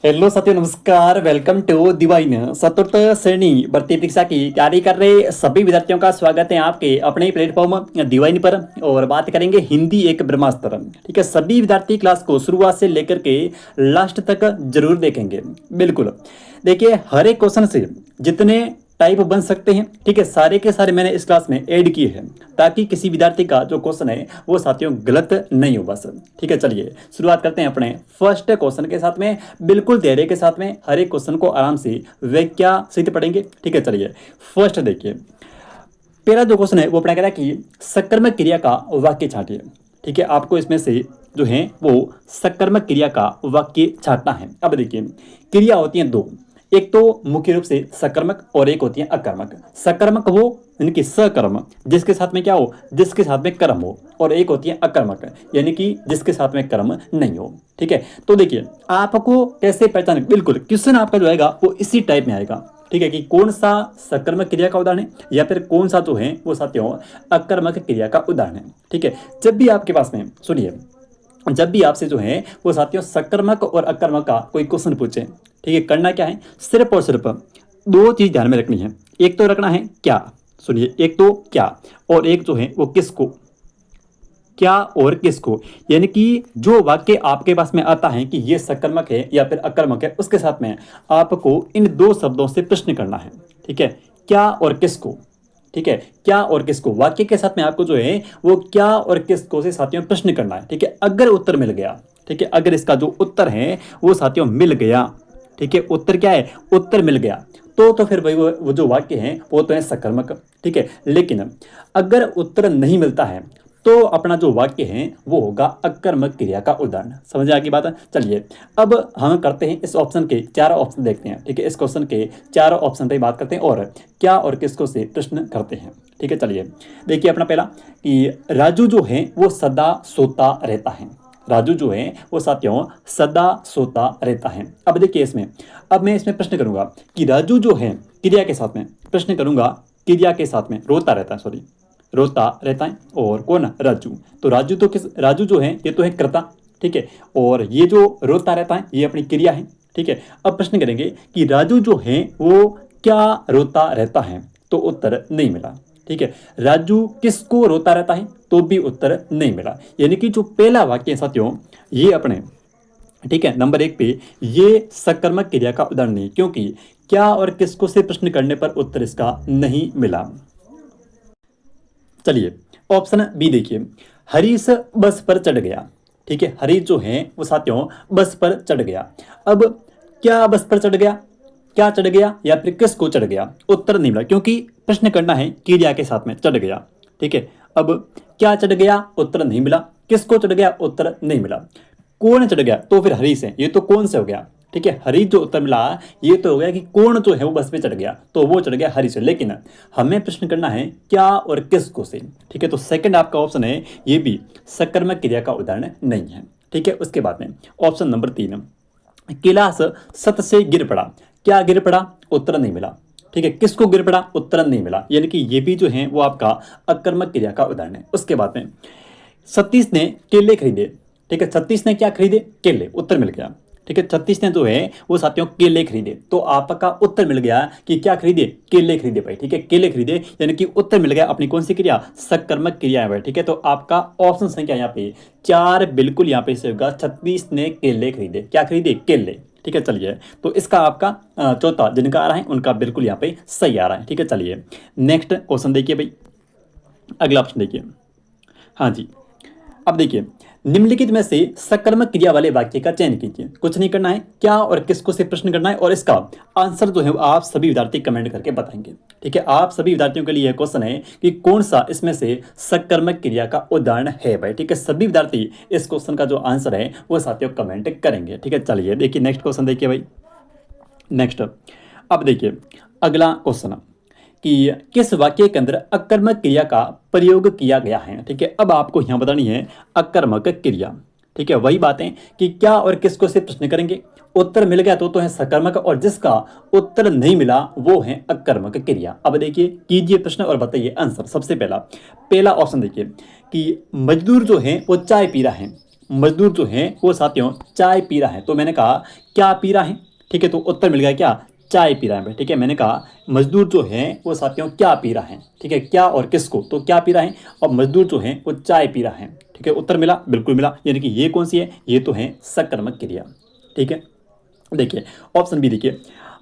Hello साथियों, नमस्कार। Welcome to दिवाइन चतुर्थ श्रेणी भर्ती परीक्षा की तैयारी कर रहे सभी विद्यार्थियों का स्वागत है आपके अपने प्लेटफॉर्म दिवाइन पर। और बात करेंगे हिंदी एक ब्रह्मास्त्र। ठीक है, सभी विद्यार्थी क्लास को शुरुआत से लेकर के लास्ट तक जरूर देखेंगे। बिल्कुल देखिए, हर एक क्वेश्चन से जितने टाइप बन सकते हैं, ठीक है, सारे के सारे मैंने इस क्लास में ऐड किए हैं ताकि किसी विद्यार्थी का जो क्वेश्चन है वो साथियों गलत नहीं हो बस। ठीक है, चलिए शुरुआत करते हैं अपने फर्स्ट क्वेश्चन के साथ में। बिल्कुल धैर्य के साथ में हर एक क्वेश्चन को आराम से व्याख्या सहित पढ़ेंगे। ठीक है, चलिए फर्स्ट देखिए, पहला जो क्वेश्चन है वो अपना कह रहा है कि सकर्मक क्रिया का वाक्य छांटिए। ठीक है, आपको इसमें से जो है वो सकर्मक क्रिया का वाक्य छांटना है। अब देखिए, क्रिया होती हैं दो, एक तो मुख्य रूप से सकर्मक और एक होती है अकर्मक। सकर्मक वो यानी कि सकर्म, जिसके साथ में क्या हो, जिसके साथ में कर्म हो, और एक होती है अकर्मक यानी कि जिसके साथ में कर्म नहीं हो। ठीक है, तो देखिए आपको कैसे पहचाने, बिल्कुल क्वेश्चन आपका जो आएगा वो इसी टाइप में आएगा। ठीक है, कि कौन सा सकर्मक क्रिया का उदाहरण है या फिर कौन सा जो है वो साथियों अकर्मक क्रिया का उदाहरण है। ठीक है, जब भी आपके पास में सुनिए, जब भी आपसे जो है वो साथियों सकर्मक और अकर्मक का कोई क्वेश्चन पूछे, ठीक है, करना क्या है, सिर्फ और सिर्फ दो चीज ध्यान में रखनी है। एक तो रखना है क्या, सुनिए, एक तो क्या, और एक जो है वो किसको। क्या और किसको, यानी कि जो वाक्य आपके पास में आता है कि ये सकर्मक है या फिर अकर्मक है, उसके साथ में आपको इन दो शब्दों से प्रश्न करना है। ठीक है, क्या और किसको। ठीक है, क्या और किसको, वाक्य के साथ में आपको जो है वो क्या और किसको से साथियों प्रश्न करना है। ठीक है, अगर उत्तर मिल गया, ठीक है, अगर इसका जो उत्तर है वो साथियों मिल गया, ठीक है, उत्तर क्या है, उत्तर मिल गया, तो फिर वही वो जो वाक्य है वो तो है सकर्मक। ठीक है, लेकिन अगर उत्तर नहीं मिलता है तो अपना जो वाक्य है वो होगा अकर्मक क्रिया का उदाहरण। समझ आ गई बात है। चलिए अब हम करते हैं इस ऑप्शन के चारों ऑप्शन देखते हैं। ठीक है, इस क्वेश्चन के चारों ऑप्शन पे बात करते हैं और क्या और किसको से प्रश्न करते हैं। ठीक है, चलिए देखिए अपना पहला कि राजू जो है वो सदा सोता रहता है। राजू जो है वो साथियों सदा सोता रहता है। अब देखिए इसमें, अब मैं इसमें प्रश्न करूंगा कि राजू जो है क्रिया के साथ में, प्रश्न करूंगा क्रिया के साथ में रोता रहता है, सॉरी रोता रहता है, और कौन, राजू। तो राजू तो किस, राजू जो है ये तो है कर्ता। ठीक है, और ये जो रोता रहता है ये अपनी क्रिया है। ठीक है, अब प्रश्न करेंगे कि राजू जो है वो क्या रोता रहता है, तो उत्तर नहीं मिला। ठीक है, राजू किसको रोता रहता है, तो भी उत्तर नहीं मिला। यानी कि जो पहला वाक्य है साथियों ये अपने, ठीक है, नंबर एक पे ये सकर्मक क्रिया का उदाहरण नहीं, क्योंकि क्या और किसको से प्रश्न करने पर उत्तर इसका नहीं मिला। चलिए ऑप्शन बी देखिए, हरीश बस पर चढ़ गया। ठीक है, हरीश जो है वो साथियों बस पर चढ़ गया। अब क्या बस पर चढ़ गया, क्या चढ़ गया या फिर किसको चढ़ गया, उत्तर नहीं मिला, क्योंकि प्रश्न करना है क्रिया के साथ में चढ़ गया। ठीक है, अब क्या चढ़ गया, उत्तर नहीं मिला, किसको चढ़ गया, उत्तर नहीं मिला, कौन चढ़ गया, तो फिर हरीश है, ये तो कौन से हो गया। ठीक है, हरीश जो उत्तर मिला ये तो हो गया कि कौन जो है वो बस पे चढ़ गया, तो वो चढ़ गया हरीश। लेकिन हमें प्रश्न करना है क्या और किसको से। ठीक है, तो सेकंड आपका ऑप्शन है ये भी सकर्मक क्रिया का उदाहरण नहीं है। ठीक है, उसके बाद में ऑप्शन नंबर 3, कैलाश छत से गिर पड़ा। क्या गिर पड़ा, उत्तर नहीं मिला। ठीक है, किसको गिर पड़ा, उत्तर नहीं मिला, यानी कि ये भी जो है वो आपका अकर्मक क्रिया का उदाहरण है। उसके बाद में सतीश ने केले खरीदे। ठीक है, सतीश ने क्या खरीदे, केले, उत्तर मिल गया। ठीक है, 36 ने जो है वो साथियों केले खरीदे, तो आपका उत्तर मिल गया कि क्या खरीदे, केले खरीदे भाई। ठीक है, केले खरीदे, यानी कि उत्तर मिल गया अपनी कौन सी क्रिया, सकर्मक क्रिया है भाई। ठीक है, तो आपका ऑप्शन संख्या यहाँ पे 4 बिल्कुल यहाँ पे से होगा, 36 ने केले खरीदे। क्या खरीदे, केले। ठीक है, चलिए तो इसका आपका चौथा जिनका आ रहा है उनका बिल्कुल यहाँ पे सही आ रहा है। ठीक है, चलिए नेक्स्ट क्वेश्चन देखिए भाई, अगला ऑप्शन देखिए। हाँ जी, अब देखिए निम्नलिखित में से सकर्मक क्रिया वाले वाक्य का चयन कीजिए। कुछ नहीं करना है, क्या और किसको से प्रश्न करना है, और इसका आंसर जो है आप सभी विद्यार्थी कमेंट करके बताएंगे। ठीक है, आप सभी विद्यार्थियों के लिए क्वेश्चन है कि कौन सा इसमें से सकर्मक क्रिया का उदाहरण है भाई। ठीक है, सभी विद्यार्थी इस क्वेश्चन का जो आंसर है वो साथियों कमेंट करेंगे। ठीक है, चलिए देखिए नेक्स्ट क्वेश्चन देखिए भाई। नेक्स्ट अब देखिए अगला क्वेश्चन कि किस वाक्य के अंदर अकर्मक क्रिया का प्रयोग किया गया है। ठीक है, अब आपको यहां बतानी है अकर्मक क्रिया। ठीक है, वही बातें कि क्या और किसको से प्रश्न करेंगे, उत्तर मिल गया तो है सकर्मक, और जिसका उत्तर नहीं मिला वो है अकर्मक क्रिया। अब देखिए कीजिए प्रश्न और बताइए आंसर। सबसे पहला ऑप्शन देखिए कि मजदूर जो है वो चाय पी रहा है। मजदूर जो है वो साथियों चाय पी रहा है। तो मैंने कहा क्या पी रहा है, ठीक है, तो उत्तर मिल गया क्या, चाय पी रहा है। ठीक है, मैंने कहा मजदूर जो है वो साथियों क्या पी रहा है, ठीक है, क्या और किसको, तो क्या पी रहा है और मजदूर जो है वो चाय पी रहा है। ठीक है, उत्तर मिला, बिल्कुल मिला, यानी कि ये कौन सी है, ये तो है सकर्मक क्रिया। ठीक है, देखिए ऑप्शन बी देखिए,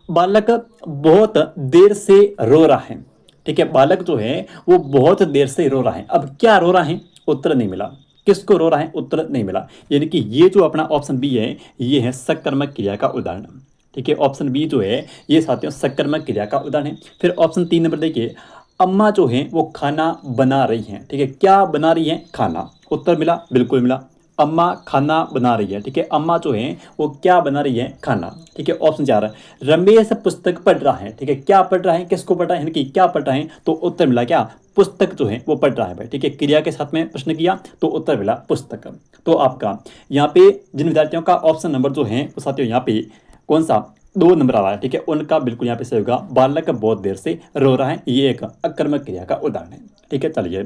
बालक बहुत देर से रो रहा है। ठीक है, बालक जो है वो बहुत देर से रो रहा है। अब क्या रो रहा है, उत्तर नहीं मिला, किसको रो रहा है, उत्तर नहीं मिला, यानी कि ये जो अपना ऑप्शन बी है ये है सकर्मक क्रिया का उदाहरण। ठीक है, ऑप्शन बी जो है ये साथियों सकर्मक क्रिया का उदाहरण है। फिर ऑप्शन 3 नंबर देखिए, अम्मा जो है वो खाना बना रही हैं। ठीक है, क्या बना रही हैं, खाना, उत्तर मिला, बिल्कुल मिला, अम्मा खाना बना रही है। ठीक है, अम्मा जो है वो क्या बना रही है, खाना। ठीक है, ऑप्शन 4 रमेश पुस्तक पढ़ रहा है। ठीक है, क्या पढ़ रहा है, किसको पढ़ रहा है, यानी कि क्या पढ़ रहा है, तो उत्तर मिला क्या, पुस्तक जो है वो पढ़ रहा है भाई। ठीक है, क्रिया के साथ में प्रश्न किया तो उत्तर मिला पुस्तक। तो आपका यहाँ पे जिन विद्यार्थियों का ऑप्शन नंबर जो है वो साथियों यहाँ पे कौन सा 2 नंबर आ रहा है, ठीक है, उनका बिल्कुल यहाँ पे सही होगा, बालक बहुत देर से रो रहा है, ये एक अकर्मक क्रिया का उदाहरण है। ठीक है, चलिए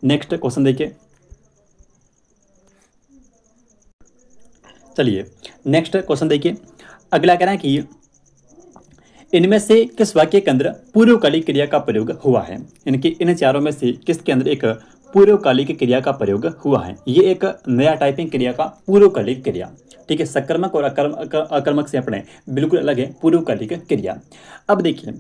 नेक्स्ट क्वेश्चन देखिए। चलिए नेक्स्ट क्वेश्चन देखिए, अगला कह रहा है कि इनमें से किस वाक्य के अंदर पूर्वकालिक क्रिया का प्रयोग हुआ है, इनके इन चारों में से किसके अंदर एक पूर्वकालिक क्रिया का प्रयोग हुआ है। ये एक नया टाइपिंग क्रिया का पूर्वकालिक क्रिया। ठीक है, सकर्मक और अकर्मक से अपने बिल्कुल अलग है पूर्वकालिक क्रिया। अब देखिए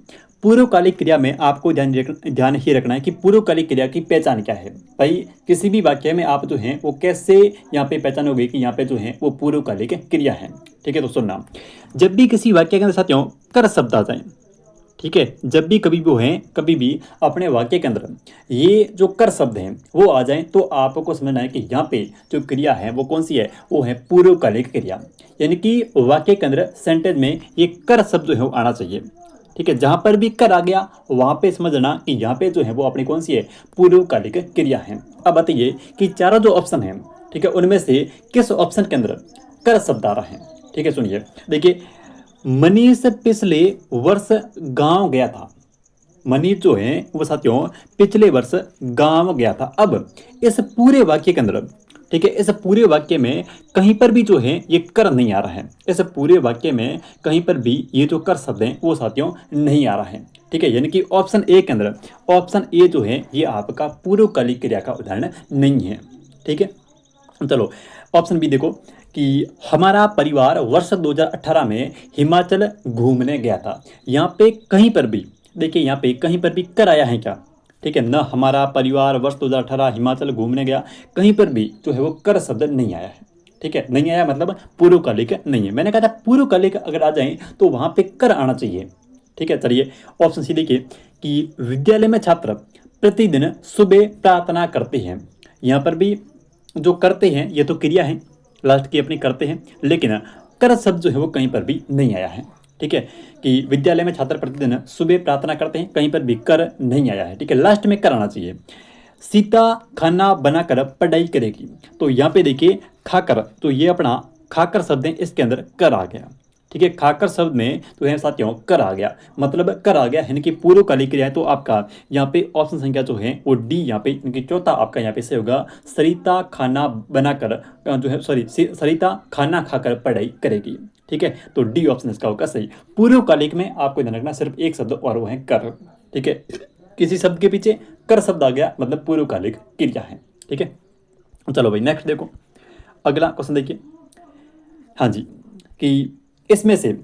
पूर्वकालिक क्रिया में आपको ध्यान ही रखना है कि पूर्वकालिक क्रिया की पहचान क्या है। भाई किसी भी वाक्य में आप जो हैं वो कैसे यहाँ पे पहचानोगे कि यहाँ पे जो है वो पूर्वकालिक क्रिया है। ठीक है, तो सुनना, जब भी किसी वाक्य के अंदर साथियों कर शब्द आ जाए, ठीक है, जब भी कभी वो हैं कभी भी अपने वाक्य के अंदर ये जो कर शब्द हैं वो आ जाएं तो आपको समझना है कि यहाँ पे जो क्रिया है वो कौन सी है, वो है पूर्वकालिक क्रिया। यानी कि वाक्य के अंदर सेंटेंस में ये कर शब्द जो है वो आना चाहिए। ठीक है, जहाँ पर भी कर आ गया वहाँ पे समझना कि यहाँ पे जो है वो अपनी कौन सी है, पूर्वकालिक क्रिया है। अब बताइए कि चारों जो ऑप्शन है, ठीक है, उनमें से किस ऑप्शन के अंदर कर शब्द आ रहा है। ठीक है, सुनिए, देखिए मनीष पिछले वर्ष गांव गया था। मनीष जो है वो साथियों पिछले वर्ष गांव गया था। अब इस पूरे वाक्य के अंदर, ठीक है, इस पूरे वाक्य में कहीं पर भी जो है ये कर नहीं आ रहा है। इस पूरे वाक्य में कहीं पर भी ये जो कर शब्द हैं वो साथियों नहीं आ रहा है। ठीक है, यानी कि ऑप्शन ए के अंदर, ऑप्शन ए जो है ये आपका पूर्वकालिक क्रिया का उदाहरण नहीं है। ठीक है, चलो ऑप्शन बी देखो कि हमारा परिवार वर्ष 2018 में हिमाचल घूमने गया था। यहाँ पे कहीं पर भी देखिए, यहाँ पे कहीं पर भी कर आया है क्या, ठीक है ना, हमारा परिवार वर्ष 2018 हिमाचल घूमने गया, कहीं पर भी जो है वो कर शब्द नहीं आया है। ठीक है, नहीं आया मतलब पूर्वकालिक नहीं है। मैंने कहा था पूर्वकालिक अगर आ जाए तो वहाँ पे कर आना चाहिए। ठीक है, चलिए ऑप्शन सी देखिए कि विद्यालय में छात्र प्रतिदिन सुबह प्रार्थना करते हैं। यहाँ पर भी जो करते हैं ये तो क्रिया है, लास्ट की अपनी करते हैं, लेकिन कर शब्द जो है वो कहीं पर भी नहीं आया है। ठीक है, कि विद्यालय में छात्र प्रतिदिन सुबह प्रार्थना करते हैं, कहीं पर भी कर नहीं आया है। ठीक है, लास्ट में कर आना चाहिए। सीता खाना बनाकर पढ़ाई करेगी, तो यहाँ पे देखिए खाकर, तो ये अपना खाकर शब्द है, इसके अंदर कर आ गया। ठीक है, खाकर शब्द में तो है साथियों कर आ गया, मतलब कर आ गया, यानी कि पूर्वकालिक क्रिया है। तो आपका यहाँ पे ऑप्शन संख्या जो है वो डी, यहाँ पे इनकी चौथा आपका यहाँ पे से होगा, सरिता खाना बनाकर जो है, सॉरी, सरिता खाना खाकर पढ़ाई करेगी। ठीक है, तो डी ऑप्शन इसका होगा सही। पूर्वकालिक में आपको ध्यान रखना सिर्फ एक शब्द और वो है कर। ठीक है, किसी शब्द के पीछे कर शब्द आ गया मतलब पूर्वकालिक क्रिया है। ठीक है, चलो भाई नेक्स्ट देखो, अगला क्वेश्चन देखिए। हाँ जी, कि इसमें से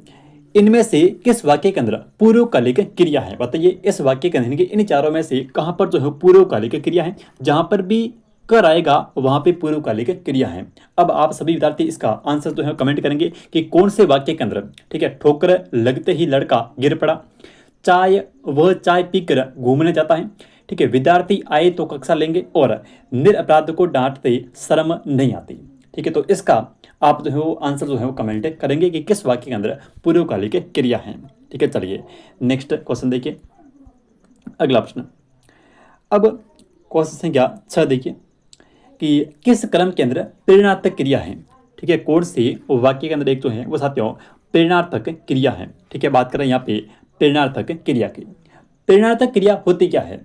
इनमें से किस वाक्य के अंदर पूर्वकालिक क्रिया है, बताइए इस वाक्य के अंदर इन चारों में से कहाँ पर जो है पूर्वकालिक क्रिया है। जहाँ पर भी कर आएगा वहाँ पे पूर्वकालिक क्रिया है। अब आप सभी विद्यार्थी इसका आंसर जो है कमेंट करेंगे कि कौन से वाक्य के अंदर। ठीक है, ठोकर लगते ही लड़का गिर पड़ा, वह चाय पीकर घूमने जाता है, ठीक है, विद्यार्थी आए तो कक्षा लेंगे, और निरपराध को डांटते शर्म नहीं आती। ठीक है, तो इसका आप जो है वो आंसर जो है वो कमेंट करेंगे कि किस वाक्य के अंदर पूर्वकालिक क्रिया है। ठीक है, चलिए नेक्स्ट क्वेश्चन देखिए, अगला प्रश्न। अब क्वेश्चन संख्या 6 देखिए कि किस क्रम के अंदर प्रेरणार्थक क्रिया है। ठीक है, कौन से वाक्य के अंदर एक जो है वो साथियों प्रेरणार्थक क्रिया है। ठीक है, बात करें यहाँ पे प्रेरणार्थक क्रिया की। प्रेरणार्थक क्रिया होती क्या है,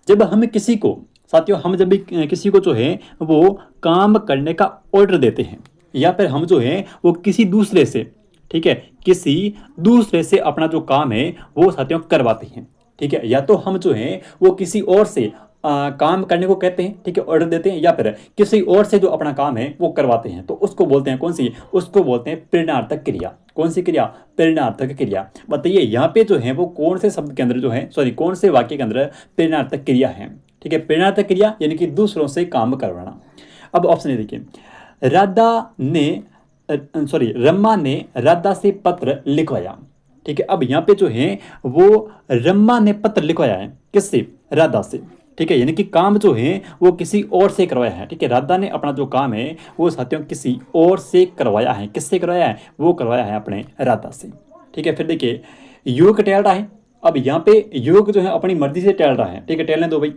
जब हम किसी को साथियों हम जब भी किसी को जो है वो काम करने का ऑर्डर देते हैं या फिर हम जो है वो किसी दूसरे से, ठीक है, किसी दूसरे से अपना जो काम है वो साथियों करवाते हैं, ठीक है, या तो हम जो है वो किसी और से काम करने को कहते हैं, ठीक है, ऑर्डर देते हैं, या फिर किसी और से जो अपना काम है वो करवाते हैं, तो उसको बोलते हैं कौन सी, उसको बोलते हैं प्रेरणार्थक क्रिया। कौन सी क्रिया, प्रेरणार्थक क्रिया। बताइए यहाँ पे जो है वो कौन से शब्द के अंदर जो है, सॉरी कौन से वाक्य के अंदर प्रेरणार्थक क्रिया है, ठीक है, प्रेरणार्थक क्रिया यानी कि दूसरों से काम करवाना। अब ऑप्शन ए देखिए, राधा ने सॉरी रम्मा ने राधा से पत्र लिखवाया, ठीक है। अब यहाँ पे जो है वो रम्मा ने पत्र लिखवाया है, किससे, राधा से, ठीक है, यानी कि काम जो है वो किसी और से करवाया है, ठीक है, राधा ने अपना जो काम है वो साथियों किसी और से करवाया है। किससे करवाया है, वो करवाया है अपने राधा से, ठीक है। फिर देखिए युवक टहल रहा है। अब यहाँ पे युवक जो है अपनी मर्जी से टहल रहा है, ठीक है, टहलने दो भाई।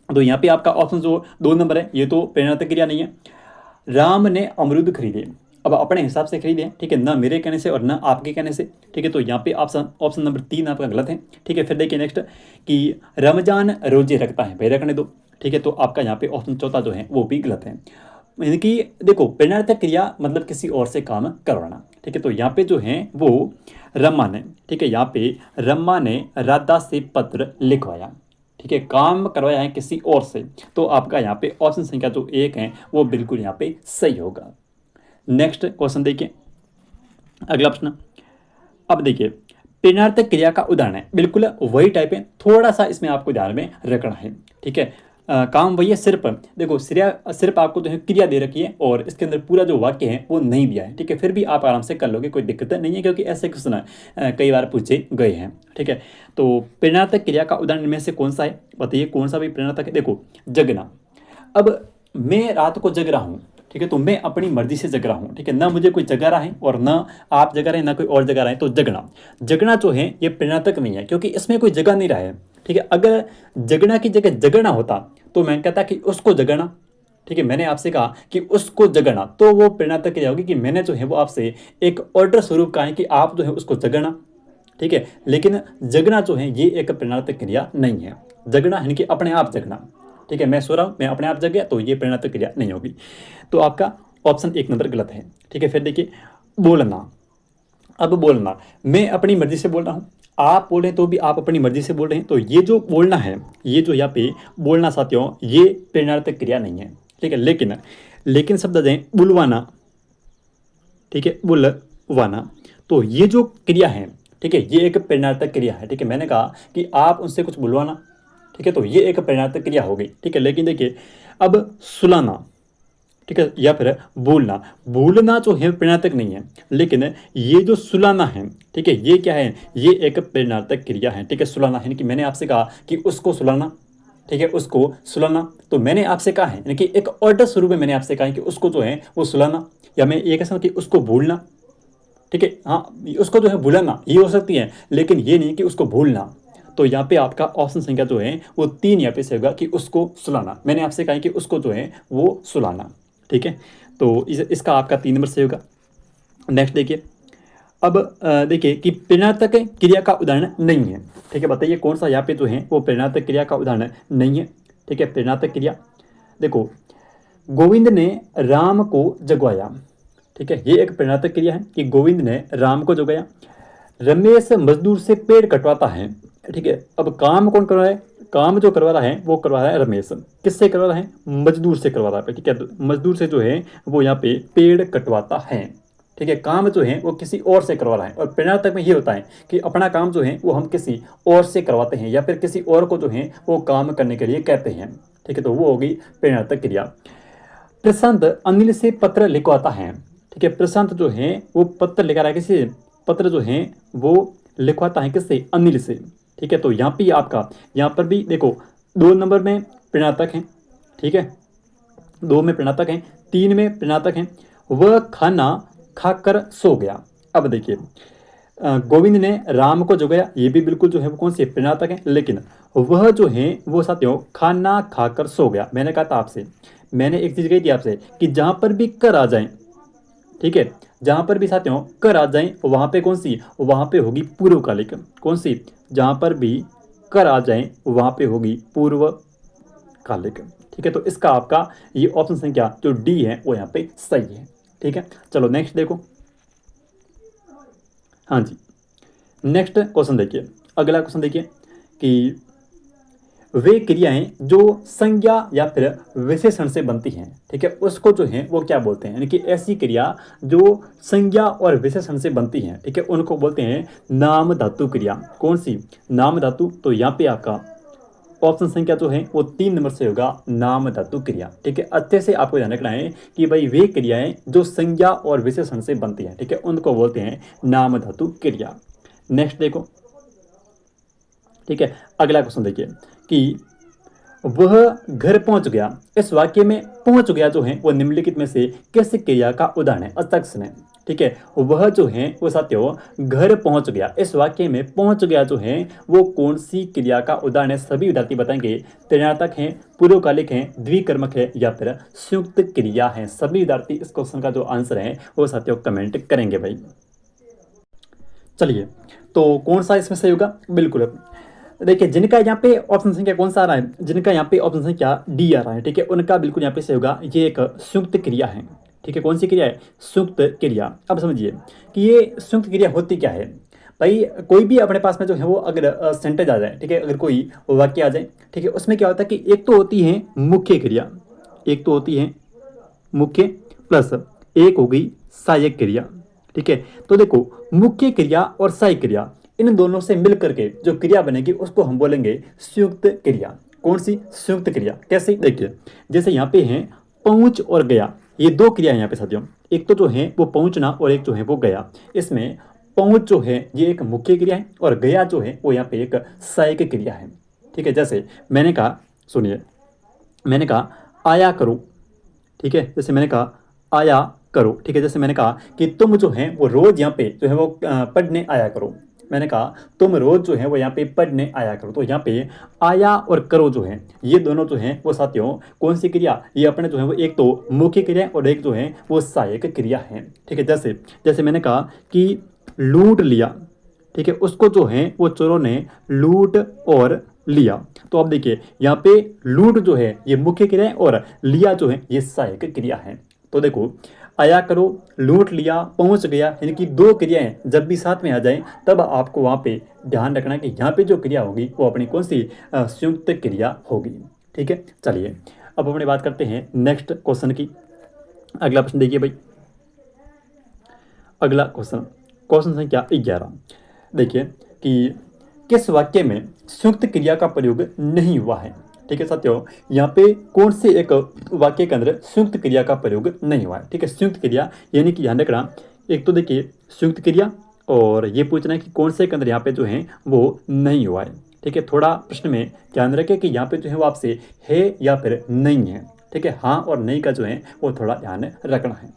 तो यहाँ पे आपका ऑप्शन जो 2 नंबर है ये तो प्रेरणार्थक क्रिया नहीं है। राम ने अमरूद खरीदे, अब अपने हिसाब से खरीदे हैं, ठीक है, ना मेरे कहने से और ना आपके कहने से, ठीक है, तो यहाँ पे ऑप्शन नंबर 3 आपका गलत है, ठीक है। फिर देखिए नेक्स्ट कि रमजान रोजे रखता है, भाई रखने दो, ठीक है, तो आपका यहाँ पे ऑप्शन चौथा जो है वो भी गलत है। यानी कि देखो प्रेरणार्थक क्रिया मतलब किसी और से काम करवाना, ठीक है, तो यहाँ पे जो है वो रम्मा ने, ठीक है, यहाँ पे रम्मा ने राधा से पत्र लिखवाया, ठीक है, काम करवाया है किसी और से, तो आपका यहाँ पे ऑप्शन संख्या जो 1 है वो बिल्कुल यहाँ पे सही होगा। नेक्स्ट क्वेश्चन देखिए, अगला प्रश्न। अब देखिए प्रेरणार्थक क्रिया का उदाहरण है, बिल्कुल वही टाइप है, थोड़ा सा इसमें आपको ध्यान में रखना है, ठीक है। काम वही है, सिर्फ देखो सिर्फ आपको जो है क्रिया दे रखी है और इसके अंदर पूरा जो वाक्य है वो नहीं दिया है, ठीक है, फिर भी आप आराम से कर लोगे, कोई दिक्कत नहीं है, क्योंकि ऐसे क्वेश्चन कई बार पूछे गए हैं, ठीक है। तो प्रेरणार्थक क्रिया का उदाहरण में से कौन सा है, बताइए कौन सा भी प्रेरणार्थक है। देखो जगना, अब मैं रात को जग रहा हूँ, ठीक है, तो मैं अपनी मर्जी से जग रहा हूँ, ठीक है, ना मुझे कोई जगा रहा है और ना आप जगा रहे हैं, ना कोई और जगा रहा है, तो जगना जो है ये प्रेरणार्थक नहीं है, क्योंकि इसमें कोई जगह नहीं रहा है, ठीक है। अगर जगना की जगह जगना होता तो मैं कहता कि उसको जगाना, ठीक है, मैंने आपसे कहा कि उसको जगाना, तो वो प्रेरणार्थक क्रिया होगी कि मैंने जो है वो आपसे एक ऑर्डर स्वरूप कहा है कि आप जो है उसको जगाना, ठीक है, लेकिन जगना जो है ये एक प्रेरणार्थक क्रिया नहीं है। जगना यानी कि अपने आप जगना, ठीक है, मैं सो रहा हूँ, मैं अपने आप जग गया, तो ये प्रेरणार्थक क्रिया नहीं होगी, तो आपका ऑप्शन 1 नंबर गलत है, ठीक है। फिर देखिए बोलना, अब बोलना, मैं अपनी मर्जी से बोल रहा हूँ, आप बोल रहे हैं तो भी आप अपनी मर्जी से बोल रहे हैं, तो ये जो बोलना है, ये जो यहाँ पे बोलना साथियों ये प्रेरणार्थक क्रिया नहीं है, ठीक है। लेकिन शब्द आ जाए बुलवाना, ठीक है, बुलवाना, तो ये जो क्रिया है, ठीक है, ये एक प्रेरणार्थक क्रिया है, ठीक है, मैंने कहा कि आप उनसे कुछ बुलवाना, ठीक है, तो ये एक प्रेरणार्थक क्रिया हो गई, ठीक है। लेकिन देखिए अब सुलाना, ठीक है, या फिर भूलना जो है प्रेरणार्थक नहीं है, लेकिन ये जो सुलाना है, ठीक है, ये क्या है, ये एक प्रेरणार्थक क्रिया है, ठीक है। सुलाना यानी कि मैंने आपसे कहा कि उसको सुलाना, ठीक है, उसको सुलाना, तो मैंने आपसे कहा है यानी कि एक ऑर्डर स्वरूप में मैंने आपसे कहा है कि उसको जो है वो सुलाना, या मैं ये कह सकता हूँ कि उसको भूलना, ठीक है, हाँ उसको जो है भूलना ये हो सकती है, लेकिन ये नहीं कि उसको भूलना। तो यहाँ पे आपका ऑप्शन संख्या जो है वो 3 यहाँ पे से होगा कि उसको सुलाना, मैंने आपसे कहा कि उसको जो है वो सुलाना, ठीक है, तो इसका आपका 3 नंबर से होगा। नेक्स्ट देखिए, अब देखिए कि प्रेरणार्थक क्रिया का उदाहरण नहीं है, ठीक है, बताइए कौन सा यहाँ पे जो है वो प्रेरणार्थक क्रिया का उदाहरण नहीं है, ठीक है। प्रेरणार्थक क्रिया देखो, गोविंद ने राम को जगवाया, ठीक है, ये एक प्रेरणार्थक क्रिया है कि गोविंद ने राम को जगाया। रमेश मजदूर से पेड़ कटवाता है, ठीक है, अब काम कौन करवा रहा है, काम जो करवा रहा है वो करवा रहा है रमेश, किससे करवा रहा है, मजदूर से करवा रहा है, ठीक है, मजदूर से जो है वो यहाँ पे पेड़ कटवाता है, ठीक है, काम जो है वो किसी और से करवा रहा है। और प्रेरणार्थक में ये होता है कि अपना काम जो है वो हम किसी और से करवाते हैं या फिर किसी और को जो है वो काम करने के लिए कहते हैं, ठीक है, तो वो होगी प्रेरणार्थक क्रिया। प्रशांत अनिल से पत्र लिखवाता है, ठीक है, प्रशांत जो है वो पत्र लिखा रहा है किसी, पत्र जो है वो लिखवाता है किससे, अनिल से, ठीक है। तो यहाँ पे आपका यहाँ पर भी देखो 2 नंबर में प्रेरणार्थक है, ठीक है, 2 में प्रेरणार्थक है, 3 में प्रेरणार्थक है। वह खाना खाकर सो गया, अब देखिए गोविंद ने राम को जगाया, ये भी बिल्कुल जो है वो कौन सी प्रेरणार्थक है, लेकिन वह जो है वो साथियों खाना खाकर सो गया। मैंने कहा था आपसे, मैंने एक चीज़ कही थी आपसे कि जहाँ पर भी कर आ जाए, ठीक है, जहाँ पर भी साथियों कर आ जाए वहाँ पे कौन सी, वहाँ पे होगी पूर्वकालिक, कौन सी, जहाँ पर भी कर आ जाए वहाँ पे होगी पूर्वकालिक, कालिक। ठीक है, तो इसका आपका ये ऑप्शन संख्या जो डी है वो यहाँ पे सही है। ठीक है, चलो नेक्स्ट देखो। हाँ जी, नेक्स्ट क्वेश्चन देखिए, अगला क्वेश्चन देखिए कि वे क्रियाएं जो संज्ञा या फिर विशेषण से बनती हैं, ठीक है, उसको जो है वो क्या बोलते हैं, यानी कि ऐसी क्रिया जो संज्ञा और विशेषण से बनती हैं, ठीक है, उनको बोलते हैं नाम धातु क्रिया। कौन सी? नाम धातु। तो यहाँ पे आपका ऑप्शन संख्या जो है वो 3 नंबर से होगा, नाम धातु क्रिया। ठीक है, अच्छे से आपको ध्यान रखना है कि भाई वे क्रियाएं जो संज्ञा और विशेषण से बनती हैं, ठीक है, उनको बोलते हैं नाम धातु क्रिया। नेक्स्ट देखो। ठीक है, अगला क्वेश्चन देखिए कि वह घर पहुंच गया, इस वाक्य में पहुंच गया जो है वो निम्नलिखित में से किस क्रिया का उदाहरण है? अतक्षण है। ठीक है, वह जो है वो साथियों घर पहुंच गया, इस वाक्य में पहुंच गया जो है वो कौन सी क्रिया का उदाहरण है? सभी विद्यार्थी बताएंगे। तृणार्थक है, पूर्वकालिक है, द्विकर्मक है या फिर संयुक्त क्रिया है? सभी विद्यार्थी इस क्वेश्चन का जो आंसर है वो साथियों कमेंट करेंगे भाई। चलिए, तो कौन सा इसमें सही होगा? बिल्कुल देखिए, जिनका यहाँ पे ऑप्शन संख्या कौन सा आ रहा है, जिनका यहाँ पे ऑप्शन संख्या डी आ रहा है, ठीक है, उनका बिल्कुल यहाँ पे सही होगा। ये एक संयुक्त क्रिया है। ठीक है, कौन सी क्रिया है? संयुक्त क्रिया। अब समझिए कि ये संयुक्त क्रिया होती क्या है भाई। कोई भी अपने पास में जो है वो अगर सेंटेंस आ जाए, ठीक है, अगर कोई वाक्य आ जाए, ठीक है, उसमें क्या होता है कि एक तो होती है मुख्य क्रिया, एक तो होती है मुख्य प्लस एक हो गई सहायक क्रिया। ठीक है, तो देखो मुख्य क्रिया और सहायक क्रिया इन दोनों से मिलकर के जो क्रिया बनेगी उसको हम बोलेंगे संयुक्त क्रिया। कौन सी? संयुक्त क्रिया। कैसे? देखिए, जैसे यहाँ पे है पहुंच और गया, ये दो क्रिया है यहाँ पे साथियों। एक तो जो है वो पहुंचना और एक जो है वो गया। इसमें पहुंच जो है ये एक मुख्य क्रिया है और गया जो है वो यहाँ पे एक सहायक क्रिया है। ठीक है, जैसे मैंने कहा, सुनिए, मैंने कहा आया करो। ठीक है, जैसे मैंने कहा आया करो। ठीक है, जैसे मैंने कहा कि तुम जो है वो रोज यहाँ पे जो है वो पढ़ने आया करो। मैंने कहा तुम रोज जो है वो यहाँ पे पढ़ने आया करो। तो यहाँ पे आया और करो जो है ये दोनों जो है वो साथियों कौन सी क्रिया? ये अपने जो है वो एक तो मुख्य क्रिया और एक जो है वो सहायक क्रिया है। ठीक है, जैसे जैसे मैंने कहा कि लूट लिया। ठीक है, उसको जो है वो चोरों ने लूट और लिया। तो अब देखिए यहाँ पे लूट जो है ये मुख्य क्रिया है और लिया जो है ये सहायक क्रिया है। तो देखो आया करो, लूट लिया, पहुंच गया, यानी कि दो क्रियाएं जब भी साथ में आ जाएं तब आपको वहां पे ध्यान रखना है कि यहाँ पे जो क्रिया होगी वो अपनी कौन सी? संयुक्त क्रिया होगी। ठीक है, चलिए अब अपनी बात करते हैं नेक्स्ट क्वेश्चन की। अगला प्रश्न देखिए भाई, अगला क्वेश्चन, क्वेश्चन संख्या 11। देखिए कि किस वाक्य में संयुक्त क्रिया का प्रयोग नहीं हुआ है? ठीक है साथियों, यहाँ पे कौन से एक वाक्य के अंदर संयुक्त क्रिया का प्रयोग नहीं हुआ है? ठीक है, संयुक्त क्रिया यानी कि ध्यान रखना, एक तो देखिए संयुक्त क्रिया और ये पूछना है कि कौन से के अंदर यहाँ पे जो है वो नहीं हुआ है। ठीक है, थोड़ा प्रश्न में ध्यान रखें कि यहाँ पे जो है वो आपसे है या फिर नहीं है। ठीक है, हाँ और नहीं का जो है वो थोड़ा ध्यान रखना है।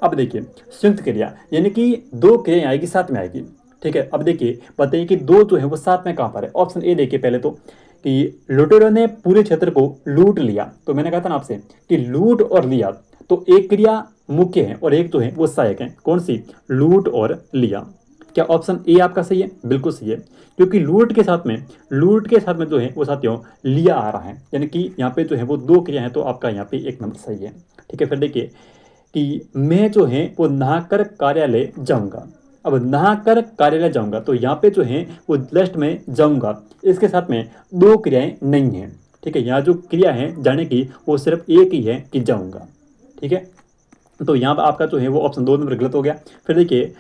अब देखिए संयुक्त क्रिया यानी कि दो क्रियाएं आएगी, साथ में आएगी। ठीक है, अब देखिए बताइए कि दो जो है वो साथ में कहाँ पर है? ऑप्शन ए देखिए पहले तो कि लुटेरों ने पूरे क्षेत्र को लूट लिया। तो मैंने कहा था ना आपसे कि लूट और लिया, तो एक क्रिया मुख्य है और एक जो है वो सहायक है। कौन सी? लूट और लिया। क्या ऑप्शन ए आपका सही है? बिल्कुल सही है, क्योंकि लूट के साथ में जो है वो साथियों लिया आ रहा है, यानी कि यहाँ पे जो है वो दो क्रिया है, तो आपका यहाँ पे एक नंबर सही है। ठीक है, फिर देखिए कि मैं जो है वो नहाकर कार्यालय जाऊंगा। अब नहाकर कार्यालय जाऊंगा, तो यहाँ पे जो है वो जस्ट में जाऊंगा, इसके साथ में दो क्रियाएं नहीं हैं। ठीक है, यहाँ जो क्रिया है जाने की वो सिर्फ एक ही है कि जाऊंगा। ठीक है, तो यहाँ पर आपका जो है वो ऑप्शन 2 नंबर गलत हो गया। फिर देखिए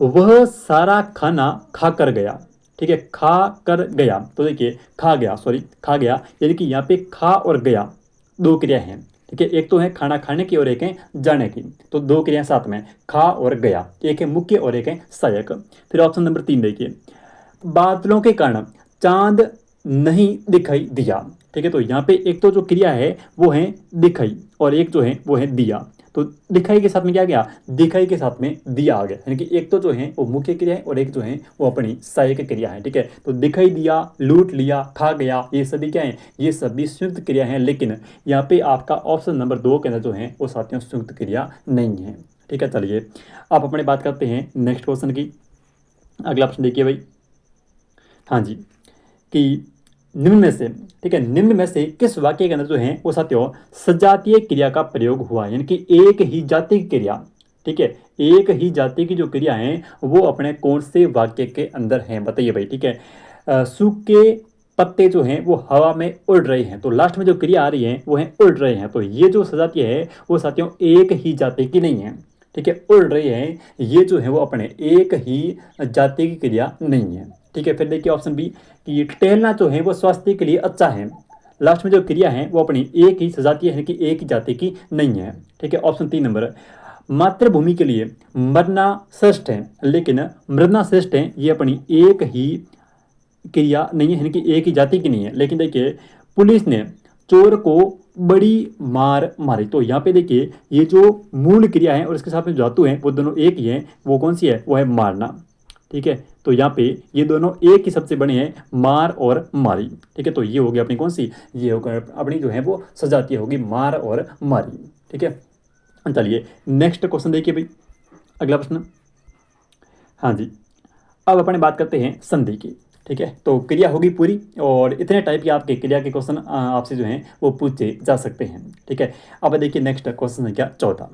वह सारा खाना खा कर गया। ठीक है, खा कर गया, तो देखिए खा गया, सॉरी खा गया, यानी कि यहाँ पे खा और गया दो क्रिया हैं। ठीक है, एक तो है खाना खाने की और एक है जाने की, तो दो क्रिया साथ में खा और गया, एक है मुख्य और एक है सहायक। फिर ऑप्शन नंबर 3 देखिए, बादलों के कारण चांद नहीं दिखाई दिया। ठीक है, तो यहाँ पे एक तो जो क्रिया है वो है दिखाई और एक जो है वो है दिया। तो दिखाई के साथ में क्या गया? दिखाई के साथ में दिया आ गया, यानी कि एक तो जो है वो मुख्य क्रिया है और एक जो है वो अपनी सहायक क्रिया है। ठीक है, तो दिखाई दिया, लूट लिया, खा गया, ये सभी क्या है? ये सभी संयुक्त क्रिया हैं, लेकिन यहाँ पे आपका ऑप्शन नंबर 2 के अंदर जो है वो साथियों संयुक्त क्रिया नहीं है। ठीक है, चलिए आप अपनी बात करते हैं नेक्स्ट क्वेश्चन की। अगला प्रश्न देखिए भाई। हाँ जी, कि निम्न में से, ठीक है, निम्न में से किस वाक्य के अंदर जो है वो साथियों सजातीय क्रिया का प्रयोग हुआ है, यानी कि एक ही जाति की क्रिया, ठीक है, एक ही जाति की जो क्रिया है वो अपने कौन से वाक्य के अंदर है, बताइए भाई, ठीक है। सूखे पत्ते जो हैं वो हवा में उड़ रहे हैं, तो लास्ट में जो क्रिया आ रही है वो है उड़ रहे हैं, तो ये जो सजातीय है वो साथियों एक ही जाति की नहीं है, ठीक है, उड़ रही है, ये जो है वो अपने एक ही जाति की क्रिया नहीं है, ठीक है। फिर देखिए ऑप्शन बी कि टहलना जो है वो स्वास्थ्य के लिए अच्छा है, लास्ट में जो क्रिया है वो अपनी एक ही सजातीय है कि एक ही जाति की नहीं है, ठीक है। ऑप्शन 3 नंबर, मातृभूमि के लिए मरना श्रेष्ठ है लेकिन मरना श्रेष्ठ है, ये अपनी एक ही क्रिया नहीं है, यानी कि एक ही जाति की नहीं है। लेकिन देखिए पुलिस ने चोर को बड़ी मार मारी, तो यहाँ पे देखिए ये जो मूल क्रिया है और इसके साथ में जो धातु है वो दोनों एक ही है, वो कौन सी है, वो है मारना, ठीक है। तो यहाँ पे ये दोनों एक ही सबसे बने हैं, मार और मारी, ठीक है। तो ये हो गया अपनी कौन सी, ये होगा अपनी जो है वो सजातीय होगी मार और मारी, ठीक है। चलिए नेक्स्ट क्वेश्चन देखिए भाई, अगला प्रश्न। हाँ जी, अब अपन बात करते हैं संधि की, ठीक है। तो क्रिया होगी पूरी और इतने टाइप के आपके क्रिया के क्वेश्चन आपसे जो हैं वो पूछे जा सकते हैं, ठीक है। अब देखिए नेक्स्ट क्वेश्चन है क्या, चौथा,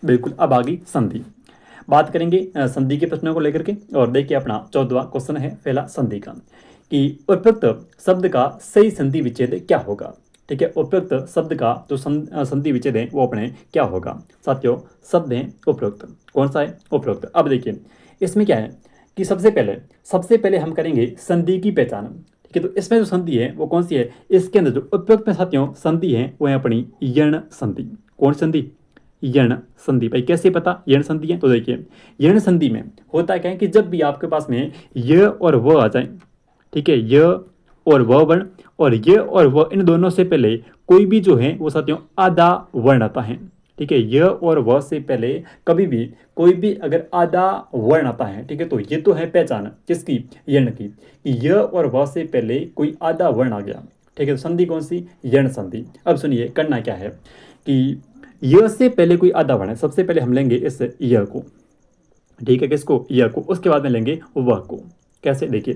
बिल्कुल अब आ गई संधि। बात करेंगे संधि के प्रश्नों को लेकर के, और देखिए अपना 14वां क्वेश्चन है पहला संधि का, कि उपयुक्त शब्द का सही संधि विच्छेद क्या होगा, ठीक है। उपयुक्त शब्द का जो संधि विच्छेद है वो अपने क्या होगा साथियों, शब्द है उपयुक्त, कौन सा है, उपयुक्त। अब देखिए इसमें क्या है कि सबसे पहले हम करेंगे संधि की पहचान, ठीक है। तो इसमें जो संधि है वो कौन सी है, इसके अंदर जो उपयुक्त में साथियों संधि है वो है अपनी यण संधि, कौन संधि, यण संधि। भाई कैसे पता यण संधि है, तो देखिए यण संधि में होता क्या है कि जब भी आपके पास में य और व आ जाए, ठीक है, य और व वर्ण, और ये और व इन दोनों से पहले कोई भी जो है वो साथियों आधा वर्ण आता है, ठीक है। य और व से पहले कभी भी कोई भी अगर आधा वर्ण आता है, ठीक है, तो ये तो है पहचान किसकी, यण की, कि य और व से पहले कोई आधा वर्ण आ गया, ठीक है। तो संधि कौन सी, यण संधि। अब सुनिए करना क्या है कि य से पहले कोई आधा वर्ण है, सबसे पहले हम लेंगे इस य को, ठीक है, किसको, य को, उसके बाद में लेंगे व को। कैसे, देखिए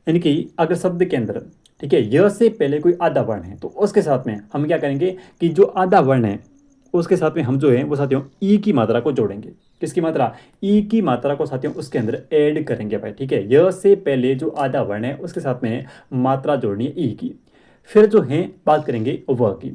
यानी कि अगर शब्द के अंदर, ठीक है, य से पहले कोई आधा वर्ण है तो उसके साथ में हम क्या करेंगे कि जो आधा वर्ण है उसके साथ में हम जो है वो साथियों ई की मात्रा को जोड़ेंगे, किसकी मात्रा, ई की मात्रा को साथियों उसके अंदर ऐड करेंगे भाई, ठीक है। य से पहले जो आधा वर्ण है उसके साथ में मात्रा जोड़नी है ई की। फिर जो है बात करेंगे व की,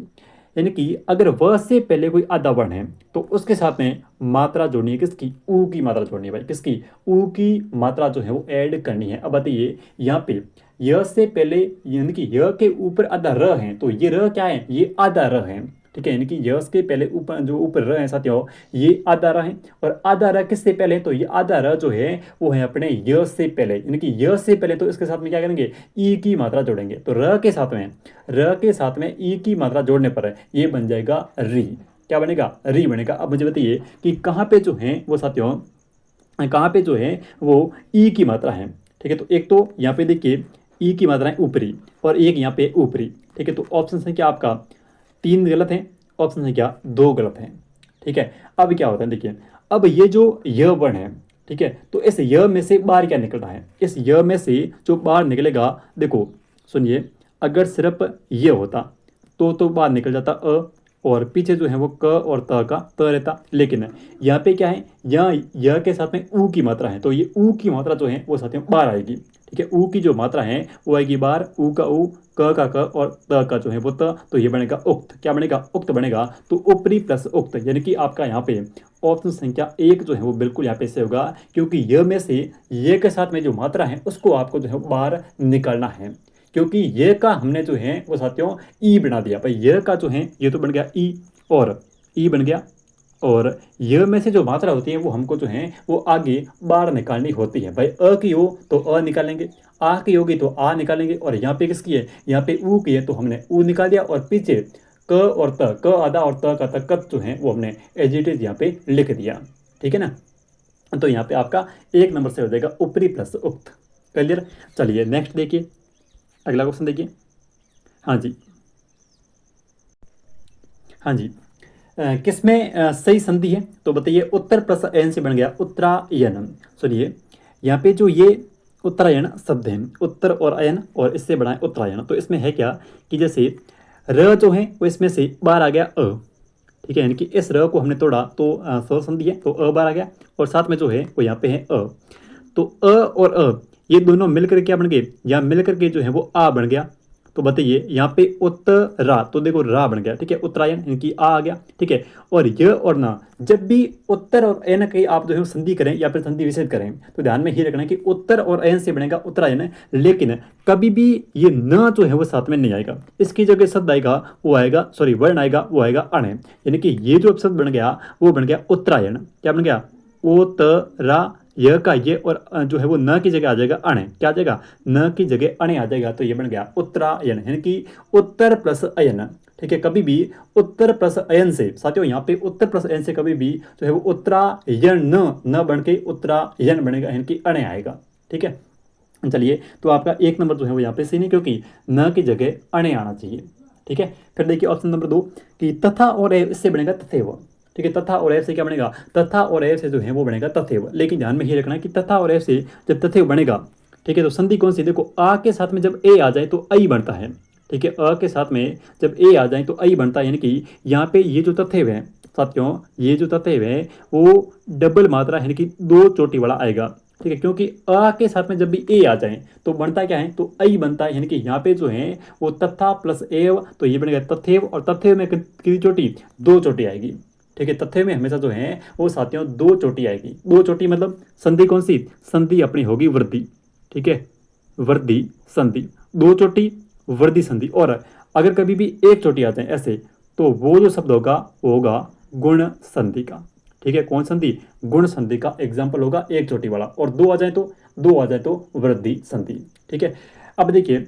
यानी कि अगर व से पहले कोई आधा वर्ण है तो उसके साथ में मात्रा जोड़नी है किसकी, ऊ की मात्रा जोड़नी है भाई, किसकी, ऊ की मात्रा जो है वो ऐड करनी है। अब बताइए यहाँ पे य से पहले यानी कि य के ऊपर आधा र है, तो ये र क्या है, ये आधा र है, ठीक है, यानी कि य के पहले ऊपर जो ऊपर र है साथियों ये आधा र है, और आधा र किससे पहले, तो ये आधा र जो है वो है अपने य से पहले, यानी कि य से पहले तो इसके साथ में क्या करेंगे, ई की मात्रा जोड़ेंगे, तो र के साथ में ई की मात्रा जोड़ने पर ये बन जाएगा री, क्या बनेगा, री बनेगा। अब मुझे बताइए कि कहाँ पे जो है वो साथियों, कहाँ पे जो है वो ई की मात्रा है, ठीक है। तो एक तो यहाँ पे देखिए ई की मात्रा है ऊपरी और एक यहाँ पे ऊपरी, ठीक है। तो ऑप्शन संख्या आपका 3 गलत है, ऑप्शन संख्या 2 गलत है, ठीक है। अब क्या होता है देखिए, अब ये जो य वर्ण है, ठीक है, तो इस य में से बाहर क्या निकल रहा है, इस य में से जो बाहर निकलेगा, देखो सुनिए, अगर सिर्फ ये होता तो बाहर निकल जाता अ, और पीछे जो है वो क और त का त रहता, लेकिन यहाँ पे क्या है, यहाँ य के साथ में ऊ की मात्रा है, तो ये ऊ की मात्रा जो है वो साथियों बाहर आएगी, ठीक है। ऊ की जो मात्रा है वो आएगी बाहर, ऊ का ऊ, क का क और त का जो है वो त, तो ये बनेगा उक्त, क्या बनेगा, उक्त बनेगा। तो ऊपरी प्लस उक्त, यानी कि आपका यहाँ पे ऑप्शन संख्या 1 जो है वो बिल्कुल यहाँ पे से होगा, क्योंकि य में से ये के साथ में जो मात्रा है उसको आपको जो है बाहर निकालना है, क्योंकि ये का हमने जो है वो साथियों ई बना दिया भाई, ये का जो है ये तो बन गया ई और ई बन गया, और य में से जो मात्रा होती है वो हमको जो है वो आगे बाहर निकालनी होती है भाई। अ की हो तो अ निकालेंगे, आ की होगी तो आ निकालेंगे, और यहाँ पे किसकी है, यहाँ पे ऊ की है तो हमने ऊ निकाल दिया, और पीछे क और त, क आधा और त का तकत जो है वो हमने एज इट इज यहाँ पे लिख दिया, ठीक है ना। तो यहाँ पे आपका 1 नंबर से हो जाएगा ऊपरी प्लस उक्त, क्लियर। चलिए नेक्स्ट देखिए, अगला क्वेश्चन देखिए। हाँ जी, हाँ जी, किसमें सही संधि है, तो बताइए उत्तर प्लस एन से बन गया उत्तरायण। सुनिए यहाँ पे जो ये उत्तरायण शब्द है, उत्तर और अयन और इससे बना है उत्तरायण। तो इसमें है क्या कि जैसे र जो है वो इसमें से बाहर आ गया अ, ठीक है, यानी कि इस र को हमने तोड़ा तो स्वर संधि है तो अ बाहर आ गया, और साथ में जो है वो यहाँ पे है अ। तो अ और अ ये दोनों मिलकर क्या बन गए, या मिलकर के जो है वो आ बन गया। तो बताइए यहाँ पे उत्तरा, तो देखो रा बन गया, ठीक है, उत्तरायण यानी कि आ गया, ठीक है। और य और ना, जब भी उत्तर और अयन की आप जो है संधि करें या फिर संधि विच्छेद करें तो ध्यान में ही रखना है कि उत्तर और अयन से बनेगा उत्तरायण, लेकिन कभी भी ये न जो है वो साथ में नहीं आएगा। इसकी जगह शब्द आएगा वो आएगा, सॉरी वर्ण आएगा वो आएगा अण, यानी कि ये जो शब्द बन गया वो बन गया उत्तरायण। क्या बन गया, उत्तरा, यह का ये और जो है वो न की जगह आ जाएगा अण, क्या आ जाएगा, न की जगह अण आ जाएगा, तो ये बन गया उत्तरायण, यानी कि उत्तर प्लस अयन, ठीक है। कभी भी उत्तर प्लस अयन से, साथियों यहाँ पे उत्तर प्लस अयन से कभी भी जो है वो उत्तरायण न बन के उत्तरायण बनेगा, यानी कि अण आएगा, ठीक है। चलिए, तो आपका एक नंबर जो है वो यहाँ पे सही नहीं, क्योंकि न की जगह अण आना चाहिए, ठीक है। फिर देखिए ऑप्शन नंबर 2 कि तथा और एव इससे बनेगा तथैव, ठीक है। तथा और एव से क्या बनेगा, तथा और एव से जो है वो बनेगा तथैव, लेकिन ध्यान में ही रखना है कि तथा और एव से जब तथैव बनेगा, ठीक है, तो संधि कौन सी, देखो आ के साथ में जब ए आ जाए तो आई बनता है, ठीक है। अ के साथ में जब ए आ जाए तो आई बनता है, यानी कि यहाँ पे ये जो तथैव है साथियों, ये जो तथैव है वो डबल मात्रा यानी कि 2 चोटी वाला आएगा, ठीक है। क्योंकि अ के साथ में जब भी ए आ जाए तो बनता क्या है, तो आई बनता है, यानी कि यहाँ पे जो है वो तथा प्लस एव, तो ये बनेगा तथैव, और तथैव में कितनी चोटी, 2 चोटी आएगी, ठीक है। तथ्य में हमेशा जो है वो साथियों 2 चोटी आएगी, 2 चोटी मतलब संधि कौन सी, संधि अपनी होगी वृद्धि, ठीक है, वृद्धि संधि, 2 चोटी वृद्धि संधि। और अगर कभी भी 1 चोटी आ जाए ऐसे, तो वो जो शब्द होगा वो होगा गुण संधि का, ठीक है। कौन संधि, गुण संधि का एग्जाम्पल होगा 1 चोटी वाला, और 2 आ जाए तो वृद्धि संधि, ठीक है। अब देखिए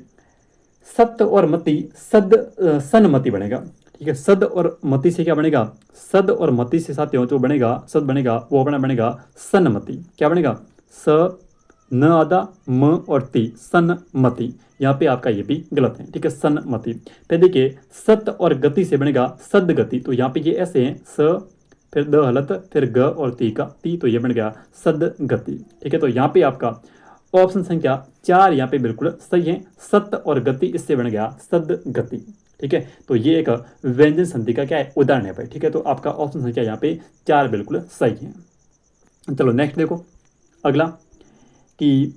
सत और मति, सद सनमति बनेगा, ठीक है। सद और मति से क्या बनेगा, सद और मति से साथियों जो बनेगा सद बनेगा वो अपना बनेगा सनमति, क्या बनेगा, स न आदा म और ति, सनमति। यहाँ पे आपका ये भी गलत है, ठीक है, सनमति। फिर देखिए सत और गति से बनेगा सदगति, तो यहाँ पे ये ऐसे हैं, स फिर द हलत फिर ग और ती का ती, तो ये बन गया सदगति, ठीक है। तो यहाँ पे आपका ऑप्शन संख्या 4 यहाँ पे बिल्कुल सही है, सत और गति इससे बन गया सदगति, ठीक है। तो ये एक व्यंजन संधि का क्या है, उदाहरण है भाई, ठीक है। तो आपका ऑप्शन संख्या यहाँ पे 4 बिल्कुल सही है। चलो नेक्स्ट देखो अगला कि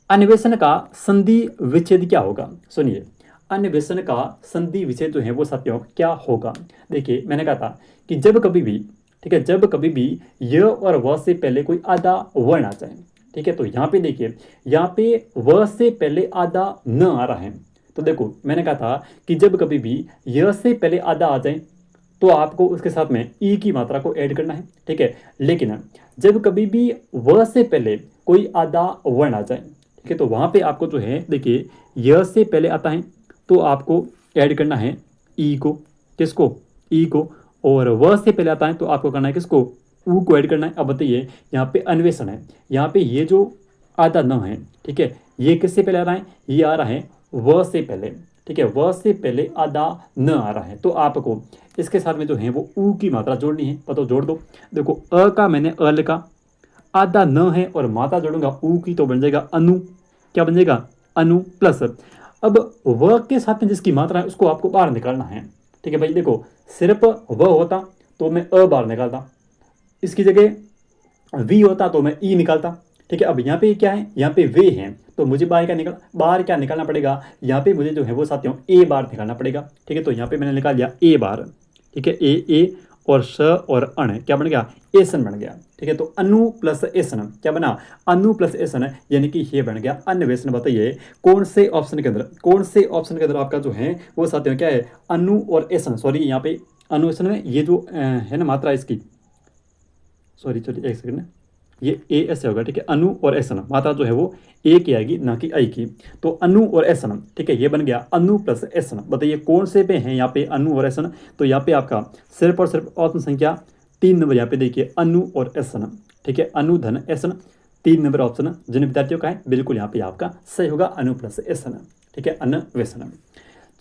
अन्वेषण का संधि विच्छेद क्या होगा। सुनिए, अन्वेषण का संधि विच्छेद जो है वो साथियों क्या होगा। देखिए मैंने कहा था कि जब कभी भी, ठीक है, जब कभी भी य और व से पहले कोई आधा वर्ण आ जाए, ठीक है, तो यहाँ पे देखिए, यहाँ पे व से पहले आधा न आ रहा है, तो देखो मैंने कहा था कि जब कभी भी य से पहले आधा आ जाए तो आपको उसके साथ में ई की मात्रा को ऐड करना है, ठीक है। लेकिन जब कभी भी व से पहले कोई आधा वर्ण आ जाए, ठीक है, तो वहाँ पे आपको जो है देखिए य से पहले आता है तो आपको ऐड करना है ई को, किसको, ई को, और व से पहले आता है तो आपको करना है किसको, ऊ को ऐड करना है। अब बताइए यहाँ पे अन्वेषण है, यहाँ पे ये जो आधा न है, ठीक है, ये किससे पहले आ रहा है, ये आ रहा है व से पहले, ठीक है, व से पहले आधा न आ रहा है, तो आपको इसके साथ में जो है वो ऊ की मात्रा जोड़नी है, तो जोड़ दो। देखो अ का मैंने अ लिखा, आधा न है और मात्रा जोड़ूंगा ऊ की तो बन जाएगा अनु, क्या बन जाएगा, अनु प्लस, अब व के साथ में जिसकी मात्रा है उसको आपको बाहर निकालना है, ठीक है भाई। देखो सिर्फ व होता तो मैं अ बाहर निकालता, इसकी जगह वी होता तो मैं ई निकालता, ठीक है। अब यहाँ पे क्या है, यहाँ पे वे हैं तो मुझे बाहर क्या निकालना पड़ेगा, यहाँ पे मुझे जो है वो साथियों ए बार निकालना पड़ेगा, ठीक है। तो यहाँ पे मैंने निकाल लिया ए बार, ठीक है, ए और स और अण क्या बन गया, एसन बन गया, ठीक है। तो अनु प्लस एसन क्या बना, अनु प्लस एसन, यानी कि ये बन गया अन्वेषण। बताइए कौन से ऑप्शन के अंदर, कौन से ऑप्शन के अंदर आपका जो है वो साथियों क्या है, अनु और एसन, सॉरी यहाँ पे अन्वेषण में ये जो है ना मात्रा इसकी, सॉरी चलिए एक सेकंड, ये ए ऐसे होगा, ठीक है, अनु और एसन, मात्रा जो है वो ए की आएगी ना कि आई की, तो अनु और एसन, ठीक है, ये बन गया अनु प्लस एसन। बताइए कौन से पे हैं यहाँ पे अनु और एसन, तो यहाँ पे आपका सिर्फ और सिर्फ ऑप्शन संख्या 3 नंबर यहाँ पे देखिए अनु और एसन, ठीक है, अनु धन एसन 3 नंबर ऑप्शन जिन विद्यार्थियों का है बिल्कुल यहाँ पे आपका सही होगा अनु प्लस एसन, ठीक है, अन्वेषण।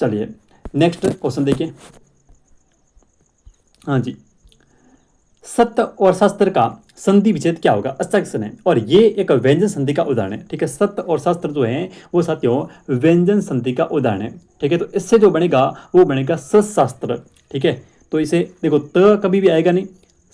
चलिए नेक्स्ट क्वेश्चन देखिए, हाँ जी, सत्य और शास्त्र का संधि विच्छेद क्या होगा, अच्छा क्वेश्चन है। और ये एक व्यंजन संधि का उदाहरण है, ठीक है। सत और शास्त्र जो है वो साथियों व्यंजन संधि का उदाहरण है, ठीक है। तो इससे जो बनेगा वो बनेगा सशास्त्र, ठीक है। तो इसे देखो त कभी भी आएगा नहीं,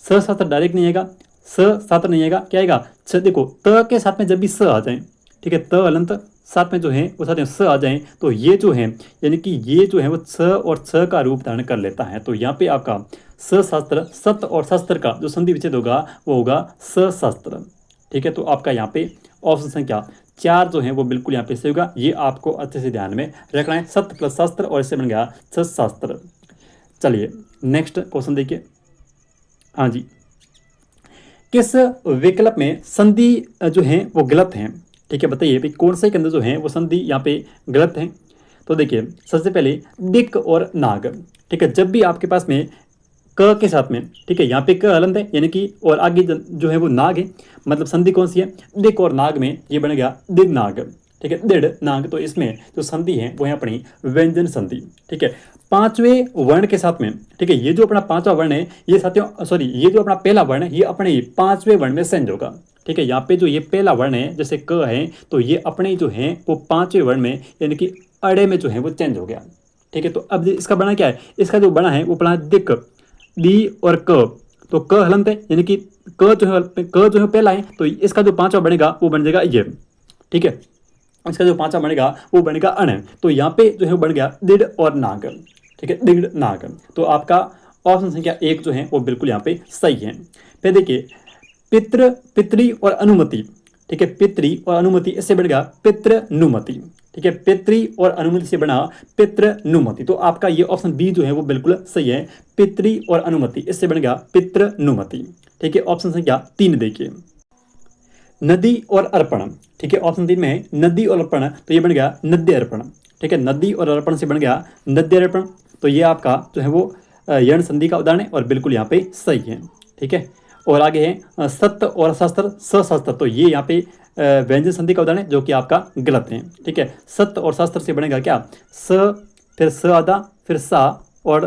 सशास्त्र डायरेक्ट नहीं आएगा, सशास्त्र नहीं आएगा, क्या आएगा देखो त के साथ में जब भी स आ जाए, ठीक है, त अलंत साथ में जो है वो साथ स आ जाए तो ये जो है यानी कि ये जो है वो स और छ का रूप धारण कर लेता है। तो यहाँ पे आपका सशास्त्र, सत और शास्त्र का जो संधि विच्छेद होगा वो होगा सशास्त्र, ठीक है। तो आपका यहाँ पे ऑप्शन संख्या 4 जो है वो बिल्कुल यहाँ पे सही होगा। ये आपको अच्छे से ध्यान में रखना है, सत प्लस शास्त्र और इससे बन गया सशास्त्र। चलिए नेक्स्ट क्वेश्चन देखिए। हाँ जी, किस विकल्प में संधि जो है वो गलत है, ठीक है। बताइए भाई कौन से के अंदर जो है वो संधि यहाँ पे गलत है। तो देखिए सबसे पहले दिक और नाग, ठीक है। जब भी आपके पास में क के साथ में, ठीक है, यहाँ पे क हलंत है यानी कि और आगे जो है वो नाग है, मतलब संधि कौन सी है, दिक और नाग में ये बन गया दिग नाग, ठीक है, दृढ़ नाग। तो इसमें जो संधि है वो है अपनी व्यंजन संधि, ठीक है। पांचवें वर्ण के साथ में, ठीक है, ये जो अपना पांचवा वर्ण है ये साथियों सॉरी ये जो अपना पहला वर्ण है ये अपने पांचवें वर्ण में चेंज होगा, ठीक है। यहाँ पे जो ये पहला वर्ण है जैसे क है तो ये अपने जो है वो पांचवें वर्ण में यानी कि अड़े में जो है वो चेंज हो गया, ठीक है। तो अब इसका बना क्या है, इसका जो बना है वो बना दिक, दी और क। तो क हलंत है यानी कि क जो है पहला है तो इसका जो पांचवा बनेगा वो बन जाएगा ये, ठीक है। इसका जो पांचवा बनेगा वो बनेगा अण। तो यहाँ पे जो है वो बन गया दृढ़ और नाग, ठीक है, दृढ़ नाग। तो आपका ऑप्शन संख्या 1 जो है वो बिल्कुल यहाँ पे सही है। फिर देखिए पितृ, पितरी और अनुमति, ठीक है, पितरी और अनुमति इससे बनेगा पितृनुमति, ठीक है, पितरी और अनुमति से बना पितृनुमति। तो आपका ये ऑप्शन बी जो है वो बिल्कुल सही है, पितरी और अनुमति इससे बनेगा पितृनुमति, ठीक है। ऑप्शन संख्या 3 देखिए, नदी और अर्पण, ठीक है। ऑप्शन 3 में है नदी और अर्पण, तो ये बन गया नद्य अर्पण, ठीक है। नदी और अर्पण से बन गया नद्य अर्पण। तो ये आपका जो है वो यण संधि का उदाहरण है और बिल्कुल यहाँ पे सही है, ठीक है। और आगे है सत्य और शास्त्र, सशास्त्र। तो ये यहाँ पे व्यंजन संधि का उदाहरण है जो कि आपका गलत है, ठीक है। सत्य और शास्त्र से बनेगा क्या, स फिर स आधा फिर सा और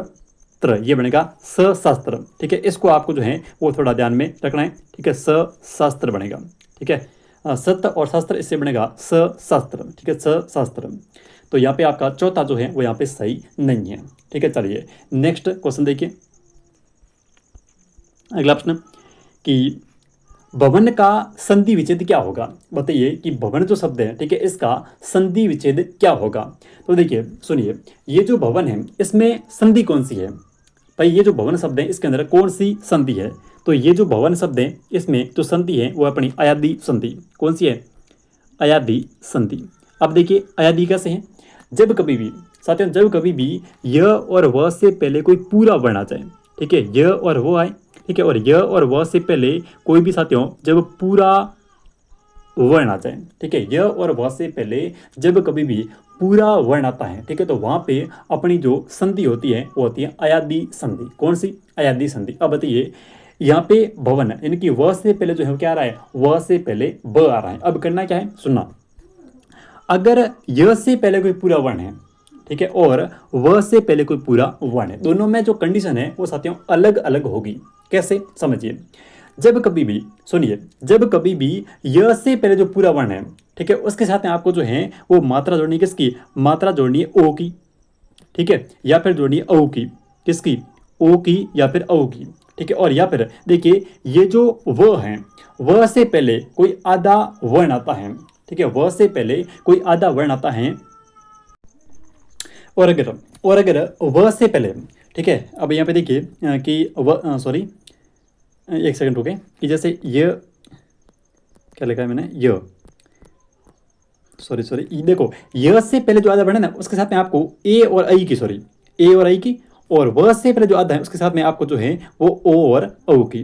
त्र, ये बनेगा सशास्त्र, ठीक है। इसको आपको जो है वो थोड़ा ध्यान में रखना है, ठीक है, सशास्त्र बनेगा, ठीक है। सत्य और शास्त्र इससे बनेगा सशास्त्र, ठीक है, सशास्त्र। तो यहाँ पे आपका चौथा जो है वो यहाँ पे सही नहीं है, ठीक है। चलिए नेक्स्ट क्वेश्चन देखिए। अगला प्रश्न कि भवन का संधि विच्छेद क्या होगा। बताइए कि भवन जो शब्द है, ठीक है, इसका संधि विच्छेद क्या होगा। तो देखिए सुनिए, ये जो भवन है इसमें संधि कौन सी है भाई, ये जो भवन शब्द है इसके अंदर कौन सी संधि है। तो ये जो भवन शब्द है इसमें जो संधि है वो अपनी अयादी संधि, कौन सी है, अयादी संधि। अब देखिए अयादी कैसे है, जब कभी भी साथियों जब कभी भी य और व से पहले कोई पूरा वर्ण आ जाए, ठीक है, य और वो आए, ठीक है, और य और व से पहले कोई भी साथियों जब पूरा वर्ण आ जाए, ठीक है, य और व से पहले जब कभी भी पूरा वर्ण आता है, ठीक है, तो वहां पे अपनी जो संधि होती है वो होती है अयादी संधि, कौन सी, अयादी संधि। अब बताइए यहाँ पे भवन यानी कि व से पहले जो है क्या आ रहा है, व से पहले ब आ रहा है। अब करना क्या है, सुनना, अगर य से पहले कोई पूरा वर्ण है, ठीक है, और व से पहले कोई पूरा वर्ण है, दोनों में जो कंडीशन है वो साथियों अलग अलग होगी। कैसे, समझिए, जब कभी भी सुनिए, जब कभी भी य से पहले जो पूरा वर्ण है, ठीक है, उसके साथ में आपको जो है वो मात्रा जोड़नी है, किसकी, मात्रा जोड़नी है ओ की, ठीक है, या फिर जोड़नी है औ की, किसकी, ओ की या फिर औ की, ठीक है। और या फिर देखिए ये जो व है, व से पहले कोई आधा वर्ण आता है, ठीक है, व से पहले कोई आधा वर्ण आता है। और अगर व से पहले, ठीक है, अब यहाँ पे देखिए कि व सॉरी एक सेकंड रुके, कि जैसे ये क्या लिखा है मैंने, य सॉरी देखो य से पहले जो आधा वर्ण है ना उसके साथ में आपको ए और आई की, सॉरी ए और आई की, और व से पहले जो आधा है उसके साथ में आपको जो है वो ओ और औ की,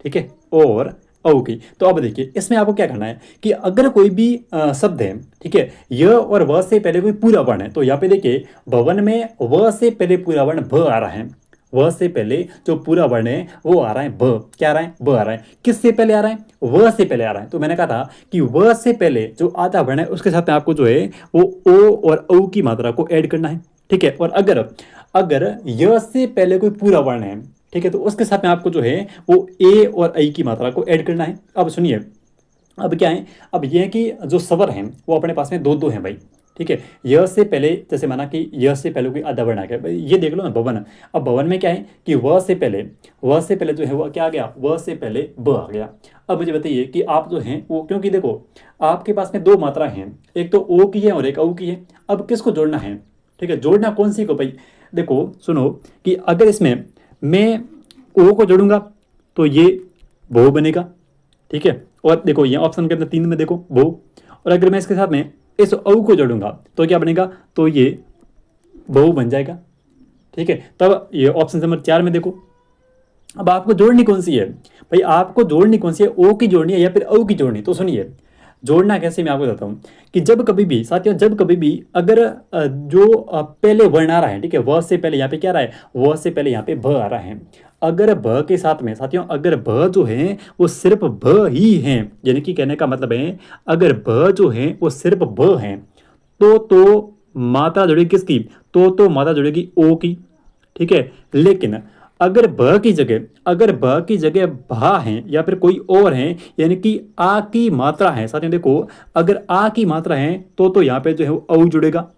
ठीक है, ओ और औ की। तो अब देखिए इसमें आपको क्या करना है कि अगर कोई भी शब्द है, ठीक है, य और व से पहले कोई पूरा वर्ण है, तो यहाँ पे देखिए भवन में व से पहले पूरा वर्ण भ आ रहा है, व से पहले जो पूरा वर्ण है वो आ रहा है ब, क्या आ रहा है, ब आ रहा है। किससे पहले आ रहा है, व से पहले आ रहा है। तो मैंने कहा था कि व से पहले जो आधा वर्ण है उसके साथ में आपको जो है वो ओ और औ की मात्रा को ऐड करना है, ठीक है। और अगर य से पहले कोई पूरा वर्ण है, ठीक है, तो उसके साथ में आपको जो है वो ए और आई की मात्रा को ऐड करना है। अब सुनिए, अब क्या है, अब ये है कि जो स्वर हैं वो अपने पास में दो दो हैं भाई, ठीक है। यह से पहले, जैसे माना कि यह से पहले कोई आधा वर्ण आ गया भाई, ये देख लो ना भवन। अब भवन में क्या है कि वह से पहले जो है वह क्या आ गया, वह से पहले ब आ गया। अब मुझे बताइए कि आप जो हैं वो, क्योंकि देखो आपके पास में दो मात्रा हैं, एक तो ओ की है और एक औ की है। अब किसको जोड़ना है, ठीक है, जोड़ना कौन सी को भाई। देखो सुनो कि अगर इसमें मैं ओ को जोड़ूंगा तो ये बहु बनेगा, ठीक है। और देखो ये ऑप्शन के अंदर 3 में देखो बहु, और अगर मैं इसके साथ में इस औ को जोड़ूंगा तो क्या बनेगा, तो ये बहु बन जाएगा, ठीक है। तब ये ऑप्शन नंबर 4 में देखो। अब आपको जोड़नी कौन सी है भाई, आपको जोड़नी कौन सी है, ओ की जोड़नी है या फिर औ की जोड़नी। तो सुनिए जोड़ना कैसे, मैं आपको बताता हूँ कि जब कभी भी साथियों, जब कभी भी अगर जो पहले वर्ण आ रहा है, ठीक है, व से पहले यहाँ पे क्या आ रहा है, व से पहले यहाँ पे भ आ रहा है। अगर भ के साथ में साथियों, अगर भ जो है वो सिर्फ भ ही है, यानी कि कहने का मतलब है अगर भ जो है वो सिर्फ भ है, तो मात्रा जुड़ेगी किसकी, तो मात्रा जुड़ेगी ओ की, ठीक है। लेकिन अगर ब की जगह भा है या फिर कोई और है, यानी कि आ की मात्रा है साथियों, देखो अगर आ की मात्रा है तो यहाँ पे जो है वो औ जुड़ेगा,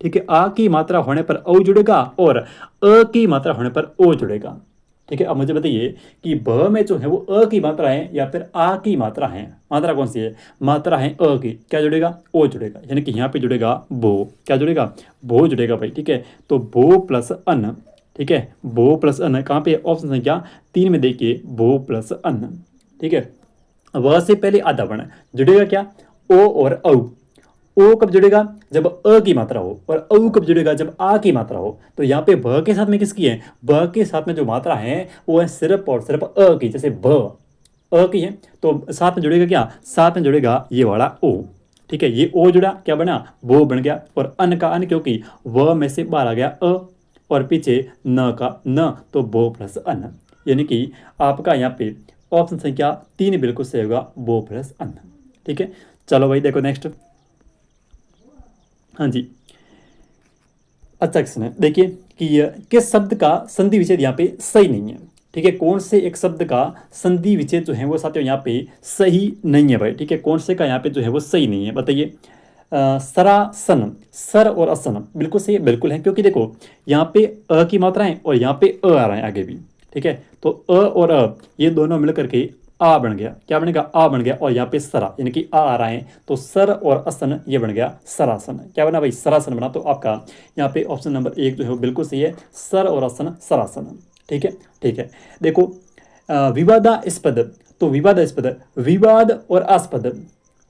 ठीक है। आ की मात्रा होने पर औ जुड़ेगा और अ की मात्रा होने पर ओ जुड़ेगा, ठीक है। अब मुझे बताइए कि ब में जो है वो अ की मात्रा है या फिर आ की मात्रा है, मात्रा कौन सी है, मात्रा है अ की, क्या जुड़ेगा, ओ जुड़ेगा, यानी कि यहाँ पे जुड़ेगा बो, क्या जुड़ेगा, बो जुड़ेगा भाई, ठीक है। तो बो प्लस अन, ठीक है, बो प्लस अन कहाँ पे, ऑप्शन संख्या 3 में देखिए, बो प्लस अन, ठीक है। व से पहले आधा वर्ण जुड़ेगा क्या, ओ और औ। ओ कब जुड़ेगा, जब अ की मात्रा हो, और औ कब जुड़ेगा, जब आ की मात्रा हो। तो यहाँ पे भ के साथ में किसकी है, ब के साथ में जो मात्रा है वो है सिर्फ और सिर्फ अ की, जैसे भ अ की है तो साथ में जुड़ेगा क्या, साथ में जुड़ेगा ये वाला ओ, ठीक है। ये ओ जुड़ा, क्या बना, वो बन गया। और अन का अन, क्योंकि व में से बाहर आ गया अ और पीछे न का न, तो बो प्लस अन, यानी कि आपका यहाँ पे ऑप्शन संख्या 3 बिल्कुल सही होगा, बो प्लस अन, ठीक है। चलो भाई देखो नेक्स्ट, हाँ जी। अच्छा क्वेश्चन है, देखिए कि किस शब्द का संधि विच्छेद यहाँ पे सही नहीं है, ठीक है। कौन से एक शब्द का संधि विच्छेद जो है वो साथियों यहाँ पे सही नहीं है भाई, ठीक है। कौन से का यहाँ पे जो है वो सही नहीं है, बताइए। सरासन, सर और असन बिल्कुल सही है, बिल्कुल है, क्योंकि देखो यहाँ पे अ की मात्रा है और यहाँ पे अ आ रहा है आगे भी, ठीक है। तो अ और अ ये दोनों मिलकर के आ बन गया, क्या बनेगा, आ बन गया। और यहाँ पे सरा यानी कि आ रहा है, तो सर और असन ये बन गया सरासन, क्या बना भाई, सरासन बना। तो आपका यहाँ पे ऑप्शन नंबर 1 जो है वो बिल्कुल सही है, सर और असन सरासन, ठीक है, ठीक है। देखो विवादास्पद, तो विवादास्पद, विवाद और आस्पद,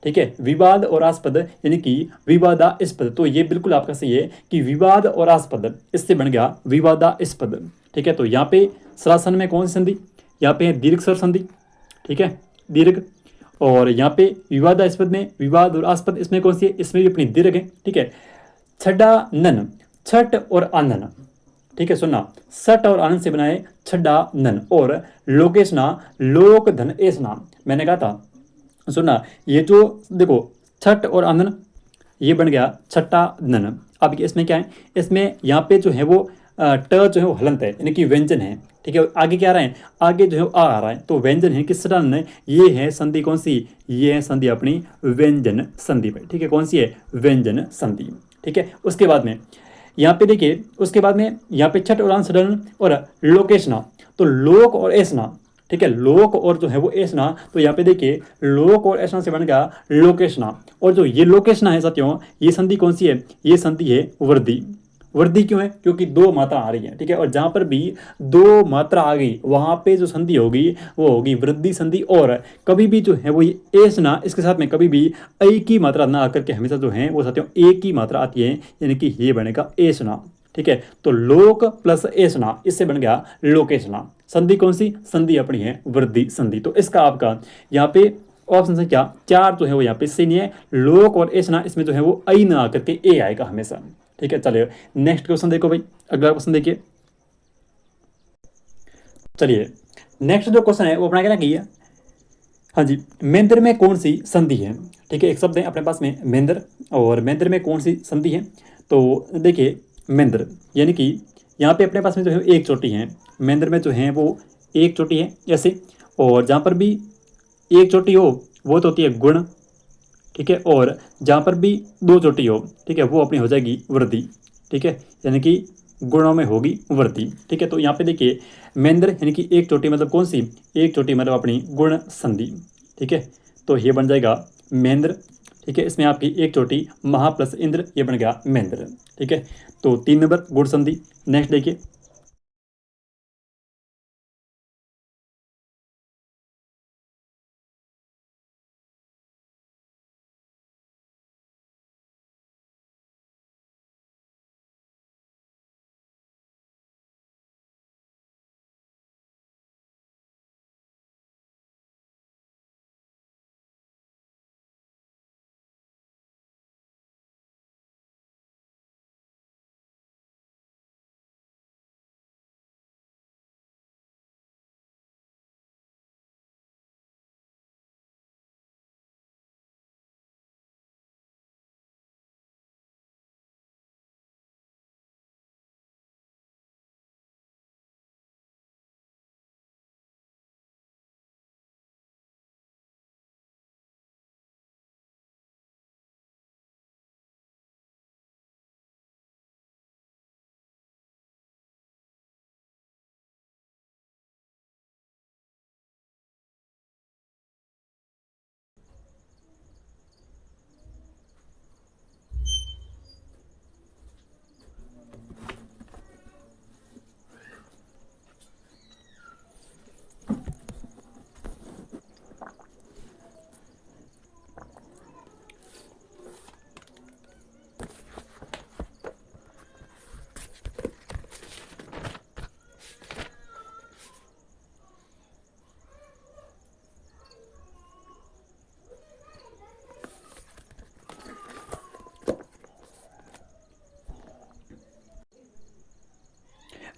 ठीक है, विवाद और आस्पद यानी कि विवादास्पद, तो ये बिल्कुल आपका सही है कि विवाद और आस्पद, इससे बन गया विवादास्पद, ठीक है। तो यहाँ पे सरासन में कौन सी संधि, यहाँ पे है दीर्घ स्वर संधि, ठीक है, दीर्घ। और यहाँ पे विवादास्पद में विवाद और आस्पद, इसमें कौन सी है, इसमें भी अपनी दीर्घ है, ठीक है। छठा नन, छठ और आनन, ठीक है, सुनना, सट और आनंद से बनाए छड्डा नन। और लोकेशना, लोक धन एसना, मैंने कहा था सुनना, ये जो देखो छठ और आनंद ये बन गया छठा नन। अब इसमें क्या है, इसमें यहाँ पे जो है वो ट जो है वो हलंत है, यानी कि व्यंजन है, ठीक है। आगे क्या आ रहा है, आगे जो है आ रहा है, तो व्यंजन है किस तरह, ये है संधि कौन सी, ये है संधि अपनी व्यंजन संधि भाई, ठीक है। कौन सी है, व्यंजन संधि, ठीक है। उसके बाद में यहाँ पे देखिए, उसके बाद में यहाँ पे छठ और सडन और लोकेशना, तो लोक और ऐसना, ठीक है, लोक और जो है वो ऐसना। तो यहाँ पे देखिए लोक और ऐसना से बन गया लोकेशना। और जो ये लोकेशना है साथियों, ये संधि कौन सी है, ये संधि है वृद्धि। वृद्धि क्यों है, क्योंकि दो मात्रा आ रही है, ठीक है। और जहां पर भी दो मात्रा आ गई वहां पे जो संधि होगी वो होगी वृद्धि संधि। और कभी भी जो है वो ये एस ना, इसके साथ में कभी भी ऐ की मात्रा ना आकर के हमेशा जो है वो साथियों ए की मात्रा आती है, यानी कि ये बनेगा एसना, ठीक है। तो लोक प्लस एसना, इससे बन गया लोकेशना। संधि कौन सी, संधि अपनी है वृद्धि संधि। तो इसका आपका यहाँ पे ऑप्शन संख्या 4 जो है वो यहाँ पे सही नहीं है, लोक और एसना, इसमें जो है वो ऐ ना आकर के ए आएगा हमेशा, ठीक है। चलिए नेक्स्ट क्वेश्चन देखो भाई, अगला क्वेश्चन देखिए। चलिए नेक्स्ट जो क्वेश्चन है वो अपना क्या किया, हाँ जी, मेंद्र में कौन सी संधि है, ठीक है। एक शब्द है अपने पास में मेंद्र, और मेंद्र में कौन सी संधि है। तो देखिए मेंद्र यानी कि यहाँ पे अपने पास में जो है एक चोटी है, मेंद्र में जो है वो एक चोटी है ऐसे, और जहाँ पर भी एक चोटी हो वो तो होती है गुण, ठीक है, और जहाँ पर भी दो चोटी हो, ठीक है, वो अपनी हो जाएगी वृद्धि, ठीक है, यानी कि गुणों में होगी वृद्धि, ठीक है। तो यहाँ पे देखिए मेंद्र यानी कि एक चोटी मतलब कौन सी, एक चोटी मतलब अपनी गुण संधि, ठीक है। तो ये बन जाएगा महेंद्र, ठीक है, इसमें आपकी एक चोटी महा प्लस इंद्र, ये बन गया महेंद्र, ठीक है। तो 3 नंबर गुण संधि। नेक्स्ट देखिए,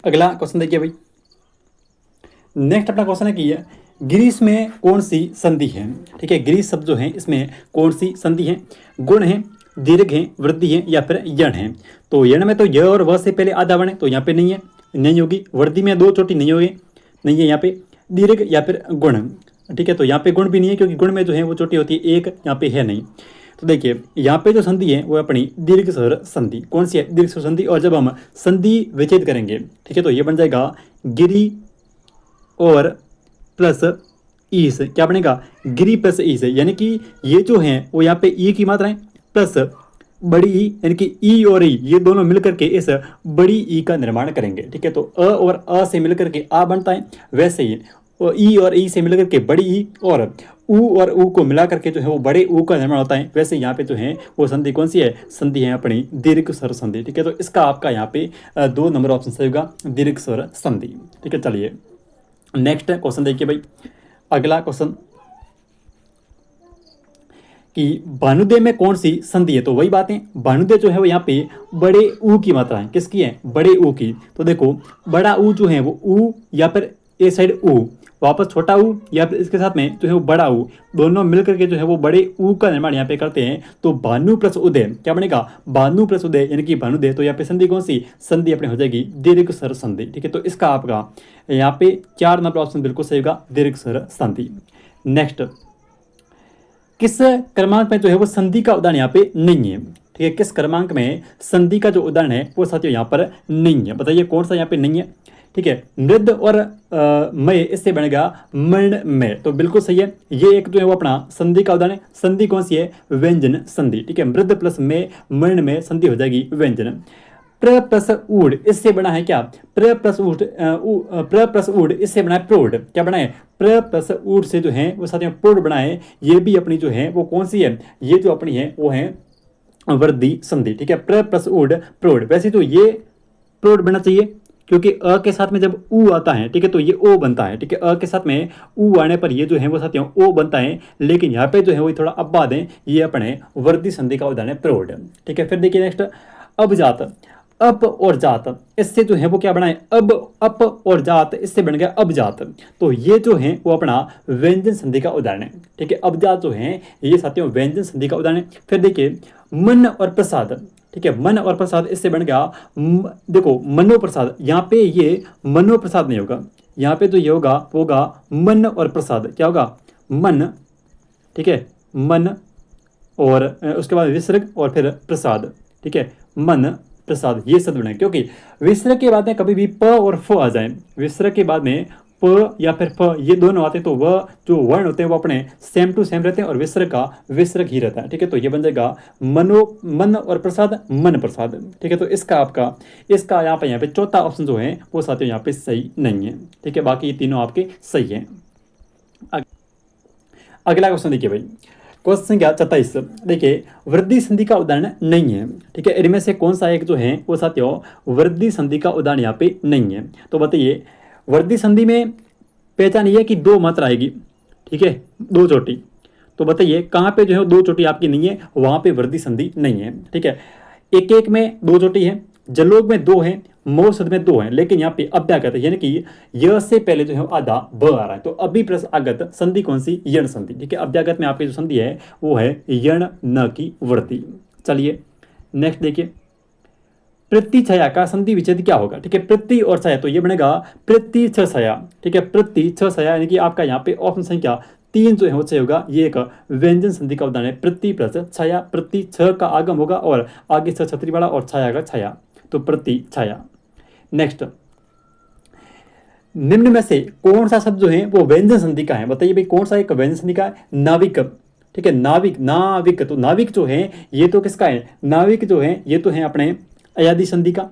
अगला क्वेश्चन देखिए भाई। नेक्स्ट अपना क्वेश्चन है कि ग्रीस में कौन सी संधि है, ठीक है, ग्रीस शब्द जो है इसमें कौन सी संधि है, गुण है, दीर्घ है, वृद्धि है, या फिर यण है। तो यण में तो य और व से पहले आधा वर्ण है, तो यहाँ पे नहीं है, नहीं होगी। वृद्धि में दो चोटी नहीं होगी, नहीं है यहाँ पे। दीर्घ या फिर गुण, ठीक है, तो यहाँ पे गुण भी नहीं है, क्योंकि गुण में जो है वो चोटी होती है एक, यहाँ पे है नहीं। तो देखिए यहाँ पे जो संधि है वो अपनी दीर्घ स्वर संधि, कौन सी है, दीर्घ स्वर संधि। और जब हम संधि विच्छेद करेंगे, ठीक है, तो ये बन जाएगा गिरी और प्लस ई से, क्या बनेगा, गिरी प्लस ई से, यानी कि ये जो है वो यहाँ पे ई की मात्रा है प्लस बड़ी ई, यानी कि ई और ई ये दोनों मिलकर के इस बड़ी ई का निर्माण करेंगे, ठीक है। तो और अ से मिलकर के आ बनता है, वैसे ही ई और ई से मिलकर के बड़ी ई और ऊ और ऊ को मिला करके जो है वो बड़े ऊ का निर्माण होता है। वैसे यहाँ पे जो है वो संधि कौन सी है, संधि है अपनी दीर्घ स्वर संधि, ठीक है। तो इसका आपका यहाँ पे 2 नंबर ऑप्शन सही होगा, दीर्घ स्वर संधि, ठीक है। चलिए नेक्स्ट क्वेश्चन देखिए भाई। अगला क्वेश्चन कि भानुदय में कौन सी संधि है, तो वही बात है, भानुदय जो है वो यहाँ पे बड़े ऊ की मात्रा है, किसकी है, बड़े ऊ की। तो देखो बड़ा ऊ जो है वो ऊ या फिर ए साइड ऊ, वापस छोटा ऊ या फिर इसके साथ में जो है वो बड़ा ऊ, दोनों मिलकर के जो है वो बड़े ऊ का निर्माण यहाँ पे करते हैं। तो भानु प्लस उदय क्या बनेगा, भानु प्लस उदय यानी कि भानुदय। तो यहाँ पे संधि कौन सी, संधि अपनी हो जाएगी दीर्घ स्वर संधि, ठीक है। तो इसका आपका यहाँ पे 4 नंबर ऑप्शन बिल्कुल सही होगा, दीर्घ स्वर संधि। नेक्स्ट, किस क्रमांक में जो है वो संधि का उदाहरण यहाँ पे नहीं है, ठीक है, किस क्रमांक में संधि का जो उदाहरण है वो साथियों यहाँ पर नहीं है, बताइए कौन सा यहाँ पे नहीं है, ठीक है। मृद और मय, इससे बनेगा मर्ण मय, तो बिल्कुल सही है। ये एक जो है वो अपना संधि का उदाहरण है, संधि कौन सी है, व्यंजन संधि, ठीक है। मृद प्लस मय मर्ण मय संधि हो जाएगी व्यंजन। प्र प्लस ऊढ़, इससे बना है क्या, प्र प्लस ऊढ़, प्र प्लस ऊढ़ इससे बना है प्रौढ़, क्या बना है, प्र प्लस ऊढ़ से जो है वो साथियों प्रौढ़ बना है। ये भी अपनी जो है वो कौन सी है, ये जो अपनी है वो है वृद्धि संधि, ठीक है। प्र प्लस ऊढ़ प्रौढ़, वैसे तो ये प्रौढ़ बनना चाहिए, क्योंकि अ के साथ में जब ऊ आता है, ठीक है, तो ये ओ बनता है, ठीक है। अ के साथ में ऊ आने पर ये जो है वो साथियों ओ बनता है, लेकिन यहाँ पे जो है वो थोड़ा अबाद है, ये अपने वृद्धि संधि का उदाहरण है प्रौढ़, ठीक है। फिर देखिए नेक्स्ट, अबजात, अप और जात, इससे जो है वो क्या बना है, अब, अप और जात इससे बन गया अबजात। तो ये जो है वो अपना व्यंजन संधि का उदाहरण है, ठीक है। अबजात जो है ये साथियों व्यंजन संधि का उदाहरण है। फिर देखिए मन और प्रसाद, ठीक है, मन और प्रसाद इससे बन गया देखो मनो प्रसाद। यहाँ पे ये मनो प्रसाद नहीं होगा, यहाँ पे तो ये होगा मन और प्रसाद। क्या होगा? मन, ठीक है, मन और उसके बाद विसर्ग और फिर प्रसाद, ठीक है, मन प्रसाद, ये शब्द बने। क्योंकि विसर्ग के बाद में कभी भी प और फ आ जाए, विसर्ग के बाद में प या फिर फ ये दोनों आते हैं तो वह जो वर्ण होते हैं वो अपने सेम टू सेम रहते हैं और विसर्ग का विसर्ग ही रहता है। ठीक है, तो ये बन जाएगा मन और प्रसाद, मन प्रसाद। ठीक है, तो इसका यहाँ पे चौथा ऑप्शन जो है वो साथियों यहाँ पे सही नहीं है। ठीक है, बाकी ये तीनों आपके सही हैं। अगला क्वेश्चन देखिए भाई, क्वेश्चन संख्या 27। देखिए, वृद्धि संधि का उदाहरण नहीं है। ठीक है, इनमें से कौन सा एक जो है वो साथियों वृद्धि संधि का उदाहरण यहाँ पे नहीं है। तो बताइए, वृद्धि संधि में पहचान ये है कि दो मात्रा आएगी, ठीक है, दो चोटी। तो बताइए कहाँ पे जो है दो चोटी आपकी नहीं है, वहां पे वृद्धि संधि नहीं है। ठीक है, एक एक में दो चोटी है, जलोग में दो है, मोसद में दो है, लेकिन यहाँ पे अभ्यागत है, यानी कि य से पहले जो है आधा ब आ रहा है। तो अभी प्लस आगत संधि कौन सी? यण संधि। ठीक है, अभ्यागत में आपकी जो संधि है वो है यण, न की वृद्धि। चलिए नेक्स्ट देखिए, प्रति छाया का संधि विच्छेद क्या होगा? ठीक है, प्रति और छाया, तो ये बनेगा प्रति छ छाया। ठीक है, प्रति छ छाया, यानी कि आपका यहाँ पे ऑप्शन संख्या 3 जो है वो सही होगा। ये एक व्यंजन संधि का उदाहरण है, प्रति प्लस छाया। प्रति छ का आगम होगा और आगे छ छतरी वाला और छाया का छाया, तो प्रति छाया। नेक्स्ट, निम्न में से कौन सा शब्द जो है वो व्यंजन संधि का है? बताइए भाई कौन सा एक व्यंजन संधि का है? नाविक। ठीक है, नाविक, नाविक, तो नाविक जो है ये तो किसका है? नाविक जो है ये तो है अपने अयादि संधि का।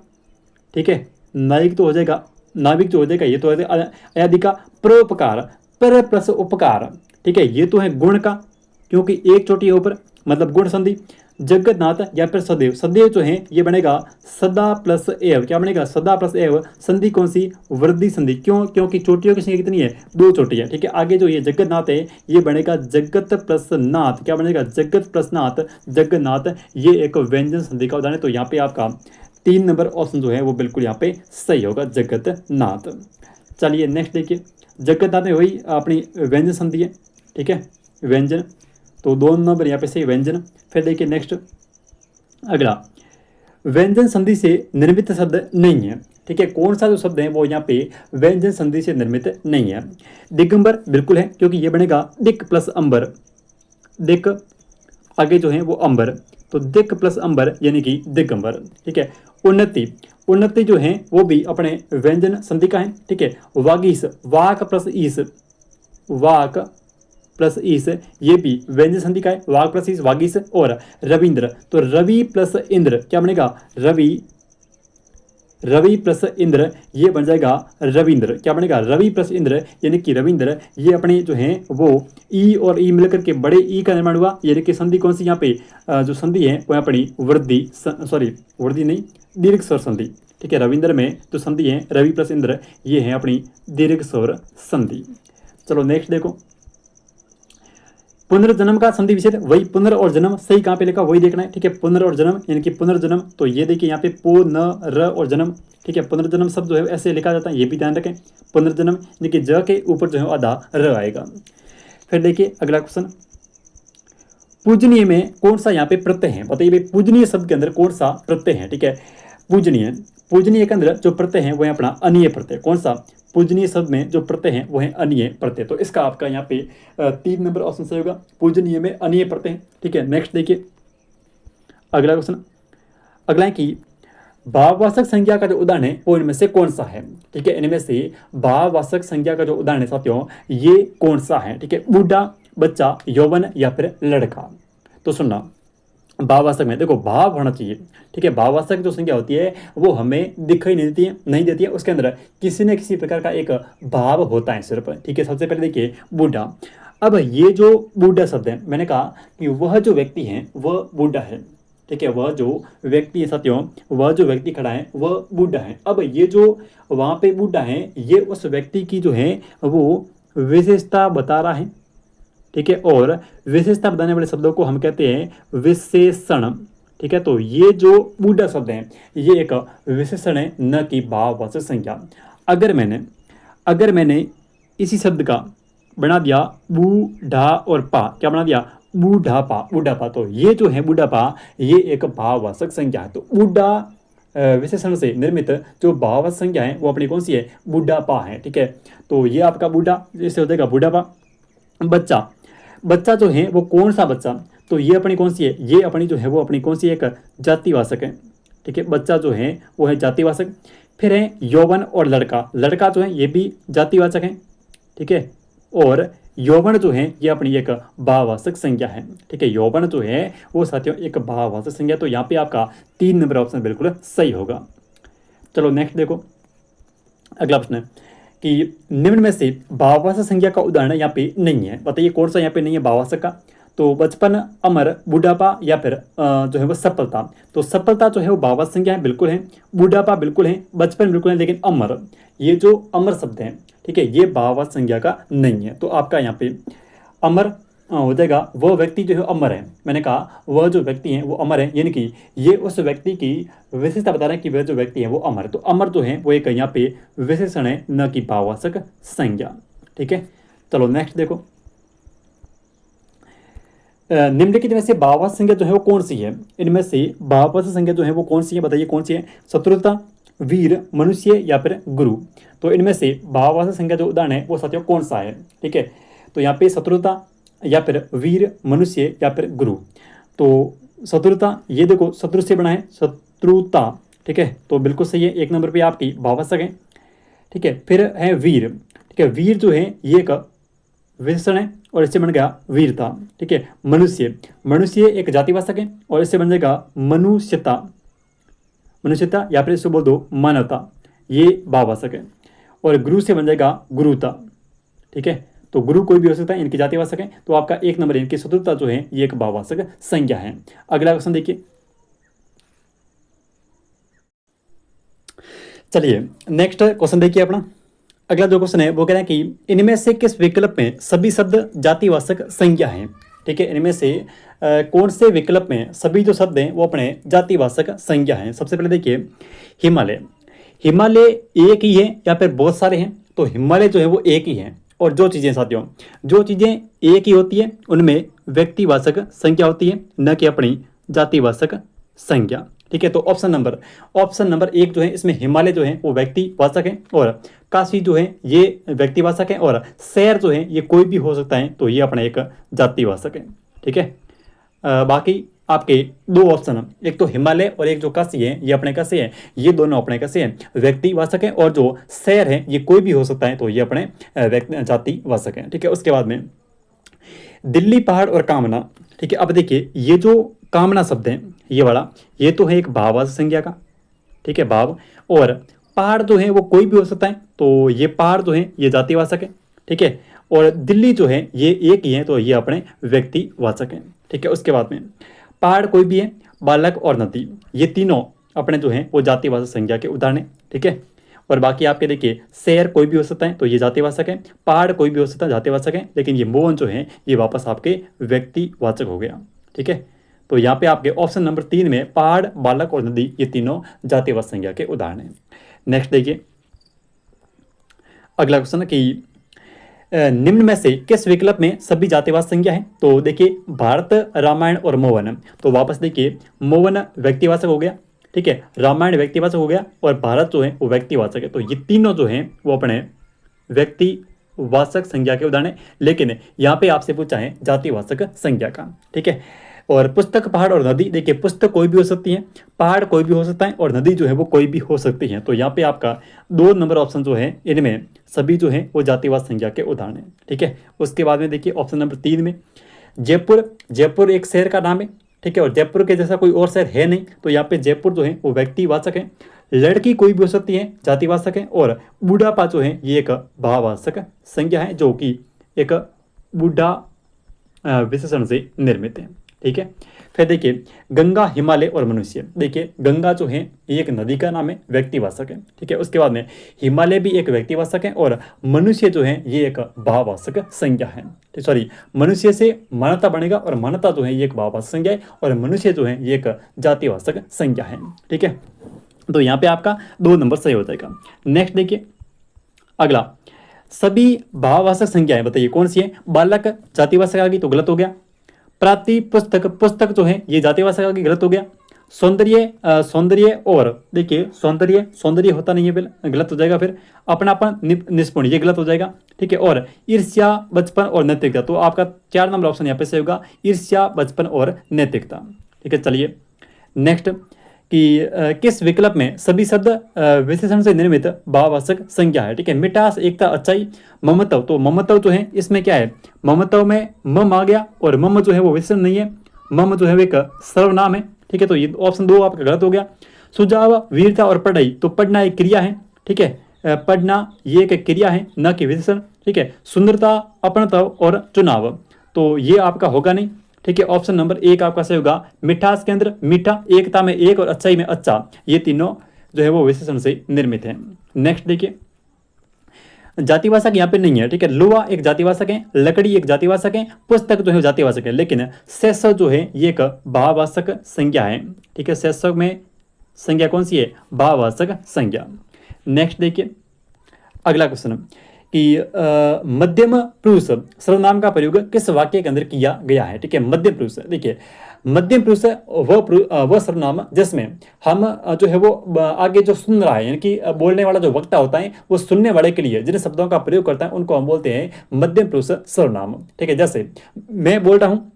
ठीक है, नाविक तो हो जाएगा, नाविक जो हो जाएगा ये तो है अयादि का। परोपकार, पर प्लस उपकार, ठीक है, ये तो है गुण का, क्योंकि एक चोटी है ऊपर, मतलब गुण संधि। जगन्नाथ या फिर सदैव, सदैव जो है ये बनेगा सदा प्लस एव। क्या बनेगा? सदा प्लस एव। संधि कौन सी? वृद्धि संधि। क्यों? क्योंकि चोटियों की संख्या कितनी है? दो चोटियां। ठीक है, आगे जो ये जगन्नाथ है ये बनेगा जगत प्लस नाथ। क्या बनेगा? जगत प्लस नाथ, जगन्नाथ। ये एक व्यंजन संधि का उदाहरण है। तो यहाँ पे आपका 3 नंबर ऑप्शन जो है वो बिल्कुल यहाँ पे सही होगा, जगन्नाथ। चलिए नेक्स्ट देखिए, जगन्नाथ में वही अपनी व्यंजन संधि है। ठीक है, व्यंजन, तो 2 नंबर यहाँ पे सही व्यंजन। फिर देखिए नेक्स्ट, अगला, व्यंजन संधि से निर्मित शब्द नहीं है। ठीक है, कौन सा जो शब्द है वो यहाँ पे व्यंजन संधि से निर्मित नहीं है? दिगंबर बिल्कुल है, क्योंकि ये बनेगा दिक प्लस अंबर। दिक आगे जो है वो अंबर, तो दिक प्लस अंबर यानी कि दिगंबर। ठीक है, उन्नति, उन्नति जो है वो भी अपने व्यंजन संधि का है। ठीक है, वागीस, वाक प्लस ईस, वाक प्लस ईस, ये भी व्यंजन संधि का है। वाक प्लस ईस, वागीस। और रविंद्र, तो रवि प्लस इंद्र, क्या बनेगा? रवि, रवि प्लस इंद्र, ये बन जाएगा रविंद्र। क्या बनेगा? रवि प्लस इंद्र यानी कि रविंद्र। ये अपने जो है वो ई और ई मिलकर के बड़े ई का निर्माण हुआ, यानी कि संधि कौन सी यहाँ पे जो संधि है वो अपनी वृद्धि, सॉरी वृद्धि नहीं, दीर्घ स्वर संधि। ठीक है, रविंद्र में जो संधि है रवि प्लस इंद्र, ये है अपनी दीर्घ स्वर संधि। चलो नेक्स्ट देखो, पुनर्जन्म का संधि विच्छेद, वही पुनर और जन्म सही कहाँ पे लिखा वही देखना है। ठीक है, पुनर और जन्म यानी कि पुनर्जन्म, तो ये देखिए यहाँ पे पुनर और जन्म। ठीक है, पुनर्जन्म शब्द जो है ऐसे लिखा जाता है, ये भी ध्यान रखें। पुनर्जन्म यानी कि ज के ऊपर जो है आधा र आएगा। फिर देखिए अगला क्वेश्चन, पूजनीय में कौन सा यहाँ पे प्रत्यय है? बताइए भाई पूजनीय शब्द के अंदर कौन सा प्रत्यय है? ठीक है, पूजनीय, पूजनीय के अंदर जो प्रत्यय है वो है अपना अनीय प्रत्यय। कौन सा? पूजनीय शब्द में जो प्रत्यय है वो है अनीय प्रत्यय। तो इसका आपका यहाँ पे 3 नंबर ऑप्शन सही होगा, पूजनीय में अनीय प्रत्यय। ठीक है, नेक्स्ट देखिए अगला क्वेश्चन, अगला है कि भाववाचक संज्ञा का जो उदाहरण है वो इनमें से कौन सा है? ठीक है, इनमें से भाववाचक संज्ञा का जो उदाहरण है साथियों ये कौन सा है? ठीक है, बूढ़ा, बच्चा, यौवन या फिर लड़का। तो सुनना, भाववाचक में देखो भाव होना चाहिए। ठीक है, भाववाचक जो संज्ञा होती है वो हमें दिखाई नहीं देती है, उसके अंदर किसी न किसी प्रकार का एक भाव होता है सिर्फ। ठीक है, सबसे पहले देखिए बूढ़ा। अब ये जो बूढ़ा शब्द है, मैंने कहा कि वह जो व्यक्ति है वह बूढ़ा है। ठीक है, वह जो व्यक्ति है साथियों, वह जो व्यक्ति खड़ा है वह बूढ़ा है। अब ये जो वहाँ पे बूढ़ा है ये उस व्यक्ति की जो है वो विशेषता बता रहा है। ठीक है, और विशेषता बताने वाले शब्दों को हम कहते हैं विशेषण। ठीक है, तो ये जो बूढ़ा शब्द है ये एक विशेषण है, न कि भाववाचक संज्ञा। अगर मैंने इसी शब्द का बना दिया बूढ़ा और पा, क्या बना दिया? बुढ़ापा, बुढ़ापा, तो ये जो है बुढ़ापा, ये एक भाववाचक संज्ञा है। तो बुढ़ा विशेषण से निर्मित जो भाववाचक संज्ञा है वो अपनी कौन सी है, बुढ़ापा है। ठीक है, तो ये आपका बुढ़ा, जैसे हो जाएगा बुढ़ापा। बच्चा, बच्चा जो है वो कौन सा बच्चा, तो ये अपनी कौन सी है, ये अपनी जो है वो अपनी कौन सी एक जातिवाचक है। ठीक है, बच्चा जो है वो है जातिवाचक। फिर है यौवन और लड़का, लड़का जो है ये भी जातिवाचक है। ठीक है, और यौवन जो है ये अपनी एक भाववाचक संज्ञा है। ठीक है, यौवन जो है वो साथियों एक भाववाचक संज्ञा। तो यहाँ पे आपका 3 नंबर ऑप्शन बिल्कुल सही होगा। चलो नेक्स्ट देखो, अगला प्रश्न है कि निम्न में से भाववाचक संज्ञा का उदाहरण यहाँ पे नहीं है, बताइए कौन सा यहाँ पे नहीं है भाववाचक का। तो बचपन, अमर, बुढ़ापा या फिर जो है वो सफलता। तो सफलता जो है वो भाववाचक संज्ञा है, बिल्कुल है। बुढ़ापा बिल्कुल है, बचपन बिल्कुल है, लेकिन अमर, ये जो अमर शब्द है, ठीक है, ये भाववाचक संज्ञा का नहीं है। तो आपका यहाँ पे अमर हो जाएगा, वह व्यक्ति जो है अमर है। मैंने कहा वह जो व्यक्ति है वो अमर है, यानी कि ये उस व्यक्ति की विशेषता बता रहे हैं कि वह जो व्यक्ति है वो अमर है। तो अमर जो है वो एक यहाँ पे विशेषण है, न कि भाववाचक संज्ञा। ठीक है, चलो नेक्स्ट देखो, निम्नलिखित में से भाववाचक संज्ञा जो है वो कौन सी है, इनमें से भाववाचक संज्ञा जो है वो कौन सी है, बताइए कौन सी है। शत्रुता, वीर, मनुष्य या फिर गुरु। तो इनमें से भाववाचक संज्ञा जो उदाहरण है वो साथियों कौन सा है। ठीक है, तो यहाँ पे शत्रुता या फिर वीर, मनुष्य या फिर गुरु। तो शत्रुता, ये देखो शत्रु से बना है शत्रुता। ठीक है, तो बिल्कुल सही है, 1 नंबर पे आपकी भाववाचक है। ठीक है, फिर है वीर। ठीक है, वीर जो है ये एक विशेषण है और इससे बन गया वीरता। ठीक है, मनुष्य, मनुष्य एक जातिवाचक है और इससे बन जाएगा मनुष्यता, मनुष्यता या फिर इसको बोल दो मानवता, ये भाववाचक है। और गुरु से बन जाएगा गुरुता। ठीक है, तो गुरु कोई भी हो सकता है, इनकी जातिवाचक है। तो आपका 1 नंबर, इनकी शत्रुता जो है ये एक भाववाचक संज्ञा है। अगला क्वेश्चन देखिए, चलिए नेक्स्ट क्वेश्चन देखिए अपना। अगला जो क्वेश्चन है वो कह रहे हैं कि इनमें से किस विकल्प में सभी शब्द जातिवाचक संज्ञा हैं। ठीक है, इनमें से कौन से विकल्प में सभी जो शब्द हैं वो अपने जातिवाचक संज्ञा हैं। सबसे पहले देखिए हिमालय, हिमालय एक ही है या फिर बहुत सारे हैं। तो हिमालय जो है वो एक ही है। और जो चीज़ें साथियों, जो चीज़ें एक ही होती है उनमें व्यक्तिवाचक संज्ञा होती है, न कि अपनी जातिवाचक संज्ञा। ठीक है, तो ऑप्शन नंबर 1 जो है इसमें हिमालय जो है वो व्यक्तिवाचक है और काशी जो है ये व्यक्तिवाचक है और शहर जो है ये कोई भी हो सकता है, तो ये अपना एक जातिवाचक है। ठीक है, बाकी आपके 2 ऑप्शन, एक तो हिमालय और एक जो काशी है ये अपने कैसे है, ये दोनों अपने कैसे हैं, व्यक्तिवाचक है। और जो शहर है ये कोई भी हो सकता है, तो ये अपने जातिवाचक है। ठीक है, उसके बाद में दिल्ली, पहाड़ और कामना। ठीक है, अब देखिए ये जो कामना शब्द है ये वाला, ये तो है एक भाववाचक संज्ञा का। ठीक है, भाव। और पहाड़ जो है वो कोई भी हो सकता है, तो ये पहाड़ जो है ये जातिवाचक है। ठीक है, और दिल्ली जो है ये एक ही है, तो ये अपने व्यक्तिवाचक है। ठीक है, उसके बाद में पहाड़ कोई भी है, बालक और नदी, ये तीनों अपने जो हैं वो जातिवाचक संज्ञा के उदाहरण हैं। ठीक है, और बाकी आपके देखिए शहर कोई भी हो सकता है, तो ये जातिवाचक है। पहाड़ कोई भी हो सकता है, जातिवाचक है। लेकिन ये मोहन जो है ये वापस आपके व्यक्तिवाचक हो गया। ठीक है, तो यहाँ पे आपके ऑप्शन नंबर 3 में पहाड़, बालक और नदी ये तीनों जातिवाचक संज्ञा के उदाहरण हैं। नेक्स्ट देखिए अगला क्वेश्चन कि निम्न में से किस विकल्प में सभी जातिवाचक संज्ञा है। तो देखिए भारत, रामायण और मोहन। तो वापस देखिए मोहन व्यक्तिवाचक हो गया। ठीक है, रामायण व्यक्तिवाचक हो गया और भारत जो है वो व्यक्तिवाचक है। तो ये तीनों जो हैं वो अपने व्यक्तिवाचक संज्ञा के उदाहरण है, लेकिन यहाँ पे आपसे पूछा है जातिवाचक संज्ञा का। ठीक है, और पुस्तक, पहाड़ और नदी, देखिए पुस्तक कोई भी हो सकती है, पहाड़ कोई भी हो सकता है और नदी जो है वो कोई भी हो सकती है। तो यहाँ पे आपका 2 नंबर ऑप्शन जो है इनमें सभी जो है वो जातिवाचक संज्ञा के उदाहरण है। ठीक है, उसके बाद में देखिए ऑप्शन नंबर 3 में जयपुर, जयपुर एक शहर का नाम है। ठीक है, और जयपुर के जैसा कोई और शहर है नहीं, तो यहाँ पे जयपुर जो है वो व्यक्तिवाचक है। लड़की कोई भी हो सकती है, जातिवाचक है। और बुढ़ापा जो है ये एक भाववाचक संज्ञा है, जो कि एक बुढ़ा विशेषण से निर्मित है। ठीक है, फिर देखिए गंगा, हिमालय और मनुष्य। देखिए गंगा जो है ये एक नदी का नाम है, व्यक्तिवाचक है। ठीक है, उसके बाद में हिमालय भी एक व्यक्तिवाचक है और मनुष्य जो है ये एक भाववाचक संज्ञा है। सॉरी, मनुष्य से मानवता बनेगा और मानवता जो है ये एक भाववाचक संज्ञा है और मनुष्य जो है ये एक जातिवाचक संज्ञा है। ठीक है, तो यहाँ पे आपका 2 नंबर सही हो जाएगा। नेक्स्ट देखिए अगला, सभी भाववाचक संज्ञाएं बताइए कौन सी है। बालक जातिवाचक आ गई तो गलत हो गया। प्राति पुस्तक, पुस्तक जो है ये जातिवाचक आगे गलत हो गया। सौंदर्य, सौंदर्य और देखिए सौंदर्य, सौंदर्य होता नहीं है, गलत हो जाएगा। फिर अपनापन, निष्पुण, ये गलत हो जाएगा। ठीक है, और ईर्ष्या, बचपन और नैतिकता, तो आपका 4 नंबर ऑप्शन यहाँ पे सही होगा, ईर्ष्या, बचपन और नैतिकता। ठीक है, चलिए नेक्स्ट कि किस विकल्प में सभी शब्द विशेषण से निर्मित भाववाचक संज्ञा है। ठीक है, मिठास, एकता, अच्छाई, ममत्व, तो ममत्व जो है इसमें क्या है, ममत्व में मम आ गया और मम जो है वो विशेषण नहीं है, मम जो है वो एक सर्वनाम है। ठीक है, तो ये ऑप्शन 2 आपका गलत हो गया। सुझाव, वीरता और पढ़ाई, तो पढ़ना एक क्रिया है। ठीक है, पढ़ना ये एक क्रिया है, न कि विशेषण। ठीक है, सुंदरता, अपनत्व और चुनाव, तो ये आपका होगा नहीं। ठीक है, ऑप्शन नंबर 1 आपका सही होगा। मिठास के अंदर मीठा, एकता में एक और अच्छाई में अच्छा, ये तीनों जो है वो विशेषण से निर्मित है। नेक्स्ट देखिए, जातिवाचक यहाँ पे नहीं है। ठीक है, लोहा एक जातिवाचक है, लकड़ी एक जातिवाचक है, पुस्तक जो है जातिवाचक है, लेकिन शेषव जो है ये एक भाववाचक संज्ञा है। ठीक है, शेषव में संज्ञा कौन सी है, भाववाचक संज्ञा। नेक्स्ट देखिए अगला क्वेश्चन कि मध्यम पुरुष सर्वनाम का प्रयोग किस वाक्य के अंदर किया गया है। ठीक है, मध्यम पुरुष, देखिए मध्यम पुरुष वह सर्वनाम जिसमें हम जो है वो आगे जो सुन रहा है, यानी कि बोलने वाला जो वक्ता होता है वो सुनने वाले के लिए जिन शब्दों का प्रयोग करता है उनको हम बोलते हैं मध्यम पुरुष सर्वनाम। ठीक है, जैसे मैं बोल रहा हूँ,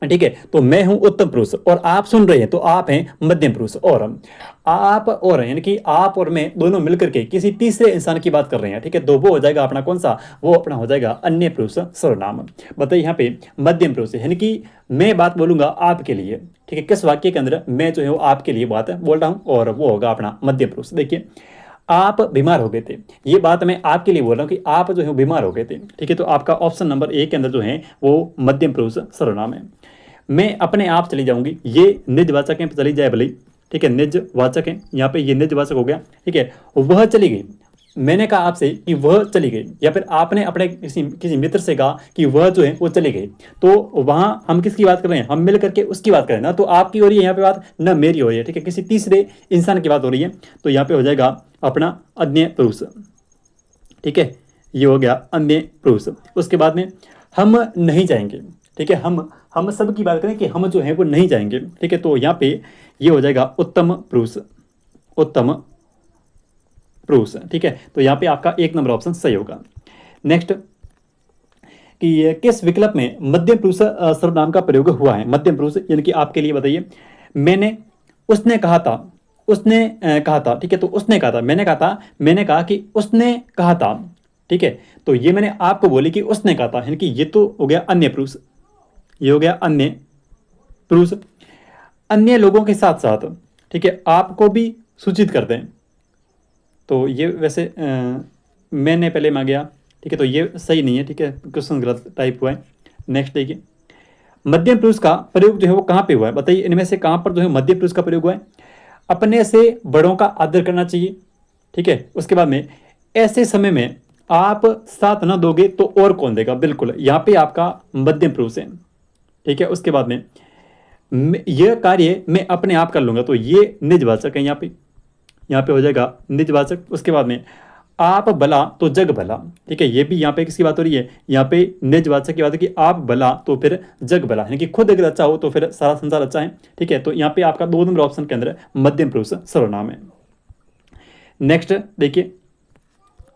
ठीक है, तो मैं हूं उत्तम पुरुष और आप सुन रहे हैं तो आप हैं मध्यम पुरुष, और आप और यानी कि आप और मैं दोनों मिलकर के किसी तीसरे इंसान की बात कर रहे हैं। ठीक है, तो वो हो जाएगा अपना कौन सा, वो अपना हो जाएगा अन्य पुरुष सर्वनाम। बताइए यहाँ पे मध्यम पुरुष यानी कि मैं बात बोलूंगा आपके लिए। ठीक है, किस वाक्य के अंदर मैं जो है वो आपके लिए बात बोल रहा हूँ और वो होगा अपना मध्यम पुरुष। देखिए आप बीमार हो गए थे, ये बात मैं आपके लिए बोल रहा हूँ कि आप जो है बीमार हो गए थे। ठीक है, तो आपका ऑप्शन नंबर 1 के अंदर जो है वो मध्यम पुरुष सर्वनाम है। मैं अपने आप चली जाऊंगी, ये निजवाचक है, चली जाए भले। ठीक है, निजवाचक है, यहाँ पे ये निजवाचक हो गया। ठीक है, वह चली गई, मैंने कहा आपसे कि वह चली गई, या फिर आपने अपने किसी मित्र से कहा कि वह जो है वो चली गई, तो वहां हम किसकी बात कर रहे हैं, हम मिल करके उसकी बात कर रहे हैं ना, तो आपकी हो रही है यहाँ पे बात, न मेरी हो रही है। ठीक है, किसी तीसरे इंसान की बात हो रही है, तो यहाँ पे हो जाएगा अपना अन्य पुरुष। ठीक है, ये हो गया अन्य पुरुष। उसके बाद में हम नहीं जाएंगे। ठीक है, हम सब की बात करें कि हम जो है वो नहीं जाएंगे। ठीक है, तो यहाँ पे ये हो जाएगा उत्तम पुरुष, उत्तम पुरुष। ठीक है, तो यहाँ पे आपका 1 नंबर ऑप्शन सही होगा। नेक्स्ट कि किस विकल्प में मध्यम पुरुष सर्वनाम का प्रयोग हुआ है। मध्यम पुरुष यानी कि आपके लिए बताइए, मैंने, उसने कहा था, उसने कहा था। ठीक है, तो उसने कहा था, मैंने कहा था, मैंने कहा कि उसने कहा था। ठीक है, तो ये मैंने आपको बोली कि उसने कहा था, यानी कि ये तो हो गया अन्य पुरुष, ये हो गया अन्य पुरुष। अन्य लोगों के साथ साथ, ठीक है, आपको भी सूचित कर दें, तो ये वैसे मैंने पहले में गया। ठीक है, तो ये सही नहीं है। ठीक है, क्वेश्चन गलत टाइप हुआ है। नेक्स्ट देखिए, मध्यम पुरुष का प्रयोग जो है वो कहाँ पे हुआ है, बताइए इनमें से कहाँ पर जो है मध्यम पुरुष का प्रयोग हुआ है। अपने से बड़ों का आदर करना चाहिए। ठीक है, उसके बाद में ऐसे समय में आप साथ न दोगे तो और कौन देगा, बिल्कुल यहाँ पे आपका मध्यम पुरुष है। ठीक है, उसके बाद में यह कार्य मैं अपने आप कर लूंगा, तो ये निजवाचक है, यहाँ पे हो जाएगा निजवाचक। उसके बाद में आप भला तो जग भला। ठीक है, ये भी यहाँ पे किसकी बात हो रही है, यहाँ पे निजवाचक की बात है कि आप भला तो फिर जग भला, यानी कि खुद अगर अच्छा हो तो फिर सारा संसार अच्छा है। ठीक है, तो यहाँ पे आपका 2 नंबर ऑप्शन के अंदर मध्यम पुरुष सर्वनाम है। नेक्स्ट देखिए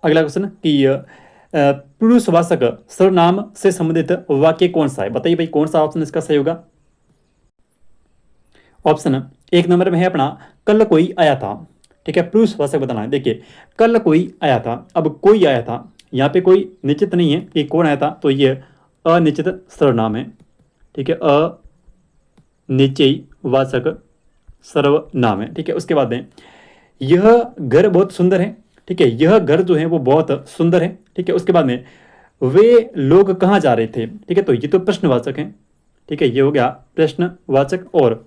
अगला क्वेश्चन कि पुरुषवाचक सर्वनाम से संबंधित वाक्य कौन सा है, बताइए भाई कौन सा ऑप्शन इसका सही होगा। ऑप्शन 1 नंबर में है अपना कल कोई आया था। ठीक है, पुरुषवाचक बताना है। देखिए कल कोई आया था, अब कोई आया था, यहाँ पे कोई निश्चित नहीं है कि कौन आया था, तो ये अनिश्चित सर्वनाम है। ठीक है, अनिश्चयवाचक सर्वनाम है। ठीक है, उसके बाद में यह घर बहुत सुंदर है। ठीक है, यह घर जो है वो बहुत सुंदर है। ठीक है, उसके बाद में वे लोग कहाँ जा रहे थे। ठीक है, तो ये तो प्रश्नवाचक है। ठीक है, ये हो गया प्रश्नवाचक। और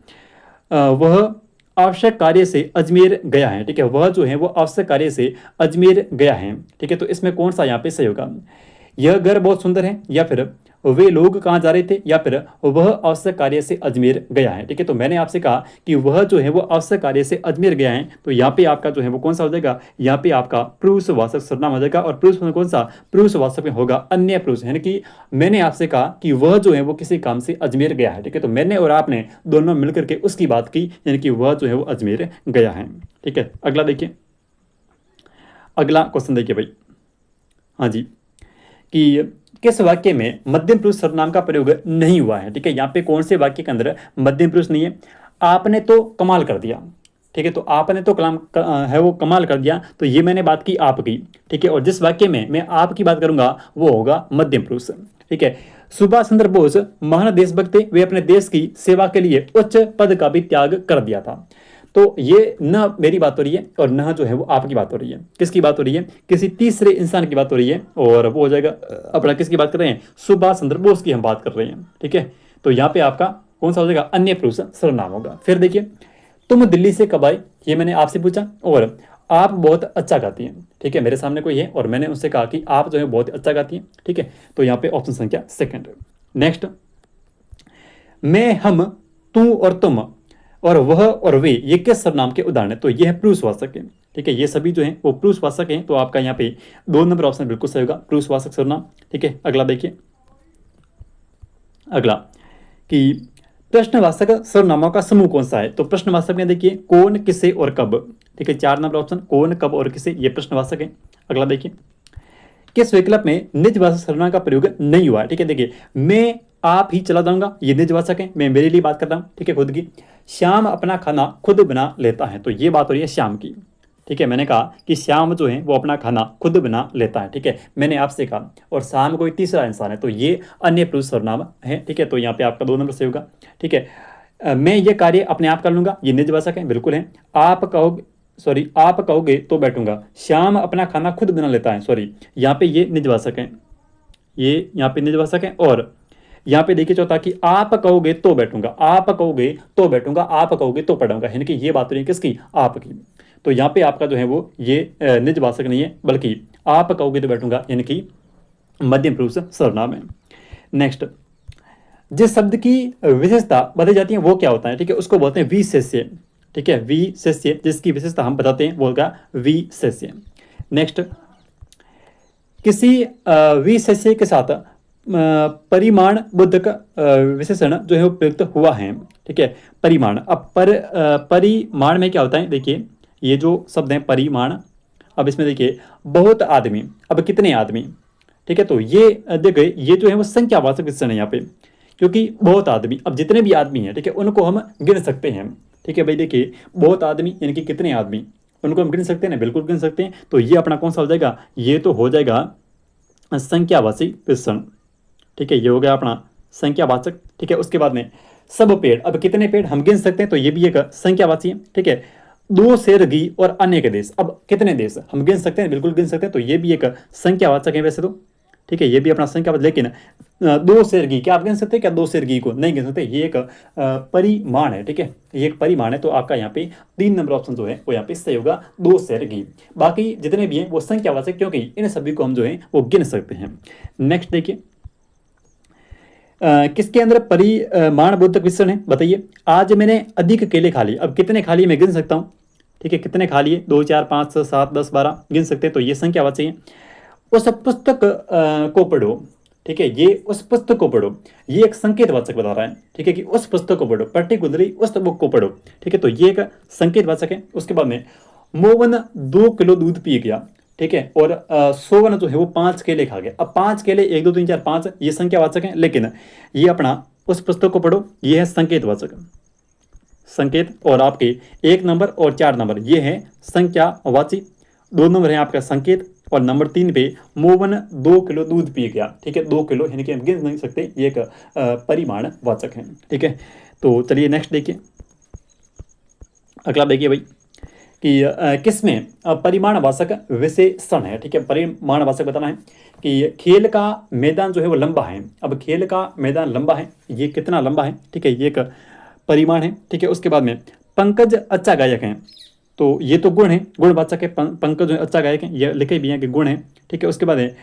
वह आवश्यक कार्य से अजमेर गया है। ठीक है, वह जो है वो आवश्यक कार्य से अजमेर गया है। ठीक है, तो इसमें कौन सा यहाँ पे सही होगा, यह घर बहुत सुंदर है या फिर वे लोग कहाँ जा रहे थे, या फिर वह आवश्यक कार्य से अजमेर गया है। ठीक है, तो मैंने आपसे कहा कि वह जो है वो आवश्यक कार्य से अजमेर गया है, तो यहाँ पे आपका जो है वो कौन सा हो जाएगा, यहाँ पे आपका पुरुषवाचक सर्वनाम हो जाएगा। और पुरुष में कौन सा, पुरुषवाचक में होगा अन्य पुरुष, यानी कि मैंने आपसे कहा कि वह जो है वो किसी काम से अजमेर गया है। ठीक है, तो मैंने और आपने दोनों मिलकर के उसकी बात की, यानी कि वह जो है वो अजमेर गया है। ठीक है, अगला देखिए, अगला क्वेश्चन देखिए भाई। हाँ जी, कि किस वाक्य में मध्यम पुरुष सर्वनाम का प्रयोग नहीं हुआ है। ठीक है, यहाँ पे कौन से वाक्य के अंदर मध्यम पुरुष नहीं है। आपने तो कमाल कर दिया। ठीक है, तो आपने तो कलाम है वो कमाल कर दिया, तो ये मैंने बात की आपकी। ठीक है, और जिस वाक्य में मैं आपकी बात करूंगा वो होगा मध्यम पुरुष। ठीक है, सुभाष चंद्र बोस महान देशभक्त थे, वे अपने देश की सेवा के लिए उच्च पद का भी त्याग कर दिया था। तो ये न मेरी बात हो रही है और न जो है वो आपकी बात हो रही है। किसकी बात हो रही है, किसी तीसरे इंसान की बात हो रही है, और वो हो जाएगा अपना किसकी बात कर रहे हैं, सुभाष चंद्र बोस की हम बात कर रहे हैं। ठीक है, तो यहाँ पे आपका कौन सा हो जाएगा, अन्य पुरुष सर्वनाम होगा। फिर देखिए, तुम दिल्ली से कब आए, ये मैंने आपसे पूछा, और आप बहुत अच्छा गाती हैं। ठीक है, मेरे सामने कोई है और मैंने उससे कहा कि आप जो है बहुत अच्छा गाती हैं। ठीक है, तो यहाँ पे ऑप्शन संख्या सेकंड। नेक्स्ट, मैं, हम, तू और तुम और वह और वे, ये किस सर्वनाम के उदाहरण है, तो ये है पुरुषवाचक है। ठीक है, ये सभी जो है वो पुरुषवाचक हैं, तो आपका यहाँ पे 2 नंबर ऑप्शन बिल्कुल सही होगा, पुरुषवाचक सर्वनाम। ठीक है, अगला देखिए, अगला कि प्रश्नवाचक सर्वनामों का समूह कौन सा है, तो प्रश्नवाचक में देखिए कौन, किसे और कब। ठीक है, 4 नंबर ऑप्शन, कौन, कब और किसे, ये प्रश्नवाचक है। अगला देखिए, किस विकल्प में निजवाचक सर्वनाम का प्रयोग नहीं हुआ है। ठीक है, देखिए मैं आप ही चला जाऊंगा, ये निजवाचक है, मैं मेरे लिए बात कर रहा हूँ। ठीक है, खुद की। श्याम अपना खाना खुद बना लेता है, तो ये बात हो रही है श्याम की। ठीक है, मैंने कहा कि श्याम जो है वो अपना खाना खुद बना लेता है। ठीक है, मैंने आपसे कहा, और श्याम कोई तीसरा इंसान है, तो ये अन्य पुरुष सर्वनाम है। ठीक है, तो यहाँ पे आपका 2 नंबर से होगा। ठीक है, मैं ये कार्य अपने आप कर लूंगा, ये निजवाचक है, बिल्कुल है। आप कहोगे, सॉरी आप कहोगे तो बैठूंगा, श्याम अपना खाना खुद बना लेता है, सॉरी यहाँ पे ये निजवाचक है, ये यहाँ पे निजवाचक है। और यहाँ पे देखिए चौथा कि आप कहोगे तो बैठूंगा, आप कहोगे तो बैठूंगा, आप कहोगे तो पढ़ूंगा, यानी कि ये बात हो रही है किसकी, आपकी। तो यहाँ पे आपका जो है वो ये निजवाचक नहीं है, बल्कि आप कहोगे तो बैठूंगा यानी कि मध्यम पुरुष सर्वनाम है। नेक्स्ट, जिस शब्द की विशेषता बताई जाती है वो क्या होता है। ठीक है, उसको बोलते हैं विशेष्य। ठीक है, विशेष्य, जिसकी विशेषता हम बताते हैं वो होगा विशेष्य। नेक्स्ट, किसी विशेष्य के साथ परिमाण बोधक विशेषण जो है वो प्रयुक्त हुआ है। ठीक है, परिमाण, अब परिमाण में क्या होता है, देखिए ये जो शब्द है परिमाण, अब इसमें देखिए बहुत आदमी, अब कितने आदमी। ठीक है, तो ये देखिए ये जो है वो संख्यावाचक विशेषण है यहाँ पे, क्योंकि बहुत आदमी, अब जितने भी आदमी हैं, ठीक है, उनको हम गिन सकते हैं। ठीक है भाई, देखिए बहुत आदमी यानी कि कितने आदमी, उनको हम गिन सकते हैं ना, बिल्कुल गिन सकते हैं। तो ये अपना कौन सा हो जाएगा, ये तो हो जाएगा संख्यावाची विशेषण। ठीक है, ये हो गया अपना संख्यावाचक। ठीक है, उसके बाद में सब पेड़, अब कितने पेड़ हम गिन सकते हैं, तो ये भी एक संख्यावाची है। ठीक है, 2 शेर घी और अनेक देश, अब कितने देश हम गिन सकते हैं, बिल्कुल गिन सकते हैं, तो ये भी एक संख्यावाचक है वैसे तो। ठीक है, ये भी अपना संख्यावाचक, लेकिन 2 शेर घी, क्या आप गिन सकते हैं क्या 2 शेर घी को, नहीं गिन सकते, ये एक परिमाण है। ठीक है, ये एक परिमाण है, तो आपका यहाँ पे 3 नंबर ऑप्शन जो है वो यहाँ पे सही होगा, 2 शेर घी। बाकी जितने भी हैं वो संख्यावाचक, क्योंकि इन सभी को हम जो है वो गिन सकते हैं। नेक्स्ट देखिए, किसके अंदर परिमाण बोधक विशेषण है, बताइए। आज मैंने अधिक केले खा लिए, अब कितने खा लिए मैं गिन सकता हूँ। ठीक है, कितने खा लिए, 2 4 5 6 7 10 12 गिन सकते हैं, तो ये संख्यावाचक है। उस पुस्तक को पढ़ो। ठीक है, ये उस पुस्तक को पढ़ो, ये एक संकेतवाचक बता रहा है। ठीक है, कि उस पुस्तक को पढ़ो, पर्टिकुलरली उस बुक को पढ़ो। ठीक है, तो ये एक संकेतवाचक है। उसके बाद में मोहन 2 किलो दूध पी गया। ठीक है, और सोवन जो है वो 5 केले खा गया। अब 5 केले 1 2 3 4 5 ये संख्यावाचक है, लेकिन ये अपना उस पुस्तक को पढ़ो ये है संकेतवाचक, संकेत। और आपके 1 नंबर और 4 नंबर ये है संख्यावाची, 2 नंबर है आपका संकेत, और नंबर 3 पे मोहन 2 किलो दूध पी गया। ठीक है, 2 किलो यानी कि हम गिन नहीं सकते, ये एक परिमाण वाचक है। ठीक है, तो चलिए नेक्स्ट देखिए, अगला देखिए भाई कि किसमें परिमाणवाचक विशेषण है। ठीक है, परिमाणवाचक बताना है कि खेल का मैदान जो है वो लंबा है। अब खेल का मैदान लंबा है, ये कितना लंबा है। ठीक है, ये एक परिमाण है। ठीक है, उसके बाद में पंकज अच्छा गायक है, तो ये तो गुण है, गुणवाचक है। पंकज जो अच्छा गायक है, ये लिखे भी हैं कि गुण है। ठीक है, उसके बाद है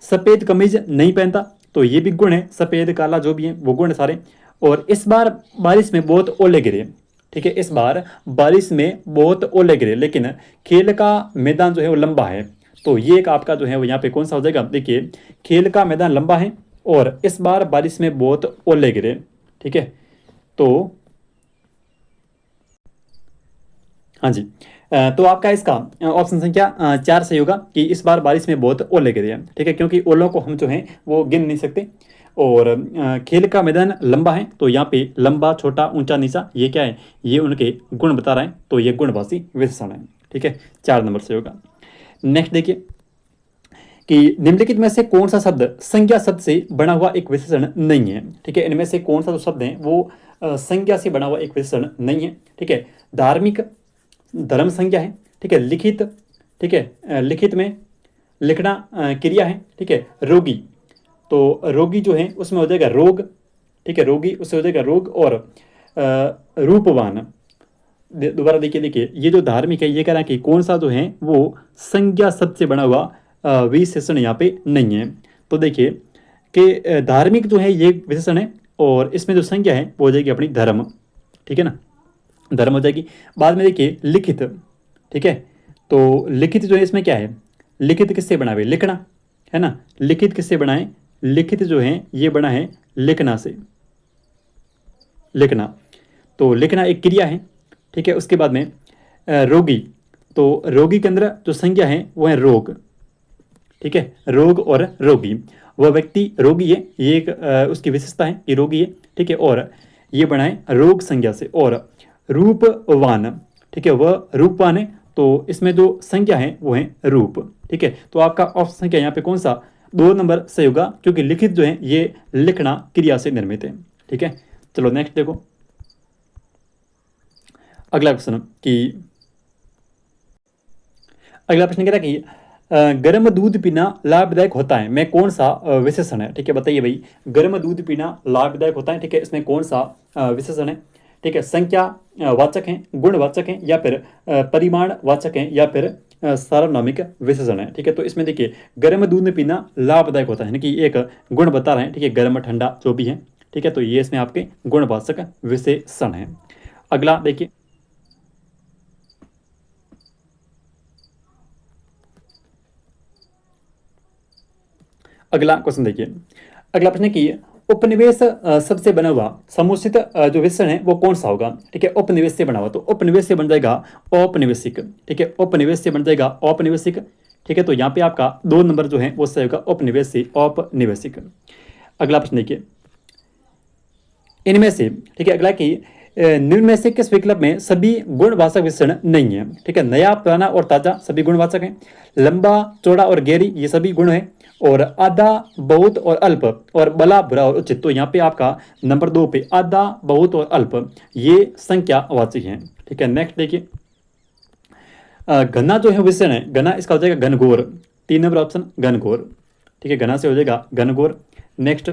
सफ़ेद कमीज नहीं पहनता, तो ये भी गुण है, सफ़ेद काला जो भी है वो गुण है सारे। और इस बार बारिश में बहुत ओले गिरे, ठीक है, इस बार बारिश में बहुत ओले गिरे, लेकिन खेल का मैदान जो है वो लंबा है। तो ये एक आपका जो है वो यहाँ पे कौन सा हो जाएगा, देखिए खेल का मैदान लंबा है और इस बार बारिश में बहुत ओले गिरे, ठीक है। तो हाँ जी, तो आपका इसका ऑप्शन संख्या 4 सही होगा कि इस बार बारिश में बहुत ओले गिरे हैं, ठीक है, क्योंकि ओलों को हम जो है वो गिन नहीं सकते। और खेल का मैदान लंबा है, तो यहाँ पे लंबा छोटा ऊंचा नीचा ये क्या है, ये उनके गुण बता रहे हैं, तो ये गुणवाची विशेषण है, ठीक है, 4 नंबर से होगा। नेक्स्ट देखिए कि निम्नलिखित में से कौन सा शब्द संज्ञा शब्द से बना हुआ एक विशेषण नहीं है, ठीक है, इनमें से कौन सा जो शब्द है वो संज्ञा से बना हुआ एक विशेषण नहीं है, ठीक है। धार्मिक धर्म संज्ञा है, ठीक है। लिखित, ठीक है, लिखित में लिखना क्रिया है, ठीक है। रोगी, तो रोगी जो है उसमें हो जाएगा रोग, ठीक है, रोगी उससे हो जाएगा रोग। और रूपवान, दोबारा देखिए देखिए ये जो धार्मिक है ये कह रहा है कि कौन सा जो है वो संज्ञा शब्द से बना हुआ विशेषण यहाँ पे नहीं है। तो देखिए कि धार्मिक जो है ये विशेषण है और इसमें जो संज्ञा है वो हो जाएगी अपनी धर्म, ठीक है ना, धर्म हो जाएगी। बाद में देखिए लिखित, ठीक है, तो लिखित जो है इसमें क्या है, लिखित किससे बना हुआ है, लिखना है ना, लिखित किससे बना है, लिखित जो है ये बना है लिखना से, लिखना, तो लिखना एक क्रिया है, ठीक है। उसके बाद में रोगी, तो रोगी के अंदर जो संज्ञा है वो है रोग, ठीक है, रोग और रोगी, वह व्यक्ति रोगी है, ये एक उसकी विशेषता है कि रोगी है, ठीक है। और ये बना है रोग संज्ञा से। और रूपवान, ठीक है, वह रूपवान है, तो इसमें जो संज्ञा है वो है रूप, ठीक है। तो आपका ऑप्शन संख्या यहाँ पे कौन सा, 2 नंबर सही होगा, क्योंकि लिखित जो है ये लिखना क्रिया से निर्मित है, ठीक है। चलो नेक्स्ट देखो अगला क्वेश्चन कि अगला प्रश्न कह रहा है कि गर्म दूध पीना लाभदायक होता है में कौन सा विशेषण है, ठीक है, बताइए भाई, गर्म दूध पीना लाभदायक होता है, ठीक है, इसमें कौन सा विशेषण है, ठीक है, संख्या वाचक है, गुणवाचक है, या फिर परिमाण वाचक है, या फिर सार्वनामिक विशेषण है, ठीक है। तो इसमें देखिए गर्म दूध पीना लाभदायक होता है, कि एक गुण बता रहे हैं, ठीक है, गर्म ठंडा जो भी है, ठीक है, तो ये इसमें आपके गुणवाचक विशेषण है। अगला देखिए अगला क्वेश्चन देखिए, अगला प्रश्न की उपनिवेश शब्द से बना हुआ समुचित जो विशेषण है वो कौन सा होगा, ठीक है, उपनिवेश से बना हुआ, तो उपनिवेश से बन जाएगा औपनिवेशिक, ठीक है, उपनिवेश से बन जाएगा औपनिवेशिक, ठीक है। तो यहाँ पे आपका 2 नंबर जो है वो सही होगा, उपनिवेश से औपनिवेशिक। अगला प्रश्न देखिए, इनमें से, ठीक है, अगला कि निम्न में से किस विकल्प में सभी गुणवाचक विशेषण नहीं है, ठीक है, नया पुराना और ताजा सभी गुणवाचक हैं, लंबा चौड़ा और गहरी ये सभी गुण है, और आधा बहुत और अल्प, और भला बुरा और उचित, तो यहाँ पे आपका नंबर 2 पे आधा बहुत और अल्प ये संख्यावाची हैं, ठीक है। नेक्स्ट देखिए घना जो है विशेषण है, घना इसका हो जाएगा घनघोर, 3 नंबर ऑप्शन घनघोर, ठीक है, घना से हो जाएगा घनघोर। नेक्स्ट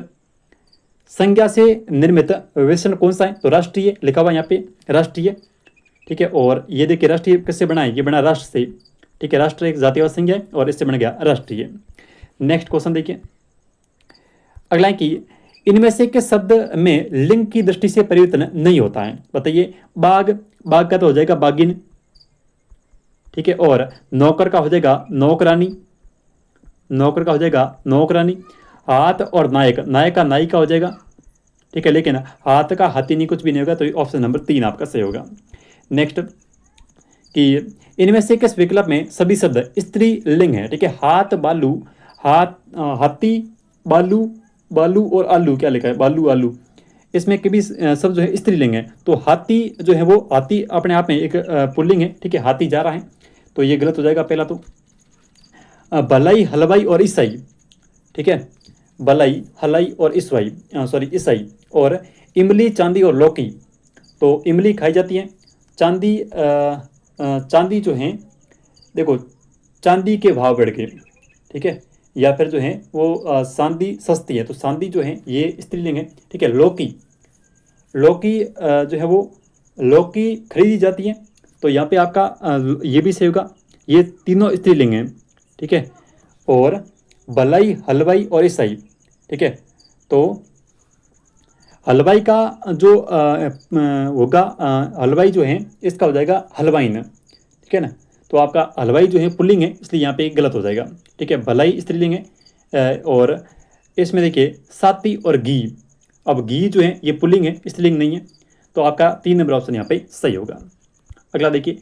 संज्ञा से निर्मित विशेषण कौन सा है, तो राष्ट्रीय लिखा हुआ यहाँ पे राष्ट्रीय, ठीक है। और ये देखिए राष्ट्रीय किससे बना है, ये बना राष्ट्र से, ठीक है, राष्ट्र एक जातिवाद संज्ञा है और इससे बन गया राष्ट्रीय। नेक्स्ट क्वेश्चन देखिए अगला है कि इनमें से किस शब्द में लिंग की दृष्टि से परिवर्तन नहीं होता है, बताइए, बाघ, बाघ का तो हो जाएगा बागिन, ठीक है, और नौकर का हो जाएगा नौकरानी, नौकर का हो जाएगा नौकरानी, हाथ और नायक, नायक का नायिका का हो जाएगा, ठीक है, लेकिन हाथ का हाथी नहीं कुछ भी नहीं होगा, तो ऑप्शन नंबर 3 आपका सही होगा। नेक्स्ट कि इनमें से किस विकल्प में सभी शब्द स्त्री लिंग है, ठीक है, हाथ बालू, हाथ हाथी बालू, बालू और आलू क्या लिखा है, बालू आलू, इसमें कभी शब्द जो है स्त्रीलिंग है, तो हाथी जो है वो हाथी अपने आप में एक पुल्लिंग है, ठीक है, हाथी जा रहा है, तो ये गलत हो जाएगा पहला। तो भलाई हलवाई और ईसाई, ठीक है, भलाई हलाई और ईसाई, सॉरी ईसाई, और इमली चांदी और लौकी, तो इमली खाई जाती है, चांदी चांदी जो है देखो चांदी के भाव बढ़ गए, ठीक है, या फिर जो है वो चांदी सस्ती है, तो चांदी जो है ये स्त्रीलिंग है, ठीक है। लौकी, लौकी जो है वो लौकी खरीदी जाती है, तो यहाँ पे आपका ये भी सही होगा, ये तीनों स्त्रीलिंग हैं, ठीक है। और भलाई हलवाई और ईसाई, ठीक है, तो हलवाई का जो होगा हलवाई जो है इसका हो जाएगा हलवाइन, ठीक है ना। तो आपका हलवाई जो है पुल्लिंग है, इसलिए यहाँ पे गलत हो जाएगा, ठीक है। भलाई स्त्रीलिंग है और इसमें देखिए साथी और घी, अब घी जो है ये पुल्लिंग है, स्त्रीलिंग नहीं है, तो आपका 3 नंबर ऑप्शन यहाँ पे सही होगा। अगला देखिए,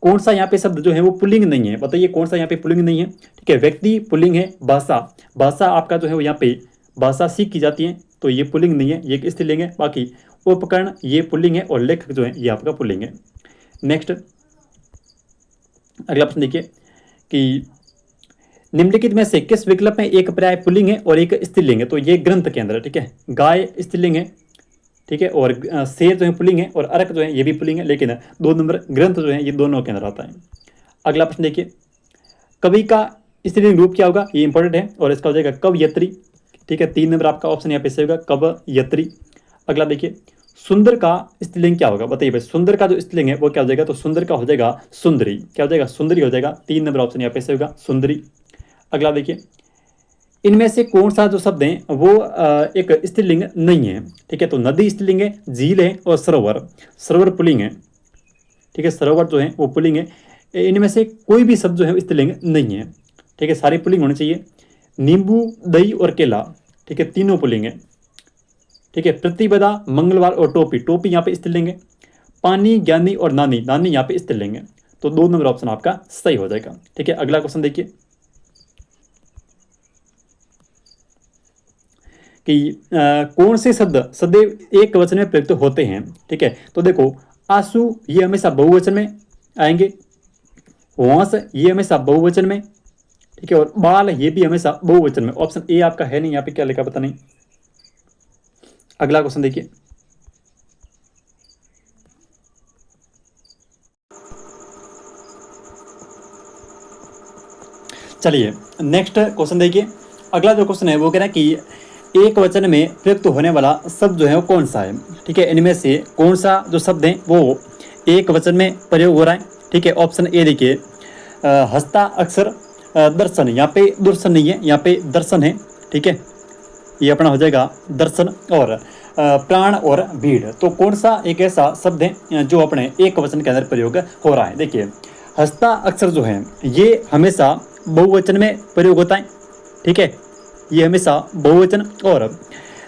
कौन सा यहाँ पे शब्द जो है वो पुल्लिंग नहीं है, बताइए कौन सा यहाँ पे पुल्लिंग नहीं है, ठीक है। व्यक्ति पुल्लिंग है, भाषा, भाषा आपका जो है वो यहाँ पे भाषा सीख की जाती है, तो ये पुल्लिंग नहीं है, ये स्त्रीलिंग है। बाकी उपकरण ये पुल्लिंग है और लेखक जो है ये आपका पुल्लिंग है। नेक्स्ट अगला प्रश्न देखिए कि निम्नलिखित में से किस विकल्प में एक पर्याय पुल्लिंग है और एक स्त्रीलिंग है, तो ये ग्रंथ के अंदर है, ठीक है। गाय स्त्रीलिंग है, ठीक है, और शेर जो है पुल्लिंग है और अर्क जो है ये भी पुल्लिंग है, लेकिन 2 नंबर ग्रंथ जो है ये दोनों के अंदर आता है। अगला प्रश्न देखिए, कवि का स्त्रीलिंग रूप क्या होगा, ये इंपॉर्टेंट है, और इसका हो जाएगा कवयत्री, ठीक है। 3 नंबर आपका ऑप्शन यहाँ पे सही होगा, कवयत्री। अगला देखिए, सुंदर का स्त्रीलिंग क्या होगा, बताइए भाई, सुंदर का जो स्त्रीलिंग है वो क्या हो जाएगा, तो सुंदर का हो जाएगा सुंदरी, क्या हो जाएगा, सुंदरी हो जाएगा। 3 नंबर ऑप्शन यहाँ पे सही होगा, सुंदरी। अगला देखिए, इनमें से कौन सा जो शब्द है वो एक स्त्रीलिंग नहीं है, ठीक है। तो नदी स्त्रीलिंग है, झील है और सरोवर, सरोवर पुल्लिंग है, ठीक है, सरोवर जो है वो पुल्लिंग है। इनमें से कोई भी शब्द जो है स्त्रीलिंग नहीं है, ठीक है, सारे पुल्लिंग होने चाहिए। नींबू, दही और केला, ठीक है, तीनों पुल्लिंग है, ठीक है। प्रतिपदा, मंगलवार और टोपी, टोपी यहाँ पे स्त्रीलिंग है। पानी, ज्ञानी और नानी, नानी यहाँ पे स्त्रीलिंग है, तो 2 नंबर ऑप्शन आपका सही हो जाएगा, ठीक है। अगला क्वेश्चन देखिए कि कौन से शब्द सदैव एक वचन में प्रयुक्त होते हैं, ठीक है। तो देखो, आंसू ये हमेशा बहुवचन में आएंगे, वंश ये हमेशा बहुवचन में, ठीक है, और बाल ये भी हमेशा बहुवचन में। ऑप्शन ए आपका है नहीं, यहाँ पे क्या लिखा पता नहीं। अगला क्वेश्चन देखिए, चलिए नेक्स्ट क्वेश्चन देखिए। अगला जो क्वेश्चन है वो कह रहा है कि एक वचन में प्रयुक्त होने वाला शब्द जो है वो कौन सा है, ठीक है। इनमें से कौन सा जो शब्द है वो एक वचन में प्रयोग हो रहा है, ठीक है। ऑप्शन ए देखिए, हस्ता अक्षर दर्शन, यहाँ पे दुर्शन नहीं है, यहाँ पे दर्शन है, ठीक है, ये अपना हो जाएगा दर्शन। और प्राण और भीड़, तो कौन सा एक ऐसा शब्द है जो अपने एक वचन के अंदर प्रयोग हो रहा है। देखिए, हस्ता अक्षर जो है ये हमेशा बहुवचन में प्रयोग होता है, ठीक है, ये हमेशा बहुवचन। और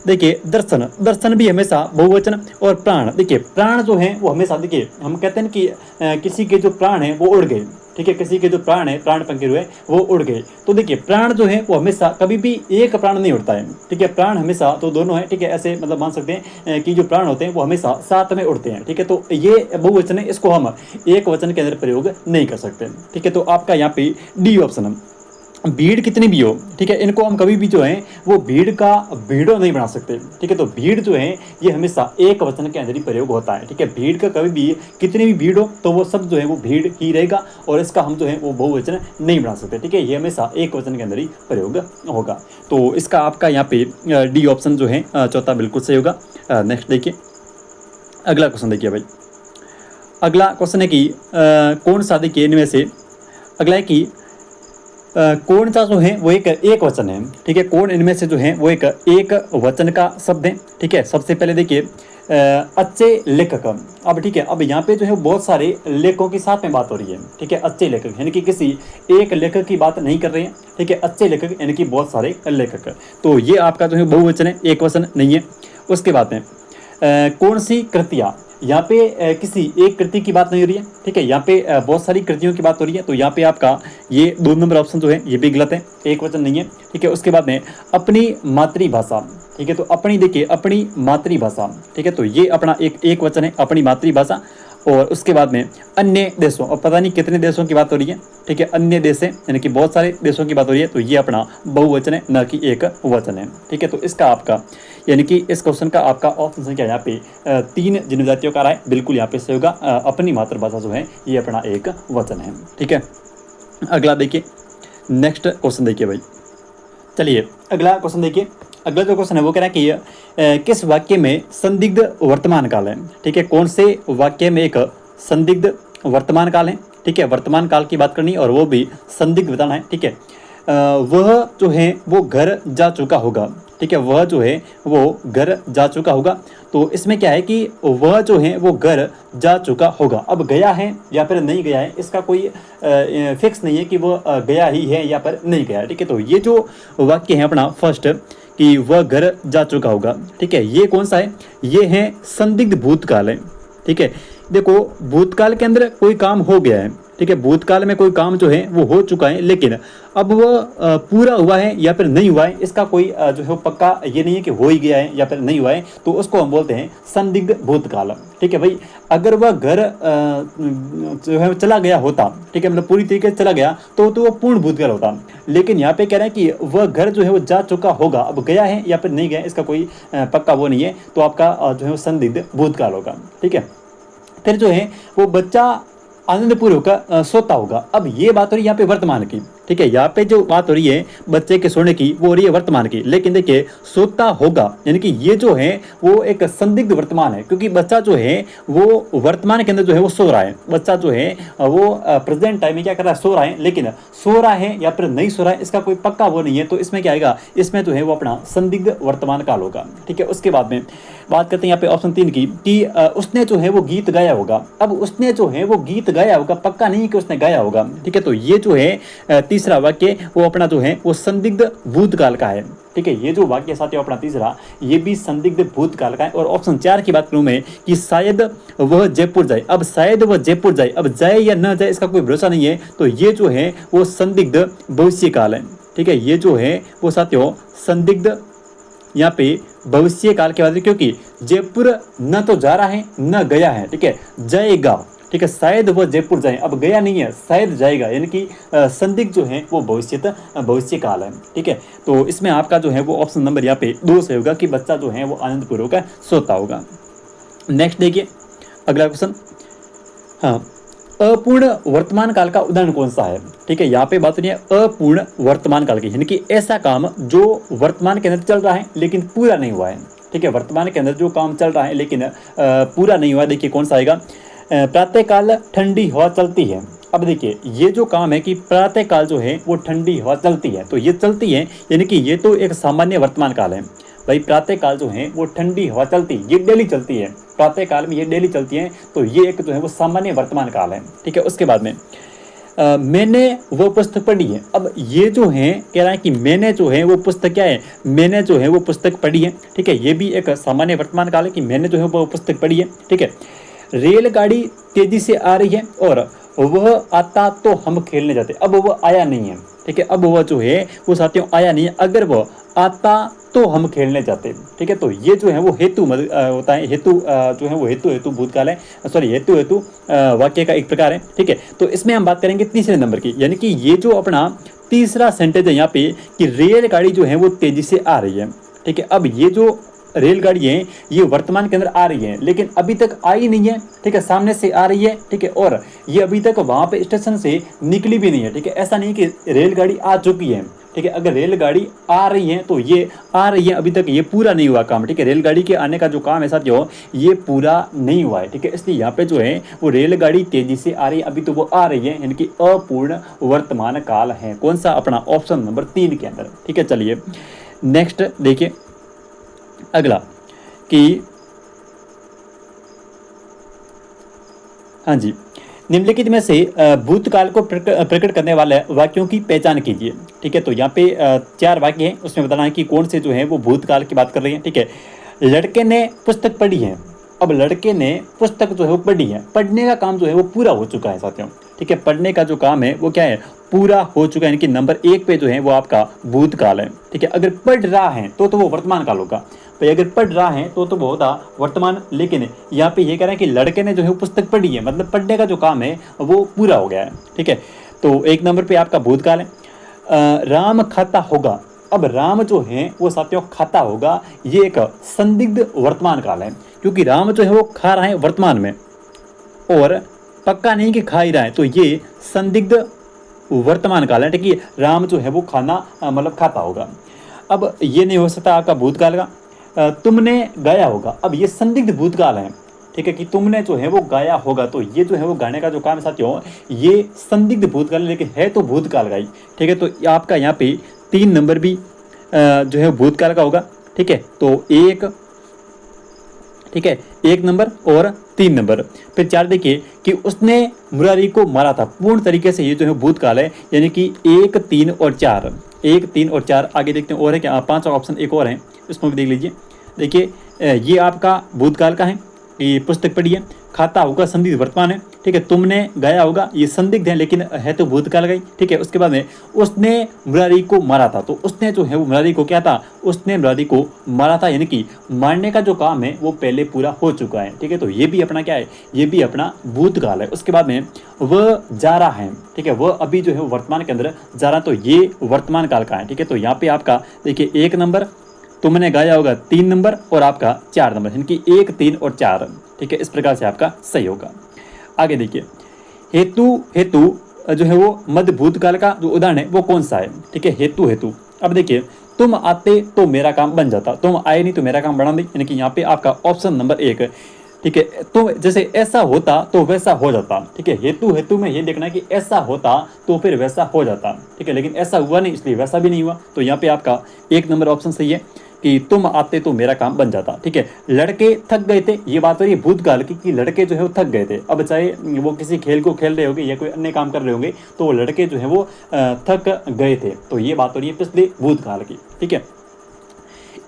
देखिए दर्शन, दर्शन भी हमेशा बहुवचन। और प्राण, देखिए प्राण जो है वो हमेशा, देखिए हम कहते हैं कि किसी के जो प्राण है वो उड़ गए, ठीक है, किसी के जो प्राण है, प्राण पंखे हुए वो उड़ गए। तो देखिए प्राण जो है वो हमेशा कभी भी एक प्राण नहीं उड़ता है, ठीक है, प्राण हमेशा तो दोनों है, ठीक है। ऐसे मतलब मान सकते हैं कि जो प्राण होते हैं वो हमेशा साथ में उड़ते हैं, ठीक है। तो ये बहुवचन है, इसको हम एक वचन के अंदर प्रयोग नहीं कर सकते, ठीक है। तो आपका यहाँ पे डी ऑप्शन, भीड़ कितनी भी हो, ठीक है, इनको हम कभी भी जो है वो भीड़ का भीड़ो नहीं बना सकते, ठीक है। तो भीड़ जो है ये हमेशा एक वचन के अंदर ही प्रयोग होता है, ठीक है। भीड़ का कभी भी कितनी भी भीड़ हो तो वो सब जो है वो भीड़ ही रहेगा, और इसका हम जो है वो बहुवचन नहीं बना सकते, ठीक है। ये हमेशा एक वचन के अंदर ही प्रयोग होगा, तो इसका आपका यहाँ पे डी ऑप्शन जो है चौथा बिल्कुल सही होगा। नेक्स्ट देखिए, अगला क्वेश्चन देखिए भाई। अगला क्वेश्चन है कि कौन सा, देखिए इनमें से अगला है कि कौन सा जो है वो एक वचन है, ठीक है। कौन इनमें से जो है वो एक वचन का शब्द है, ठीक है। सबसे पहले देखिए अच्छे लेखक, अब ठीक है, अब यहाँ पे जो है बहुत सारे लेखकों के साथ में बात हो रही है, ठीक है। अच्छे लेखक यानी कि किसी एक लेखक की बात नहीं कर रहे हैं, ठीक है। अच्छे लेखक यानी कि बहुत सारे लेखक, तो ये आपका जो है बहुवचन है, एक वचन नहीं है। उसके बाद में कौन सी कृतियाँ, यहाँ पे किसी एक कृति की बात नहीं हो रही है, ठीक है, यहाँ पे बहुत सारी कृतियों की बात हो रही है, तो यहाँ पे आपका ये 2 नंबर ऑप्शन जो है ये भी गलत है, एक वचन नहीं है, ठीक है। उसके बाद में अपनी मातृभाषा, ठीक है, तो अपनी, देखिए अपनी मातृभाषा, ठीक है, तो ये अपना एक वचन है, अपनी मातृभाषा। और उसके बाद में अन्य देशों, और पता नहीं कितने देशों की बात हो रही है, ठीक है, अन्य देश है यानी कि बहुत सारे देशों की बात हो रही है, तो ये अपना बहुवचन है, न कि एक वचन है, ठीक है। तो इसका आपका यानी कि इस क्वेश्चन का आपका ऑप्शन संख्या यहाँ पे 3 जनजातियों का रहा है, बिल्कुल यहाँ पे सही होगा। अपनी मातृभाषा जो है ये अपना एक वचन है, ठीक है। अगला देखिए, नेक्स्ट क्वेश्चन देखिए भाई। चलिए अगला क्वेश्चन देखिए। अगला जो क्वेश्चन है वो कह रहा है कि किस वाक्य में संदिग्ध वर्तमान काल है, ठीक है। कौन से वाक्य में एक संदिग्ध वर्तमान काल है, ठीक है, वर्तमान काल की बात करनी और वो भी संदिग्ध बताना है, ठीक है। वह जो है वो घर जा चुका होगा। ठीक है, वह जो है वो घर जा चुका होगा। तो इसमें क्या है कि वह जो है वो घर जा चुका होगा। अब गया है या फिर नहीं गया है, इसका कोई फिक्स नहीं है कि वो गया ही है या फिर नहीं गया है। ठीक है, तो ये जो वाक्य है अपना फर्स्ट कि वह घर जा चुका होगा। ठीक है, ये कौन सा है? ये है संदिग्ध भूतकाल है। ठीक है, देखो भूतकाल के अंदर कोई काम हो गया है। ठीक है, भूतकाल में कोई काम जो है वो हो चुका है, लेकिन अब वो पूरा हुआ है या फिर नहीं हुआ है, इसका कोई जो है पक्का ये नहीं है कि हो ही गया है या फिर नहीं हुआ है, तो उसको हम बोलते हैं संदिग्ध भूतकाल। ठीक है भाई, अगर वह घर जो है चला गया होता, ठीक है, मतलब पूरी तरीके से चला गया तो वो पूर्ण भूतकाल होता। लेकिन यहाँ पे कह रहे हैं कि वह घर जो है वो जा चुका होगा। अब गया है या फिर नहीं गया, इसका कोई पक्का वो नहीं है, तो आपका जो है वो संदिग्ध भूतकाल होगा। ठीक है, फिर जो है वो बच्चा आनंदपूर्वक सोता होगा। अब ये बात हो रही है यहाँ पे वर्तमान की। ठीक है, यहाँ पे जो बात हो रही है बच्चे के सोने की, वो हो रही है वर्तमान की। लेकिन देखिए सोता होगा, यानी कि ये जो है वो एक संदिग्ध वर्तमान है, क्योंकि बच्चा जो है वो वर्तमान के अंदर जो है वो सो रहा है। बच्चा जो है वो प्रेजेंट टाइम में क्या कर रहा है? सो रहा है। लेकिन सो रहा है या फिर नहीं सो रहा है, इसका कोई पक्का वो नहीं है, तो इसमें क्या आएगा? इसमें जो है वो अपना संदिग्ध वर्तमान काल होगा। ठीक है, उसके बाद में बात करते हैं यहाँ पे ऑप्शन 3 की कि उसने जो है वो गीत गाया होगा। अब उसने जो है वो गीत गाया होगा, पक्का नहीं कि उसने गाया होगा। ठीक है, तो ये जो है तीसरा वाक्य वो अपना जो है वो संदिग्ध भूतकाल का है। ठीक है, ये जो वाक्य साथियों अपना तीसरा, ये भी संदिग्ध भूतकाल का है। और ऑप्शन 4 की बात करूं मैं कि शायद वह जयपुर जाए। अब शायद वह जयपुर जाए, अब जाए या न जाए इसका कोई भरोसा नहीं है, तो ये जो है वो संदिग्ध भविष्य काल है। ठीक है, ये जो है वो साथियों संदिग्ध यहाँ पे भविष्य काल के बाद, क्योंकि जयपुर न तो जा रहा है न गया है। ठीक है, जाएगा। ठीक है, शायद वह जयपुर जाए, अब गया नहीं है, शायद जाएगा, यानी कि संदिग्ध जो है वो भविष्य काल है। ठीक है, तो इसमें आपका जो है वो ऑप्शन नंबर यहाँ पे 2 से होगा कि बच्चा जो है वो आनंदपूर्वक सोता होगा। नेक्स्ट देखिए अगला क्वेश्चन। हाँ, अपूर्ण वर्तमान काल का उदाहरण कौन सा है? ठीक है, यहाँ पे बात हो रही है अपूर्ण वर्तमान काल की, यानी कि ऐसा काम जो वर्तमान के अंदर चल रहा है लेकिन पूरा नहीं हुआ है। ठीक है, वर्तमान के अंदर जो काम चल रहा है लेकिन पूरा नहीं हुआ है। देखिए कौन सा आएगा? प्रातःकाल ठंडी हवा चलती है। अब देखिए ये जो काम है कि प्रातःकाल जो है वो ठंडी हवा चलती है, तो ये चलती है, यानी कि ये तो एक सामान्य वर्तमान काल है। भाई प्रातःकाल जो है वो ठंडी हवा चलती, ये डेली चलती है, प्रातःकाल में ये डेली चलती है, तो ये एक जो है वो सामान्य वर्तमान काल है। ठीक है, उसके बाद में मैंने वो पुस्तक पढ़ी है। अब ये जो है कह रहा है कि मैंने जो है वो पुस्तक क्या है? मैंने जो है वो पुस्तक पढ़ी है। ठीक है, ये भी एक सामान्य वर्तमान काल है कि मैंने जो है वो पुस्तक पढ़ी है। ठीक है, रेलगाड़ी तेजी से आ रही है और वह आता तो हम खेलने जाते। अब वह आया नहीं है। ठीक है, अब वह जो है वो साथियों आया नहीं है, अगर वह आता तो हम खेलने जाते। ठीक है, तो ये जो है वो हेतु होता है, हेतु जो है वो हेतु भूतकाल है, सॉरी हेतु वाक्य का एक प्रकार है। ठीक है, तो इसमें हम बात करेंगे तीसरे नंबर की, यानी कि ये जो अपना तीसरा सेंटेंस है यहाँ पे कि रेलगाड़ी जो है वो तेजी से आ रही है। ठीक है, अब ये जो रेलगाड़ी है ये वर्तमान के अंदर आ रही है, लेकिन अभी तक आई नहीं है। ठीक है, सामने से आ रही है। ठीक है, और ये अभी तक वहाँ पे स्टेशन से निकली भी नहीं है। ठीक है, ऐसा नहीं कि रेलगाड़ी आ चुकी है। ठीक है, अगर रेलगाड़ी आ रही है तो ये आ रही है, अभी तक ये पूरा नहीं हुआ काम। ठीक है, रेलगाड़ी के आने का जो काम है साथियों ये पूरा नहीं हुआ है। ठीक है, इसलिए यहाँ पे जो है वो रेलगाड़ी तेजी से आ रही है, अभी तो वो आ रही है, यानी कि अपूर्ण वर्तमान काल है। कौन सा? अपना ऑप्शन नंबर 3 के अंदर। ठीक है, चलिए नेक्स्ट देखिए अगला कि हाँ जी, निम्नलिखित में से भूतकाल को प्रकट करने वाले वाक्यों की पहचान कीजिए। ठीक है, तो यहाँ पे 4 वाक्य हैं, उसमें बताना है कि कौन से जो है वो भूतकाल की बात कर रही है। ठीक है, लड़के ने पुस्तक पढ़ी है। अब लड़के ने पुस्तक जो है वो पढ़ी है, पढ़ने का काम जो है वो पूरा हो चुका है साथियों। ठीक है, पढ़ने का जो काम है वो क्या है? पूरा हो चुका है, यानी कि नंबर 1 पे जो है वो आपका भूतकाल है। ठीक है, अगर पढ़ रहा है तो वो वर्तमान काल होगा। भाई अगर पढ़ रहा है तो वो होता वर्तमान, लेकिन यहाँ पे ये कह रहे हैं कि लड़के ने जो है पुस्तक पढ़ी है, मतलब पढ़ने का जो काम है वो पूरा हो गया है। ठीक है, तो 1 नंबर पे आपका भूतकाल है। राम खाता होगा। अब राम जो है वो साथियों खाता होगा, ये एक संदिग्ध वर्तमान काल है, क्योंकि राम जो है वो खा रहा है वर्तमान में और पक्का नहीं कि खा ही रहा है, तो ये संदिग्ध वर्तमान काल है। ठीक है, राम जो है वो खाना मतलब खाता होगा। अब ये नहीं हो सकता आपका भूतकाल का। तुमने गाया होगा। अब ये संदिग्ध भूतकाल है, ठीक है, कि तुमने जो है वो गाया होगा। तो ये जो है वो गाने का जो काम है साथियों, ये संदिग्ध भूतकाल है, लेकिन है तो भूतकाल का ही। ठीक है, तो आपका यहाँ पे 3 नंबर भी जो है भूतकाल का होगा। ठीक है, तो ठीक है, 1 नंबर और 3 नंबर। फिर 4 देखिए कि उसने मुरारी को मारा था, पूर्ण तरीके से ये जो है भूतकाल है, यानी कि 1, 3 और 4, 1, 3 और 4। आगे देखते हैं और है क्या, 5 ऑप्शन एक और है, इसको भी देख लीजिए। देखिए ये आपका भूतकाल का है, ये पुस्तक पढ़ी है। खाता होगा संदिग्ध वर्तमान है। ठीक है, तुमने गाया होगा, ये संदिग्ध है लेकिन है तो भूतकाल का ही। ठीक है, उसके बाद में उसने मुरारी को मारा था, तो उसने जो है वो मुरारी को क्या था, उसने मुरारी को मारा था, यानी कि मारने का जो काम है वो पहले पूरा हो चुका है। ठीक है, तो ये भी अपना क्या है, ये भी अपना भूतकाल है। उसके बाद में वह जा रहा है। ठीक है, वह अभी जो है वो वर्तमान के अंदर जा रहा, तो ये वर्तमान काल का है। ठीक है, तो यहाँ पे आपका देखिए 1 नंबर, तुमने गाया होगा 3 नंबर और आपका 4 नंबर, यानी कि 1, 3 और 4। ठीक है, इस प्रकार से आपका सही होगा। आगे देखिए हेतु जो है वो मध्य भूतकाल का जो उदाहरण है वो कौन सा है। ठीक है, हेतु। अब देखिए तुम आते तो मेरा काम बन जाता, तुम आए नहीं तो मेरा काम बना नहीं, यानी कि यहाँ पे आपका ऑप्शन नंबर 1। ठीक है, तो जैसे ऐसा होता तो वैसा हो जाता। ठीक है, हेतु में ये देखना है कि ऐसा होता तो फिर वैसा हो जाता। ठीक है, लेकिन ऐसा हुआ नहीं, इसलिए वैसा भी नहीं हुआ। तो यहाँ पे आपका 1 नंबर ऑप्शन सही है कि तुम आते तो मेरा काम बन जाता। ठीक है, लड़के थक गए थे, ये बात हो रही है भूतकाल की, कि लड़के जो है वो थक गए थे। अब चाहे वो किसी खेल को खेल रहे होंगे या कोई अन्य काम कर रहे होंगे, तो वो लड़के जो है वो थक गए थे। तो ये बात हो रही है पिछले भूतकाल की। ठीक है,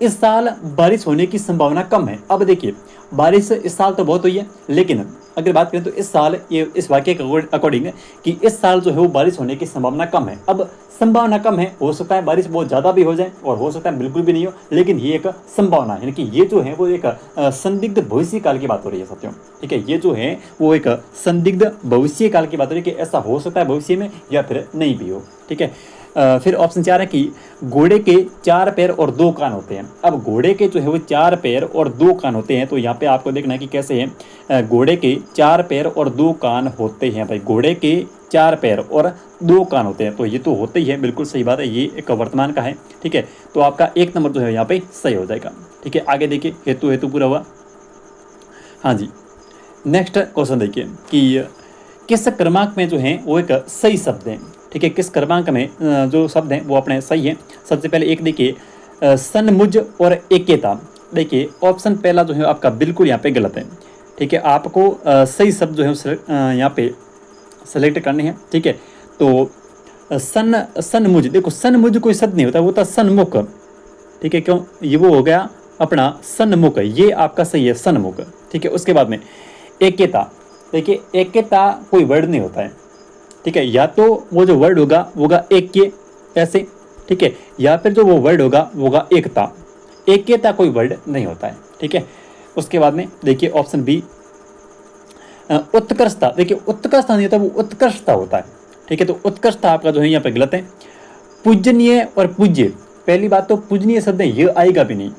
इस साल बारिश होने की संभावना कम है। अब देखिए बारिश इस साल तो बहुत हुई है, लेकिन अगर बात करें तो इस साल, ये इस वाक्य के अकॉर्डिंग कि इस साल जो है वो बारिश होने की संभावना कम है। अब संभावना कम है, हो सकता है बारिश बहुत ज़्यादा भी हो जाए और हो सकता है बिल्कुल भी नहीं हो, लेकिन ये एक संभावना है, यानी कि ये जो है वो एक संदिग्ध भविष्य काल की बात हो रही है साथियों। ठीक है, ये जो है वो एक संदिग्ध भविष्य काल की बात हो रही है कि ऐसा हो सकता है भविष्य में या फिर नहीं भी हो। ठीक है, फिर ऑप्शन 4 है कि घोड़े के 4 पैर और 2 कान होते हैं। अब घोड़े के जो है वो 4 पैर और 2 कान होते हैं, तो यहाँ पे आपको देखना है कि कैसे है। घोड़े के 4 पैर और 2 कान होते हैं। भाई घोड़े के 4 पैर और 2 कान होते हैं, तो ये तो होते ही है, बिल्कुल सही बात है, ये एक वर्तमान का है। ठीक है, तो आपका 1 नंबर जो है यहाँ पे सही हो जाएगा। ठीक है, आगे देखिए हेतु पूरा हुआ। हाँ जी, नेक्स्ट क्वेश्चन देखिए कि किस क्रमांक में जो है वो एक सही शब्द है। ठीक है, किस क्रमांक में जो शब्द हैं वो अपने सही हैं। सबसे पहले एक देखिए सनमुझ और एकेता। देखिए ऑप्शन पहला जो है आपका बिल्कुल यहाँ पे गलत है। ठीक है, आपको सही शब्द जो है यहाँ पे सेलेक्ट करने हैं। ठीक है, तो सनमुझ, देखो सनमुझ कोई शब्द नहीं होता, वो होता सन्मुख। ठीक है, क्यों, ये वो हो गया अपना सन्मुख, ये आपका सही है सन्मुख। ठीक है, उसके बाद में एकेता। देखिए एकेता कोई वर्ड नहीं होता है। ठीक है, या तो वो जो वर्ड होगा ऐक्य ऐसे। ठीक है, या फिर जो वो वर्ड होगा एकता। ऐक्यता कोई वर्ड नहीं होता है। ठीक है, उसके बाद में देखिए ऑप्शन बी उत्कृष्टता। देखिए उत्कृष्टता नहीं होता, वो उत्कृष्टता होता है। ठीक है, तो उत्कृष्टता आपका जो है यहाँ पे गलत है। पूजनीय और पूज्य, पहली बात तो पूजनीय शब्द है, ये आएगा भी नहीं।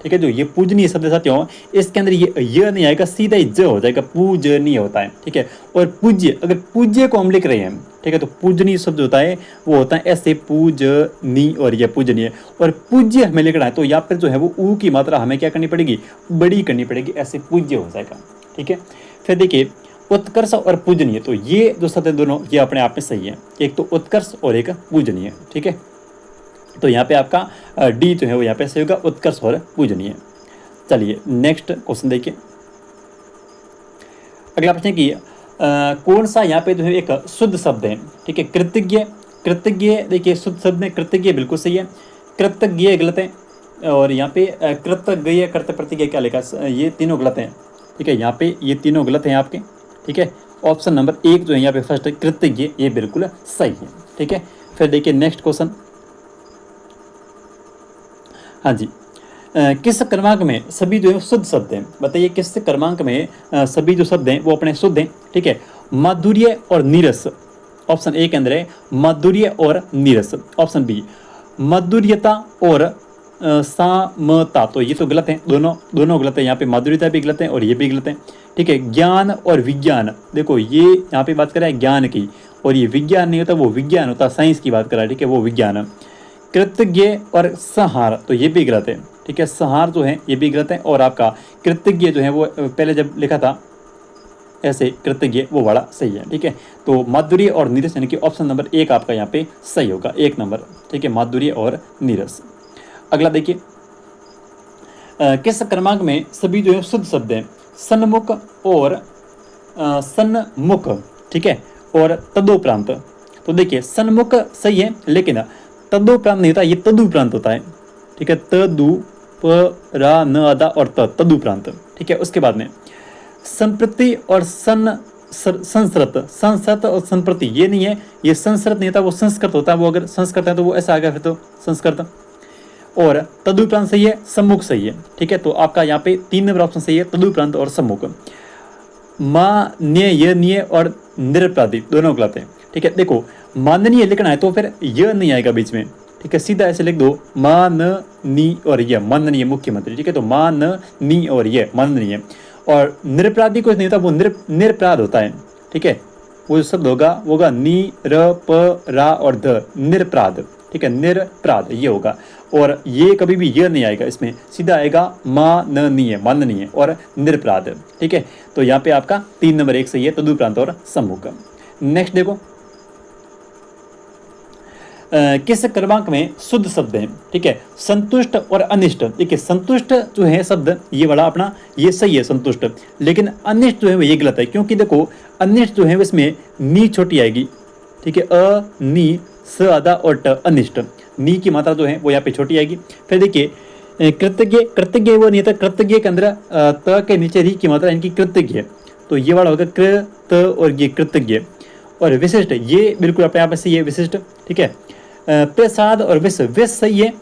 ठीक है, जो ये पूजनीय शब्द साथियों, इसके अंदर ये नहीं आएगा, सीधा ही ज हो जाएगा, पूजनीय होता है। ठीक है, और पूज्य, अगर पूज्य को हम लिख रहे हैं, ठीक है, तो पूजनीय शब्द होता है वो होता है ऐसे पूजनी और ये पूजनीय, और पूज्य हमें लिखना है तो यहाँ पर जो है वो ऊ की मात्रा हमें क्या करनी पड़ेगी, बड़ी करनी पड़ेगी, ऐसे पूज्य हो जाएगा। ठीक है, फिर देखिए उत्कर्ष और पूजनीय, तो ये जो शब्द दोनों ये अपने आप में सही है, एक तो उत्कर्ष और एक पूजनीय। ठीक है, तो यहाँ पे आपका डी जो है वो यहाँ पे सही होगा, उत्कर्ष और पूजनीय। चलिए नेक्स्ट क्वेश्चन देखिए। अगला प्रश्न की कौन सा यहाँ पे जो है एक शुद्ध शब्द है। ठीक है, कृतज्ञ। कृतज्ञ देखिए शुद्ध शब्द में कृतज्ञ बिल्कुल सही है, कृतज्ञ गलत है, और यहाँ पे कृतज्ञ कर्त प्रतिज्ञ क्या लिखा, ये तीनों गलत हैं। ठीक है, यहाँ पे ये तीनों गलत हैं आपके। ठीक है, ऑप्शन नंबर 1 जो है यहाँ पे फर्स्ट कृतज्ञ, ये बिल्कुल सही है। ठीक है, फिर देखिए नेक्स्ट क्वेश्चन। हाँ जी, किस क्रमांक में सभी जो है शुद्ध शब्द हैं, बताइए किस क्रमांक में सभी जो शब्द हैं वो अपने शुद्ध हैं। ठीक है, माधुर्य और नीरस, ऑप्शन ए के अंदर है माधुर्य और नीरस। ऑप्शन बी माधुर्यता और सामता, तो ये तो गलत है, दोनों गलत है। यहाँ पे माधुर्यता भी गलत है और ये भी गलत है। ठीक है, ज्ञान और विज्ञान, देखो ये यहाँ पे बात कर रहा है ज्ञान की, और ये विज्ञान नहीं होता, वो विज्ञान होता, साइंस की बात कर रहा है। ठीक है, वो विज्ञान। कृतज्ञ और संहार, तो ये भी गलत है। ठीक है। संहार जो है ये भी गलत है, और आपका कृतज्ञ जो है वो पहले जब लिखा था ऐसे कृतज्ञ वो वाला सही है, ठीक है। तो माधुर्य और नीरस यानी कि ऑप्शन नंबर 1 आपका यहाँ पे सही होगा, 1 नंबर, ठीक है, माधुर्य और नीरस। अगला देखिए, किस क्रमांक में सभी जो है शुद्ध शब्द हैं सन्मुख और सन्मुख, ठीक है, और तदुपरांत। तो देखिए सन्मुख सही है, लेकिन तदुपरांत नहीं होता, ये तदुपरांत होता है, ठीक है। तदु प न अदा और तदुपरांत, ठीक है। उसके बाद में संप्रति और संस्कृत और संप्रति ये नहीं है, ये संस्कृत नहीं होता, वो संस्कृत होता है। वो अगर संस्कृत है तो वो ऐसा आ गया फिर तो संस्कृत। और तदुपरांत सही है, सम्मुख सही है, ठीक है। तो आपका यहाँ पे 3 नंबर ऑप्शन सही है, तदुपरांत और सम्मुख। माननीय और निरपराधी दोनों गलत हैं, ठीक है। देखो माननीय लिखना है तो फिर यह नहीं आएगा बीच में, ठीक है, सीधा ऐसे लिख दो माननीय और यह, माननीय मुख्यमंत्री, ठीक है। तो माननीय और यह माननीय। और निरपराधी कुछ नहीं होता, वो निरपराध होता है, ठीक है। वो जो शब्द होगा नी र प रा और ध, निरपराध, ठीक है, निरपराध ये होगा। और ये कभी भी यह नहीं आएगा, इसमें सीधा आएगा माननीय और निरपराध, ठीक है। तो यहाँ पे आपका 3 नंबर 1 सही है, तदुपरांत और सम्मुख। नेक्स्ट देखो, किस क्रमांक में शुद्ध शब्द है, ठीक है, संतुष्ट और अनिष्ट। देखिए संतुष्ट जो है शब्द ये वाला अपना ये सही है संतुष्ट, लेकिन अनिष्ट जो है वो ये गलत है, क्योंकि देखो अनिष्ट जो है इसमें नी छोटी आएगी, ठीक है, अ नी स आदा और ट, अनिष्ट, नी की मात्रा जो है वो यहाँ पे छोटी आएगी। फिर देखिए कृतज्ञ वो नहीं था, कृतज्ञ के अंदर त के नीचे री की मात्रा इनकी कृतज्ञ, तो ये वाला होगा कृ त और ये कृतज्ञ। और विशिष्ट ये बिल्कुल अपने आप में सही है, विशिष्ट, ठीक है। प्रसाद और विष, विष सही है,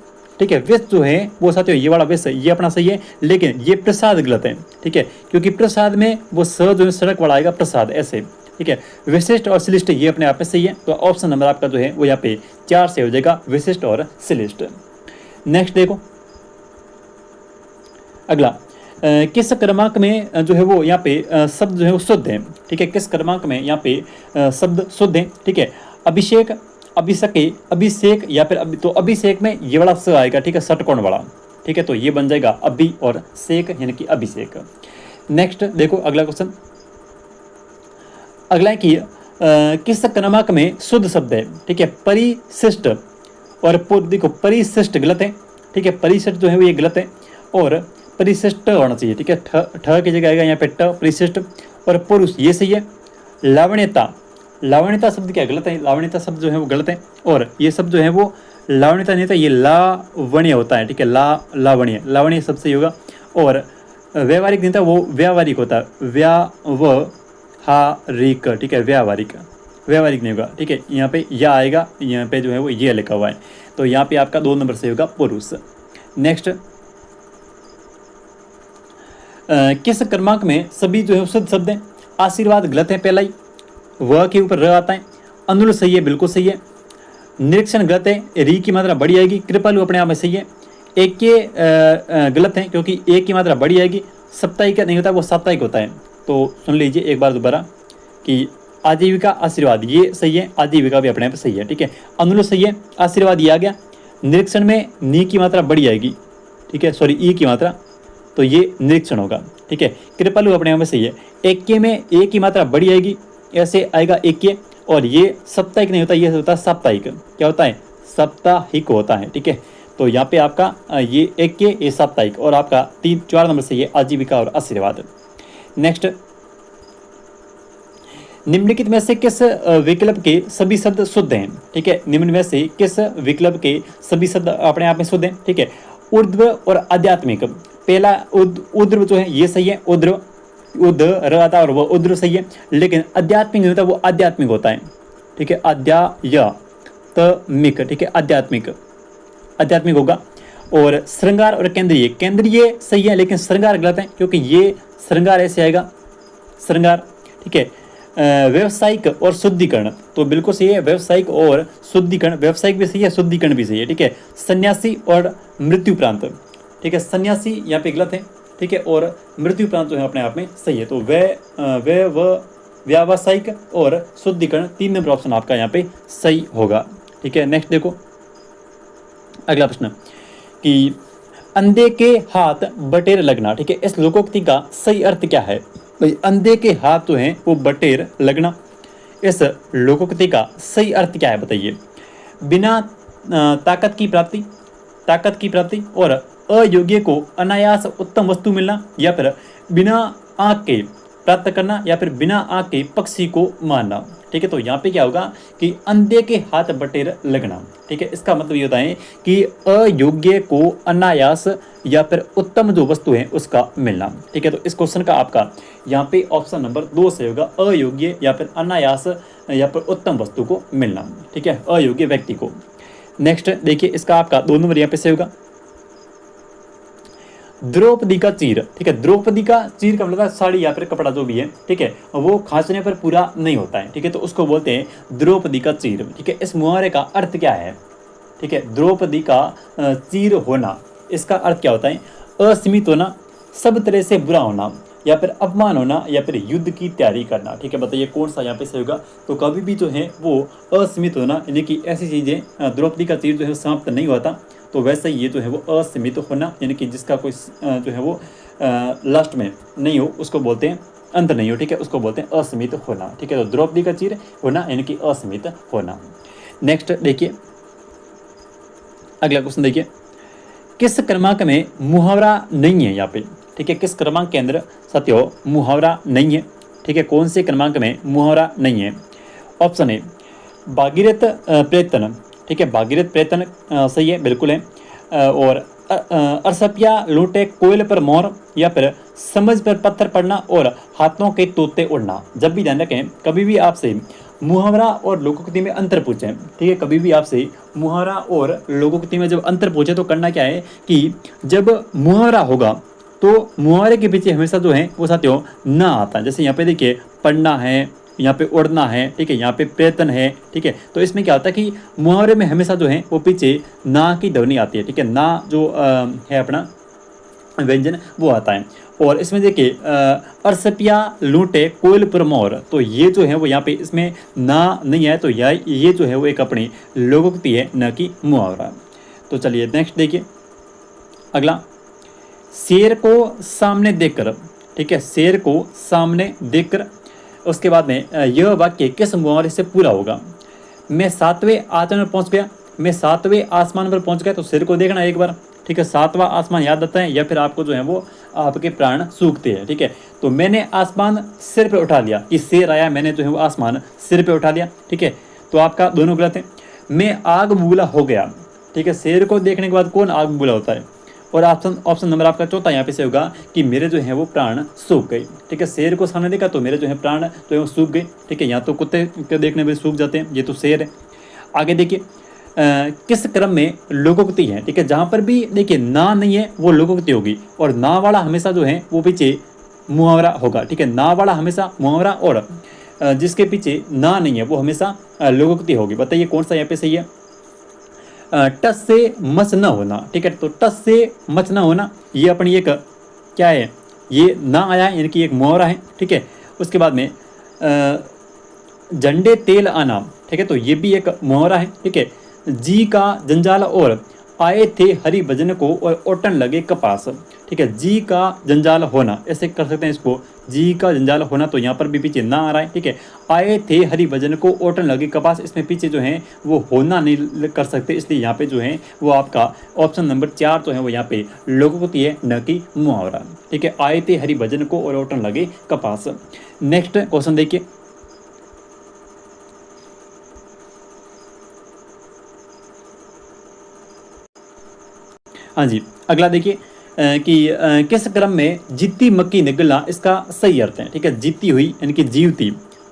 ठीक है, विष जो है वो साथियों ये वाला विष ये अपना सही है, लेकिन ये प्रसाद गलत है, ठीक है, क्योंकि प्रसाद में वो स जो है सड़क वाला आएगा प्रसाद ऐसे, ठीक है। विशिष्ट और श्लिष्ट ये अपने आप में सही है, तो ऑप्शन नंबर आपका जो है वो यहाँ पे 4 से हो जाएगा, विशिष्ट और श्लिष्ट। नेक्स्ट देखो अगला, किस क्रमांक में जो है वो यहाँ पे शब्द जो है वो शुद्ध है, ठीक है, किस क्रमांक में यहाँ पे शब्द शुद्ध है, ठीक है। अभिषेक, अभिषेक या फिर तो अभिषेक में ये वाला स आएगा, ठीक है, षटकोण वाला, ठीक है। तो ये बन जाएगा अभि और शेक यानी कि अभिषेक। नेक्स्ट देखो अगला क्वेश्चन, अगला है कि किस क्रमांक में शुद्ध शब्द है, ठीक है, परिशिष्ट और पूर्व। देखो परिशिष्ट गलत है, ठीक है, परिशिष्ट जो है वो ये गलत है, और परिशिष्ट होना चाहिए, ठीक है, ठ की जगह आएगा यहाँ पे ट, परिशिष्ट। और पुरुष ये सही है। लावण्यता, लावण्यता शब्द क्या गलत है, लावण्यता शब्द जो है वो गलत है, और ये शब्द जो है वो लावण्यता नहीं होता, ये लावण्य होता है, ठीक है, लावण्य, लावण्य शब्द सही होगा। और व्यावहारिक नहीं था, वो व्यावहारिक होता है, व्यावहारिक, ठीक है, व्यावहारिक, व्यावहारिक नहीं होगा, ठीक है। यहाँ पे या आएगा, यहाँ पे जो है वो ये लिखा हुआ है, तो यहाँ पे आपका 2 नंबर सही होगा, पुरुष। नेक्स्ट, किस क्रमांक में सभी जो है शुद्ध शब्द हैं। आशीर्वाद गलत है, पहला ही, वह के ऊपर र आता है। अनुल सही है, बिल्कुल सही है। निरीक्षण गलत है, री की मात्रा बड़ी आएगी। कृपालु अपने आप में सही है। एक के गलत है, क्योंकि एक की मात्रा बड़ी आएगी। साप्ताहिक नहीं होता, वो साप्ताहिक होता है। तो सुन लीजिए एक बार दोबारा कि आजीविका आशीर्वाद ये सही है, आजीविका भी अपने आप सही है, ठीक है। अनुल सही है, आशीर्वाद ये आ गया। निरीक्षण में नी की मात्रा बड़ी आएगी, ठीक है, सॉरी ई की मात्रा, तो ये निरीक्षण होगा, ठीक है। कृपालु अपने आप में सही है। एक के में ए की मात्रा बड़ी आएगी, ऐसे आएगा एक के। और ये साप्ताहिक नहीं होता, ये होता है साप्ताहिक। क्या होता है, साप्ताहिक होता है, ठीक है। तो यहाँ पे आपका ये एक के, ये साप्ताहिक, और आपका 4 नंबर सही है, आजीविका और आशीर्वाद। नेक्स्ट, निम्नलिखित में से किस विकल्प के सभी शब्द शुद्ध हैं, ठीक है। निम्न में से किस विकल्प के सभी शब्द अपने आप में शुद्ध हैं, ठीक है। ऊर्ध्व और आध्यात्मिक, पहला ऊर्ध्व जो है ये सही है, ऊर्ध्व, उद र आता और वह ऊर्ध्व सही है, लेकिन आध्यात्मिक नहीं होता, वो आध्यात्मिक होता है, ठीक है, आध्यात्मिक, ठीक है, आध्यात्मिक, आध्यात्मिक होगा। और श्रृंगार और केंद्रीय, केंद्रीय सही है, लेकिन श्रृंगार गलत है, क्योंकि ये श्रृंगार ऐसे आएगा, श्रृंगार, ठीक है। व्यवसायिक और शुद्धिकरण, तो बिल्कुल सही है, व्यवसायिक और शुद्धिकरण, व्यवसायिक भी सही है, शुद्धिकरण भी सही है, ठीक है। सन्यासी और मृत्युप्रांत, ठीक है, सन्यासी यहाँ पे गलत है, ठीक है, और मृत्युप्रांत जो है अपने आप में सही है। तो व्यावसायिक और शुद्धिकरण 3 नंबर ऑप्शन आपका यहाँ पे सही होगा, ठीक है। नेक्स्ट देखो अगला प्रश्न कि अंधे के हाथ बटेर लगना, ठीक है, इस लोकोक्ति का सही अर्थ क्या है? भाई अंधे के हाथ जो हैं वो बटेर लगना, इस लोकोक्ति का सही अर्थ क्या है बताइए? बिना ताकत की प्राप्ति, ताकत की प्राप्ति, और अयोग्य को अनायास उत्तम वस्तु मिलना, या फिर बिना आँख के प्राप्त करना, या फिर बिना आँख के पक्षी को मारना। ठीक है, तो यहाँ पे क्या होगा कि अंधे के हाथ बटेर लगना। ठीक है, इसका मतलब ये होता है कि अयोग्य को अनायास या फिर उत्तम जो वस्तु है उसका मिलना। ठीक है, तो इस क्वेश्चन का आपका यहाँ पे ऑप्शन नंबर 2 से होगा, अयोग्य या फिर अनायास या फिर उत्तम वस्तु को मिलना। ठीक है, अयोग्य व्यक्ति को। नेक्स्ट देखिए, इसका आपका 2 नंबर यहाँ पे से होगा, द्रौपदी का चीर। ठीक है, द्रौपदी का चीर का मतलब साड़ी या फिर कपड़ा जो भी है, ठीक है, वो खांसने पर पूरा नहीं होता है। ठीक है, तो उसको बोलते हैं द्रौपदी का चीर। ठीक है, इस मुहावरे का अर्थ क्या है? ठीक है, द्रौपदी का चीर होना, इसका अर्थ क्या होता है? असीमित होना, सब तरह से बुरा होना, या फिर अपमान होना, या फिर युद्ध की तैयारी करना। ठीक है, बताइए कौन सा यहाँ पे सही होगा? तो कभी भी जो है वो असीमित होना, यानी कि ऐसी चीज़ें, द्रौपदी का चीर जो है समाप्त नहीं होता, तो वैसे ये जो है वो असीमित होना, यानी कि जिसका कोई जो है वो लास्ट में नहीं हो उसको बोलते हैं, अंत नहीं हो। ठीक है, उसको बोलते हैं असीमित होना। ठीक है, तो द्रौपदी का चीर होना यानी कि असीमित होना। नेक्स्ट देखिए, अगला क्वेश्चन देखिए, किस क्रमांक में मुहावरा नहीं है यहाँ पे? ठीक है, किस क्रमांक के अंदर साथियों मुहावरा नहीं है? ठीक है, कौन से क्रमांक में मुहावरा नहीं है? ऑप्शन ए भागीरथ प्रयत्न। ठीक है, भागीरथ प्रयत्न सही है, बिल्कुल है। और अरसपिया लूटे कोयल पर मोर, या फिर समझ पर पत्थर पड़ना, और हाथों के तोते उड़ना। जब भी ध्यान रखें, कभी भी आपसे मुहावरा और लोकोक्ति में अंतर पूछें, ठीक है, कभी भी आपसे मुहावरा और लोकोक्ति में जब अंतर पूछे तो करना क्या है कि जब मुहावरा होगा तो मुहावरे के पीछे हमेशा जो है वो साथियों ना आता है। जैसे यहाँ पे देखिए, पढ़ना है, यहाँ पे उड़ना है, ठीक है, यहाँ पे प्रयत्न है। ठीक है, तो इसमें क्या होता है कि मुहावरे में हमेशा जो है वो पीछे ना की ध्वनि आती है। ठीक है, ना जो है अपना व्यंजन वो आता है। और इसमें देखिए अरसपिया लूटे कोयल पर मोर, तो ये जो है वो यहाँ पे इसमें ना नहीं है, तो ये जो है वो एक अपनी लोकोक्ति है, न कि मुहावरा। तो चलिए नेक्स्ट देखिए, अगला, शेर को सामने देखकर। ठीक है, शेर को सामने देखकर, उसके बाद में यह वाक्य किस मुहावरे से पूरा होगा? मैं 7वें आसमान पर पहुंच गया, मैं 7वें आसमान पर पहुंच गया, तो सिर को देखना एक बार। ठीक है, 7वां आसमान याद आता है, या फिर आपको जो है वो आपके प्राण सूखते हैं। ठीक है, तो मैंने आसमान सिर पे उठा लिया, कि शेर आया, मैंने जो है वो आसमान सिर पे उठा लिया। ठीक है, तो आपका दोनों गलत है। मैं आग बबूला हो गया। ठीक है, शेर को देखने के बाद कौन आग बबूला होता है? और ऑप्शन नंबर आपका चौथा यहाँ पे से होगा कि मेरे जो है वो प्राण सूख गए। ठीक है, शेर को सामने देखा तो मेरे जो है प्राण जो है वो सूख गए। ठीक है, यहाँ तो कुत्ते के देखने में सूख जाते हैं, ये तो शेर है। आगे देखिए, किस क्रम में लोकोक्ति है? ठीक है, जहाँ पर भी देखिए ना नहीं है वो लोकोक्ति होगी, और ना वाला हमेशा जो है वो पीछे मुहावरा होगा। ठीक है, ना वाला हमेशा मुहावरा, और जिसके पीछे ना नहीं है वो हमेशा लोकोक्ति होगी। बताइए कौन सा यहाँ पे सही है? टस से मच न होना। ठीक है, तो टस से मच न होना ये अपनी एक क्या है? ये ना आया यानी कि एक मुहावरा है। ठीक है, उसके बाद में झंडे तेल आना। ठीक है, तो ये भी एक मुहावरा है। ठीक है, जी का जंजाल और आए थे हरि भजन को और ओटन लगे कपास। ठीक है, जी का जंजाल होना, ऐसे कर सकते हैं इसको, जी का जंजाल होना, तो यहाँ पर भी पीछे ना आ रहा है। ठीक है, आए थे हरि भजन को ओटन लगे कपास, इसमें पीछे जो है वो होना नहीं कर सकते, इसलिए यहाँ पे जो है वो आपका ऑप्शन नंबर 4 जो है वो यहाँ पे लोकोक्ति है, न कि मुहावरा। ठीक है, आए थे हरि भजन को और ओटन लगे कपास। नेक्स्ट क्वेश्चन देखिए, हाँ जी, अगला देखिए कि किस क्रम में जीती मक्की निगलना, इसका सही अर्थ है। ठीक है, जीती हुई यानी कि जीवती,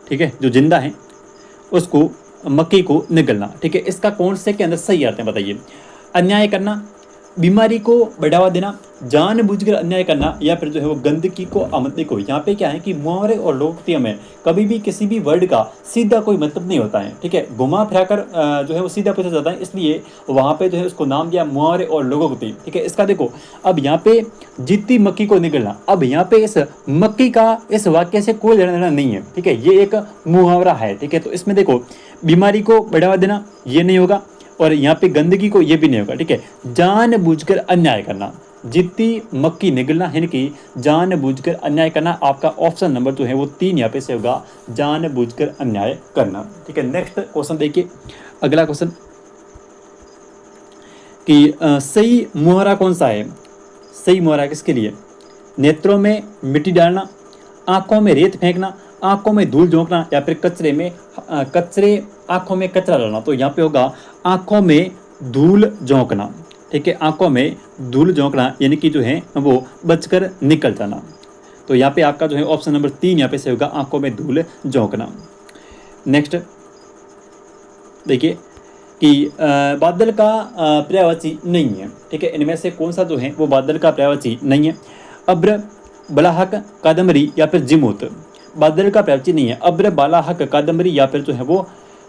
ठीक है, जो जिंदा है उसको मक्की को निगलना। ठीक है, इसका कौन से के अंदर सही अर्थ है बताइए? अन्याय करना, बीमारी को बढ़ावा देना, जानबूझकर अन्याय करना, या फिर जो है वो गंदगी को आमदनी को। यहाँ पे क्या है कि मुहावरे और लोकोक्तियों में कभी भी किसी भी वर्ड का सीधा कोई मतलब नहीं होता है। ठीक है, घुमा फिरा कर जो है वो सीधा पूछा जाता है, इसलिए वहाँ पे जो है उसको नाम दिया मुहावरे और लोकोक्ति। ठीक है, इसका देखो, अब यहाँ पे जीती मक्की को निगलना, अब यहाँ पे इस मक्की का इस वाक्य से कोई लेना देना नहीं है। ठीक है, ये एक मुहावरा है। ठीक है, तो इसमें देखो बीमारी को बढ़ावा देना ये नहीं होगा, और यहाँ पे गंदगी को ये भी नहीं होगा। ठीक है, जानबूझकर अन्याय करना, जितनी मक्की निगलना, यानी कि जानबूझकर अन्याय करना। आपका ऑप्शन नंबर जो है वो 3 यहाँ पे से होगा, जानबूझकर अन्याय करना। ठीक है, नेक्स्ट क्वेश्चन देखिए, अगला क्वेश्चन कि सही मुहावरा कौन सा है? सही मुहावरा किसके लिए? नेत्रों में मिट्टी डालना, आंखों में रेत फेंकना, आंखों में धूल झोंकना, या फिर आंखों में कचरा डालना। तो यहाँ पे होगा आंखों में धूल झोंकना। ठीक है, आंखों में धूल झोंकना यानी कि जो है वो बचकर निकल जाना। तो यहाँ पे आपका जो है ऑप्शन नंबर 3 यहाँ पे से होगा, आंखों में धूल झोंकना। नेक्स्ट देखिए कि बादल का पर्यायवाची नहीं है। ठीक है, इनमें से कौन सा जो है वो बादल का पर्यायवाची नहीं है? अब्र, बलाहक, कादम्बरी या फिर जिमूत। बादल का पर्यायवाची नहीं है अब्र, बालाहक, कादम्बरी या फिर जो है वो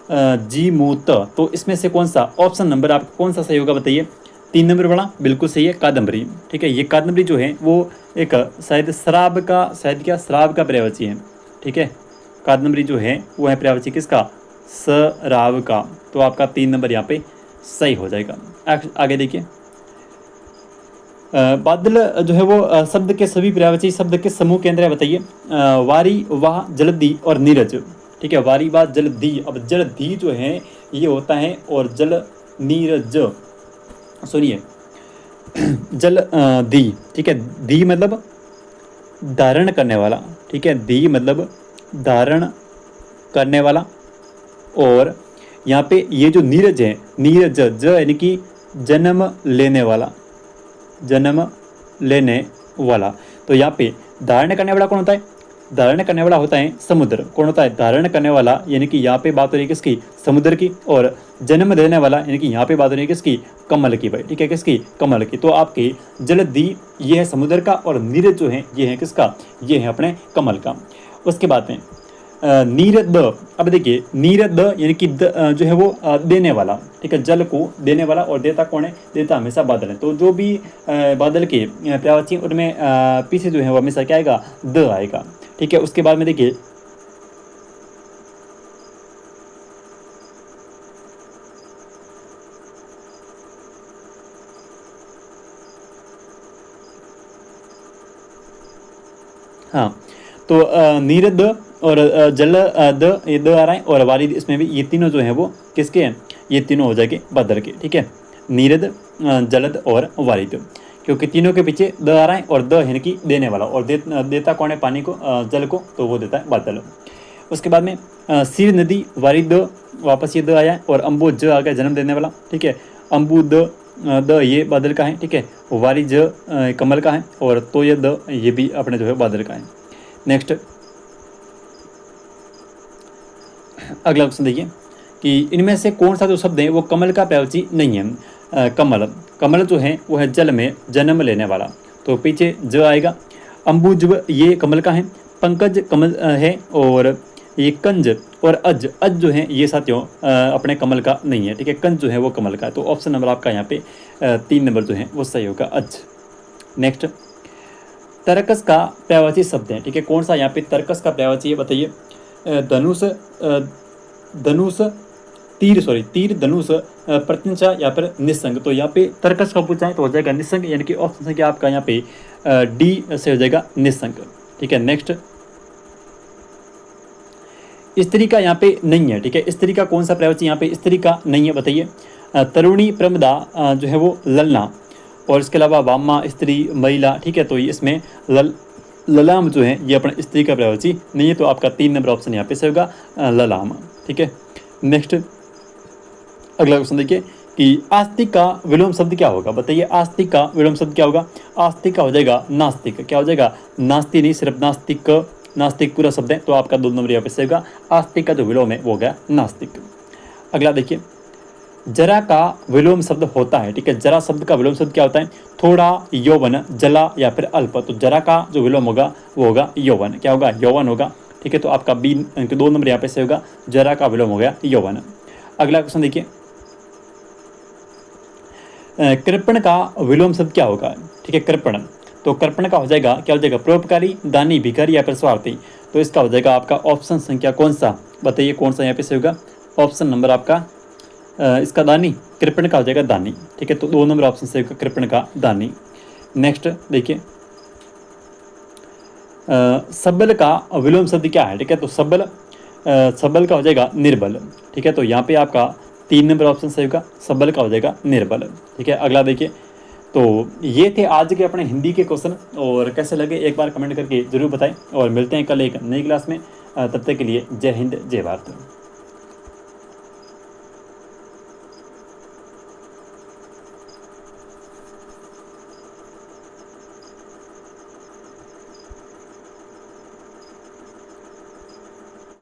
जिमूत। तो इसमें से कौन सा ऑप्शन नंबर आपका कौन सा सही होगा बताइए? 3 नंबर वाला बिल्कुल सही है, कादम्बरी। ठीक है, ये कादम्बरी जो है वो एक शायद शराब का पर्यायवाची है। ठीक है, कादम्बरी जो है वो है पर्यायवाची किसका? शराब का। तो आपका 3 नंबर यहाँ पे सही हो जाएगा। आगे देखिए, बादल जो है वो शब्द के सभी पर्यायवाची शब्द के समूह के अंदर है, बताइए। वारी, वाह, जलधि और नीरज। ठीक है, वारी, वाह, जलधि। अब जलधि जो है ये होता है, और जल नीरज, सुनिए, जल धी। ठीक है, धी मतलब धारण करने वाला। ठीक है, धी मतलब धारण करने वाला। और यहाँ पे ये जो नीरज है, नीरज ज यानी कि जन्म लेने वाला, जन्म लेने वाला। तो यहाँ पे धारण करने वाला कौन होता है? धारण करने वाला होता है समुद्र। कौन होता है धारण करने वाला? यानी कि यहाँ पे बात हो रही है किसकी? समुद्र की। और जन्म देने वाला यानी कि यहाँ पे बात हो रही है किसकी? कमल की भाई। ठीक है, किसकी? कमल की। तो आपकी जलधि ये है समुद्र का, और नीरज जो है ये है किसका? ये है अपने कमल का। उसके बाद में नीरद। अब देखिए, नीरद यानी कि जो है वो देने वाला। ठीक है, जल को देने वाला, और देता कौन है? देता हमेशा बादल है। तो जो भी बादल के पर्यायवाची उनमें पीछे जो है वो हमेशा क्या आएगा? द आएगा। ठीक है, उसके बाद में देखिए, हाँ, तो नीरद और जल द, ये द आ रहा है, और वारिद इसमें भी, ये तीनों जो है वो किसके हैं? ये तीनों हो जाएंगे बादल के। ठीक है, नीरद, जलद और वारिद, क्योंकि तीनों के पीछे द आ रहा है, और द यानी कि देने वाला, और देता कौन है पानी को? जल को, तो वो देता है बादल। उसके बाद में सिर, नदी, वारिद, वापस ये द आया है, और अम्बु ज आ गया, जन्म देने वाला। ठीक है, अम्बु द ये बादल का है। ठीक है, वारी ज कमल का है, और तो ये द ये भी अपने जो है बादल का है। नेक्स्ट अगला क्वेश्चन देखिए कि इनमें से कौन सा जो शब्द है वो कमल का पर्यायवाची नहीं है? कमल, कमल जो है वो है जल में जन्म लेने वाला, तो पीछे ज आएगा। अम्बुज ये कमल का है, पंकज कमल है, और ये कंज और अज जो है ये साथियों अपने कमल का नहीं है। ठीक है, कंज जो है वो कमल का है। तो ऑप्शन नंबर आपका यहाँ पे 3 नंबर जो है वो सही होगा, अज। नेक्स्ट, तरकस का पर्यायवाची शब्द है। ठीक है, कौन सा यहाँ पे तरकस का पर्यायवाची है बताइए? धनुष, धनुष, तीर, धनुष, प्रत्यंचा या फिर निस्संग। तो यहाँ पे तरकस का पूछा है तो हो जाएगा निस्संग, यानी कि ऑप्शन संख्या आपका यहाँ पे डी से हो जाएगा निस्संग। ठीक है, नेक्स्ट, स्त्री का यहाँ पे नहीं है। ठीक है, स्त्री का कौन सा पर्यायवाची यहाँ पे स्त्री का नहीं है बताइए? तरुणी, प्रमदा जो है वो ललना, और इसके अलावा वामा, स्त्री, महिला। ठीक है, तो ये इसमें ललाम जो है ये अपना स्त्री का पर्यायवाची नहीं है। तो आपका 3 नंबर ऑप्शन यहाँ पे से होगा ललाम। ठीक है, नेक्स्ट अगला क्वेश्चन देखिए कि आस्तिक का विलोम शब्द क्या होगा बताइए? आस्तिक का विलोम शब्द क्या होगा? आस्तिक का हो जाएगा नास्तिक। क्या हो जाएगा? नास्ती नहीं, सिर्फ नास्तिक, नास्तिक पूरा शब्द है। तो आपका 2 नंबर यहाँ पे से होगा। आस्तिक का जो विलोम है वो हो गया नास्तिक। अगला देखिए, जरा का विलोम शब्द होता है। ठीक है, जरा शब्द का विलोम शब्द क्या होता है? थोड़ा, यौवन, जला या फिर अल्प। तो जरा का जो विलोम होगा वो होगा यौवन। क्या होगा? यौवन होगा। ठीक है, तो आपका 2 नंबर यहाँ पे से होगा, जरा का विलोम हो गया यौवन। अगला क्वेश्चन देखिए, कृपण का विलोम शब्द क्या होगा? ठीक है, कृपण, तो कृपण का हो जाएगा क्या हो जाएगा? परोपकारी, दानी, भिखारी या फिर स्वार्थी। तो इसका हो जाएगा आपका ऑप्शन संख्या कौन सा बताइए? कौन सा यहाँ पे से होगा? ऑप्शन नंबर आपका इसका दानी, कृपण का हो जाएगा दानी। ठीक है, तो 2 नंबर ऑप्शन से होगा कृपण का दानी। नेक्स्ट देखिए, सबल का विलोम शब्द क्या है, ठीक है। तो सबल का हो जाएगा निर्बल, ठीक है। तो यहाँ पे आपका 3 नंबर ऑप्शन सही होगा, सबल का हो जाएगा निर्बल, ठीक है। अगला देखिए, तो ये थे आज के अपने हिंदी के क्वेश्चन, और कैसे लगे एक बार कमेंट करके जरूर बताएं, और मिलते हैं कल एक नई क्लास में। तब तक के लिए जय हिंद जय भारत।